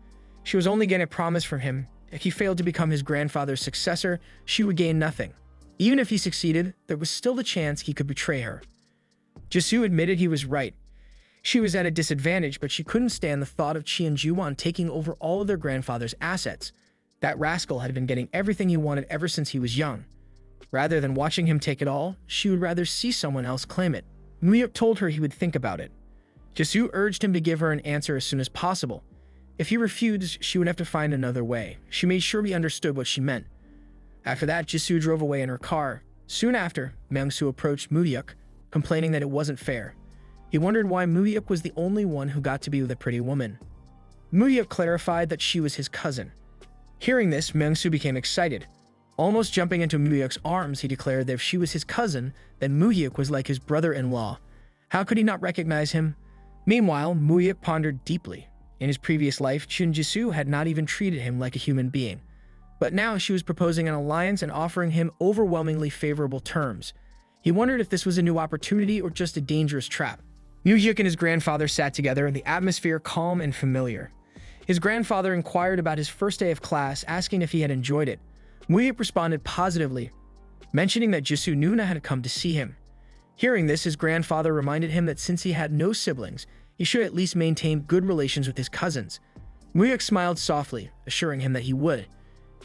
She was only getting a promise from him. If he failed to become his grandfather's successor, she would gain nothing. Even if he succeeded, there was still the chance he could betray her. Jisoo admitted he was right. She was at a disadvantage, but she couldn't stand the thought of Chien Ju-won taking over all of their grandfather's assets. That rascal had been getting everything he wanted ever since he was young. Rather than watching him take it all, she would rather see someone else claim it. Muyuk told her he would think about it. Jisoo urged him to give her an answer as soon as possible. If he refused, she would have to find another way. She made sure he understood what she meant. After that, Jisoo drove away in her car. Soon after, Myung-soo approached Muyuk, complaining that it wasn't fair. He wondered why Muyuk was the only one who got to be with a pretty woman. Muyuk clarified that she was his cousin. Hearing this, Myung-soo became excited. Almost jumping into Muyuk's arms, he declared that if she was his cousin, then Muyuk was like his brother-in-law. How could he not recognize him? Meanwhile, Muyuk pondered deeply. In his previous life, Chun Jisoo had not even treated him like a human being. But now she was proposing an alliance and offering him overwhelmingly favorable terms. He wondered if this was a new opportunity or just a dangerous trap. Muyuk and his grandfather sat together, the atmosphere calm and familiar. His grandfather inquired about his first day of class, asking if he had enjoyed it. Muyuk responded positively, mentioning that Jisoo Nuna had come to see him. Hearing this, his grandfather reminded him that since he had no siblings, he should at least maintain good relations with his cousins. Muyuk smiled softly, assuring him that he would.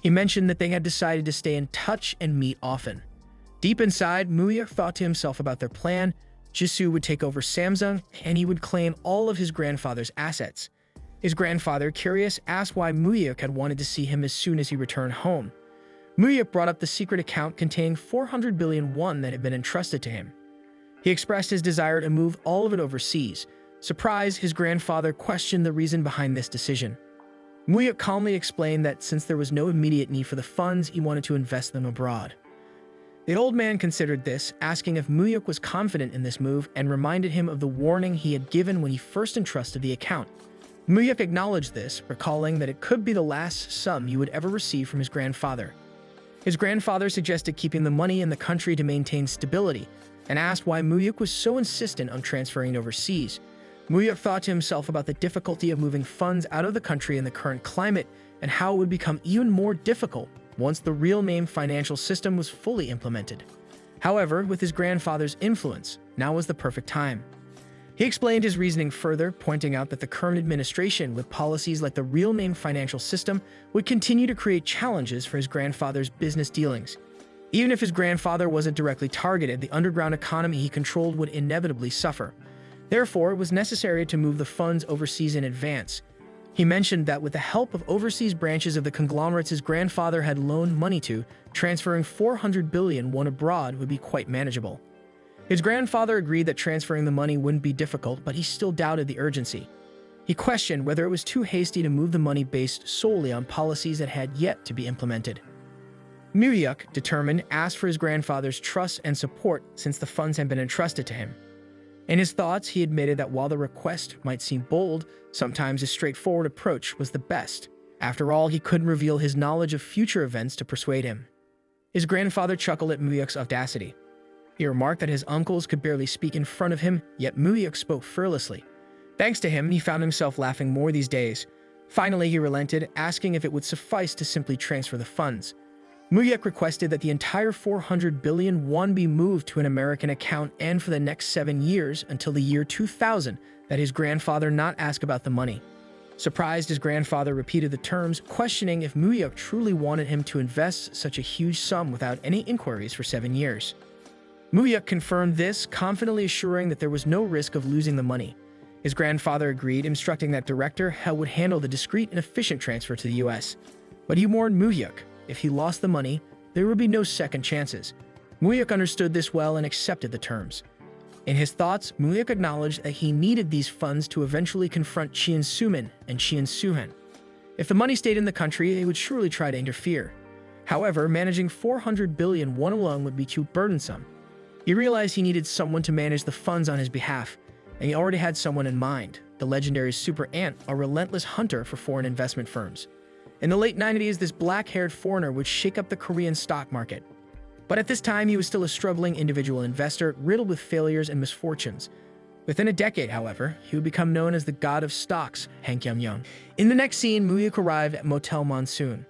He mentioned that they had decided to stay in touch and meet often. Deep inside, Muyuk thought to himself about their plan. Jisoo would take over Samsung, and he would claim all of his grandfather's assets. His grandfather, curious, asked why Muyuk had wanted to see him as soon as he returned home. Muyuk brought up the secret account containing 400 billion won that had been entrusted to him. He expressed his desire to move all of it overseas. Surprised, his grandfather questioned the reason behind this decision. Muyuk calmly explained that since there was no immediate need for the funds, he wanted to invest them abroad. The old man considered this, asking if Muyuk was confident in this move, and reminded him of the warning he had given when he first entrusted the account. Muyuk acknowledged this, recalling that it could be the last sum he would ever receive from his grandfather. His grandfather suggested keeping the money in the country to maintain stability, and asked why Muyuk was so insistent on transferring it overseas. Muyuk thought to himself about the difficulty of moving funds out of the country in the current climate, and how it would become even more difficult once the real name financial system was fully implemented. However, with his grandfather's influence, now was the perfect time. He explained his reasoning further, pointing out that the current administration, with policies like the real name financial system, would continue to create challenges for his grandfather's business dealings. Even if his grandfather wasn't directly targeted, the underground economy he controlled would inevitably suffer. Therefore, it was necessary to move the funds overseas in advance. He mentioned that with the help of overseas branches of the conglomerates his grandfather had loaned money to, transferring 400 billion won abroad would be quite manageable. His grandfather agreed that transferring the money wouldn't be difficult, but he still doubted the urgency. He questioned whether it was too hasty to move the money based solely on policies that had yet to be implemented. Muyuk, determined, asked for his grandfather's trust and support since the funds had been entrusted to him. In his thoughts, he admitted that while the request might seem bold, sometimes a straightforward approach was the best. After all, he couldn't reveal his knowledge of future events to persuade him. His grandfather chuckled at Muyuk's audacity. He remarked that his uncles could barely speak in front of him, yet Muyuk spoke fearlessly. Thanks to him, he found himself laughing more these days. Finally, he relented, asking if it would suffice to simply transfer the funds. Muyuk requested that the entire 400 billion won be moved to an American account and for the next 7 years until the year 2000 that his grandfather not ask about the money. Surprised, his grandfather repeated the terms, questioning if Muyuk truly wanted him to invest such a huge sum without any inquiries for 7 years. Muyuk confirmed this, confidently assuring that there was no risk of losing the money. His grandfather agreed, instructing that director would handle the discreet and efficient transfer to the US. But he warned Muyuk, if he lost the money, there would be no second chances. Muyuk understood this well and accepted the terms. In his thoughts, Muyuk acknowledged that he needed these funds to eventually confront Chien Sumin and Chien Suhen. If the money stayed in the country, they would surely try to interfere. However, managing 400 billion won alone would be too burdensome. He realized he needed someone to manage the funds on his behalf, and he already had someone in mind, the legendary Super Ant, a relentless hunter for foreign investment firms. In the late 90s, this black-haired foreigner would shake up the Korean stock market. But at this time, he was still a struggling individual investor, riddled with failures and misfortunes. Within a decade, however, he would become known as the god of stocks, Han Kyung-young. In the next scene, Muyuk arrived at Motel Monsoon.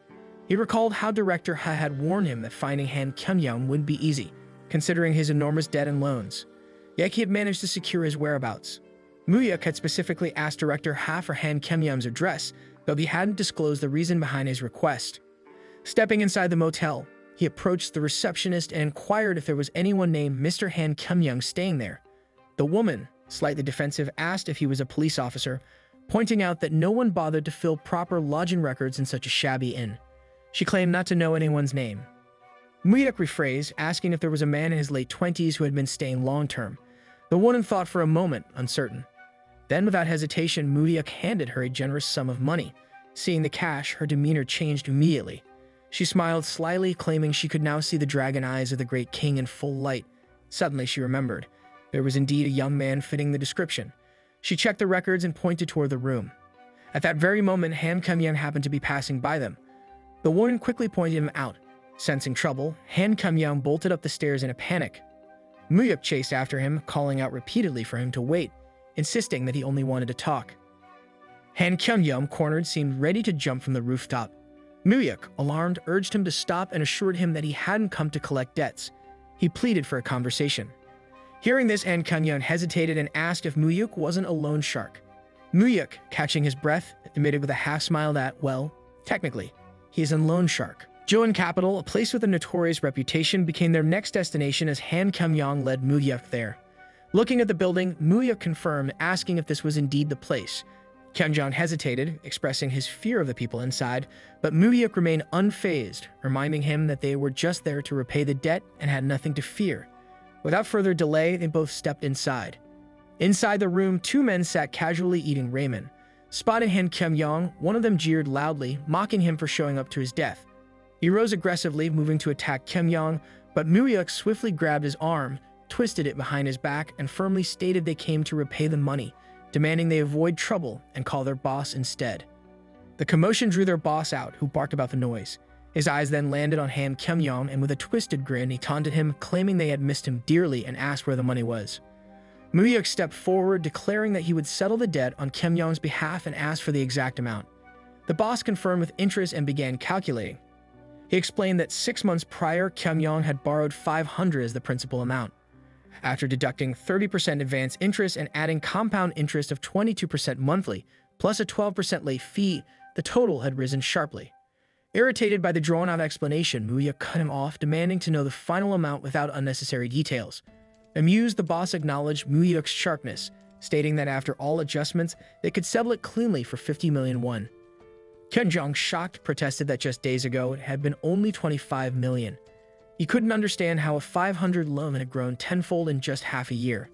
He recalled how director had warned him that finding Han Kyung-young wouldn't be easy, considering his enormous debt and loans. Yet he had managed to secure his whereabouts. Muyuk had specifically asked director for Han Kyung-young's address, though he hadn't disclosed the reason behind his request. Stepping inside the motel, he approached the receptionist and inquired if there was anyone named Mr. Han Kyung-young staying there. The woman, slightly defensive, asked if he was a police officer, pointing out that no one bothered to fill proper lodging records in such a shabby inn. She claimed not to know anyone's name. Muyuk rephrased, asking if there was a man in his late 20s who had been staying long-term. The woman thought for a moment, uncertain. Then, without hesitation, Muyuk handed her a generous sum of money. Seeing the cash, her demeanor changed immediately. She smiled slyly, claiming she could now see the dragon eyes of the great king in full light. Suddenly, she remembered. There was indeed a young man fitting the description. She checked the records and pointed toward the room. At that very moment, Han Kyung-young happened to be passing by them. The woman quickly pointed him out. Sensing trouble, Han Kyung-young bolted up the stairs in a panic. Muyuk chased after him, calling out repeatedly for him to wait, insisting that he only wanted to talk. Han Kyung-young, cornered, seemed ready to jump from the rooftop. Muyuk, alarmed, urged him to stop and assured him that he hadn't come to collect debts. He pleaded for a conversation. Hearing this, Han Kyung-young hesitated and asked if Muyuk wasn't a loan shark. Muyuk, catching his breath, admitted with a half-smile that, well, technically, he is a loan shark. Joan Capital, a place with a notorious reputation, became their next destination as Han Kyung-young led Muyuk there. Looking at the building, Muyuk confirmed, asking if this was indeed the place. Kyung-young hesitated, expressing his fear of the people inside, but Muyuk remained unfazed, reminding him that they were just there to repay the debt and had nothing to fear. Without further delay, they both stepped inside. Inside the room, two men sat casually eating ramen. Spotting Han Kyung-young, one of them jeered loudly, mocking him for showing up to his death. He rose aggressively, moving to attack Kyung-young, but Muyuk swiftly grabbed his arm, twisted it behind his back, and firmly stated they came to repay the money, demanding they avoid trouble and call their boss instead. The commotion drew their boss out, who barked about the noise. His eyes then landed on Han Kyung-yong, and with a twisted grin, he taunted him, claiming they had missed him dearly, and asked where the money was. Moo-yuk stepped forward, declaring that he would settle the debt on Kyung-yong's behalf and asked for the exact amount. The boss confirmed with interest and began calculating. He explained that 6 months prior, Kyung-yong had borrowed 500 as the principal amount. After deducting 30% advance interest and adding compound interest of 22% monthly, plus a 12% late fee, the total had risen sharply. Irritated by the drawn-out explanation, Moo-yuk cut him off, demanding to know the final amount without unnecessary details. Amused, the boss acknowledged Moo-yuk's sharpness, stating that after all adjustments, they could settle it cleanly for 50 million won. Kyung-jong, shocked, protested that just days ago it had been only 25 million. He couldn't understand how a 500 loan had grown tenfold in just half a year.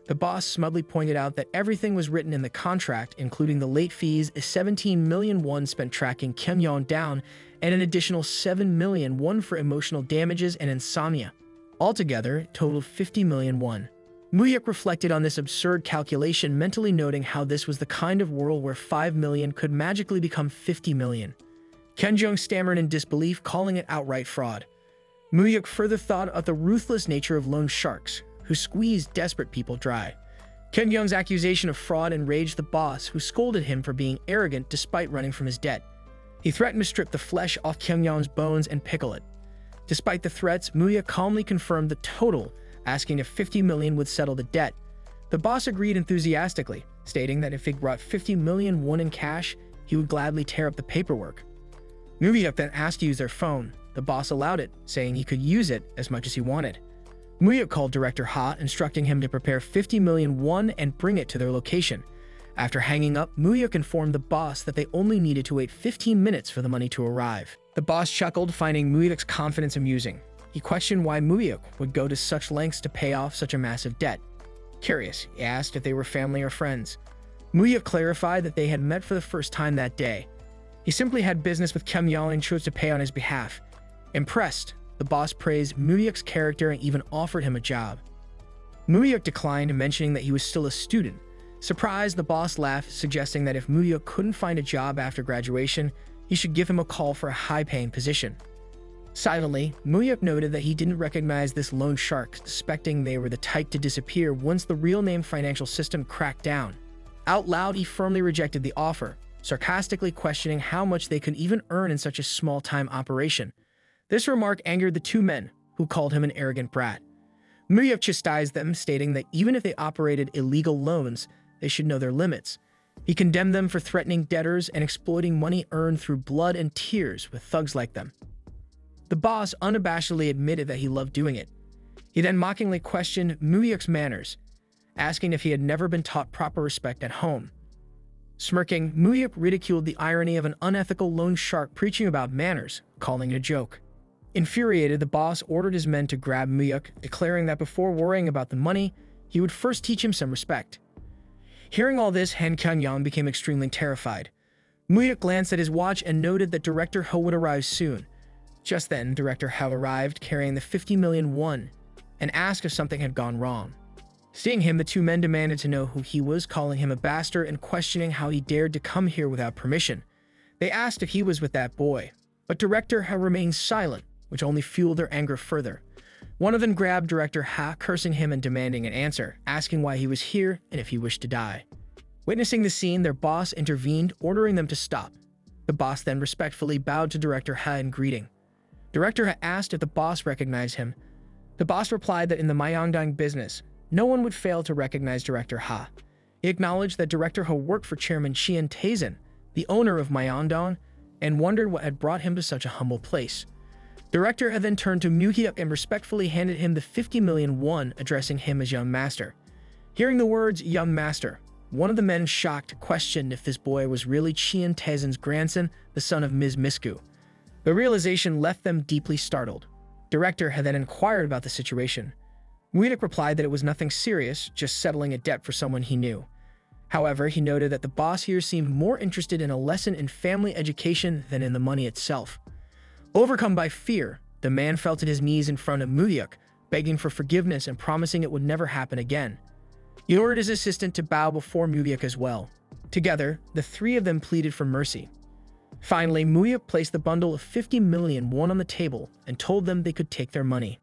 The boss smugly pointed out that everything was written in the contract, including the late fees, 17 million won spent tracking Kyung-yong down, and an additional 7 million won for emotional damages and insomnia. Altogether, it totaled 50 million won. Moo-yuk reflected on this absurd calculation, mentally noting how this was the kind of world where 5 million could magically become 50 million. Kyung-jong stammered in disbelief, calling it outright fraud. Moo-yuk further thought of the ruthless nature of loan sharks, who squeeze desperate people dry. Kyung-yong's accusation of fraud enraged the boss, who scolded him for being arrogant despite running from his debt. He threatened to strip the flesh off Kyung-yong's bones and pickle it. Despite the threats, Moo-yuk calmly confirmed the total, asking if 50 million would settle the debt. The boss agreed enthusiastically, stating that if he brought 50 million won in cash, he would gladly tear up the paperwork. Moo-yuk then asked to use their phone. The boss allowed it, saying he could use it as much as he wanted. Moo-yuk called Director Ha, instructing him to prepare 50 million won and bring it to their location. After hanging up, Moo-yuk informed the boss that they only needed to wait 15 minutes for the money to arrive. The boss chuckled, finding Moo-yuk's confidence amusing. He questioned why Moo-yuk would go to such lengths to pay off such a massive debt. Curious, he asked if they were family or friends. Moo-yuk clarified that they had met for the first time that day. He simply had business with Kyung-yong and chose to pay on his behalf. Impressed, the boss praised Moo-yuk's character and even offered him a job. Moo-yuk declined, mentioning that he was still a student. Surprised, the boss laughed, suggesting that if Moo-yuk couldn't find a job after graduation, he should give him a call for a high-paying position. Silently, Moo-yuk noted that he didn't recognize this loan shark, suspecting they were the type to disappear once the real-name financial system cracked down. Out loud, he firmly rejected the offer, sarcastically questioning how much they could even earn in such a small-time operation. This remark angered the two men, who called him an arrogant brat. Moo-yuk chastised them, stating that even if they operated illegal loans, they should know their limits. He condemned them for threatening debtors and exploiting money earned through blood and tears with thugs like them. The boss unabashedly admitted that he loved doing it. He then mockingly questioned Moo-yuk's manners, asking if he had never been taught proper respect at home. Smirking, Moo-yuk ridiculed the irony of an unethical loan shark preaching about manners, calling it a joke. Infuriated, the boss ordered his men to grab Moo-yuk, declaring that before worrying about the money, he would first teach him some respect. Hearing all this, Han Kyung-yong became extremely terrified. Moo-yuk glanced at his watch and noted that Director Ho would arrive soon. Just then, Director Ho arrived, carrying the 50 million won, and asked if something had gone wrong. Seeing him, the two men demanded to know who he was, calling him a bastard and questioning how he dared to come here without permission. They asked if he was with that boy, but Director Ho remained silent, which only fueled their anger further. One of them grabbed Director Ha, cursing him and demanding an answer, asking why he was here and if he wished to die. Witnessing the scene, their boss intervened, ordering them to stop. The boss then respectfully bowed to Director Ha in greeting. Director Ha asked if the boss recognized him. The boss replied that in the Myeongdong business, no one would fail to recognize Director Ha. He acknowledged that Director Ha worked for Chairman Chian Tae-zin, the owner of Myeongdong, and wondered what had brought him to such a humble place. Director Ha then turned to Moo-yuk and respectfully handed him the 50 million won, addressing him as young master. Hearing the words young master, one of the men, shocked, questioned if this boy was really Chian Tae-zin's grandson, the son of Ms. Misku. The realization left them deeply startled. Director had then inquired about the situation. Moo-yuk replied that it was nothing serious, just settling a debt for someone he knew. However, he noted that the boss here seemed more interested in a lesson in family education than in the money itself. Overcome by fear, the man fell to his knees in front of Moo-yuk, begging for forgiveness and promising it would never happen again. He ordered his assistant to bow before Mubyuk as well. Together, the three of them pleaded for mercy. Finally, Mubyuk placed the bundle of 50 million won on the table and told them they could take their money.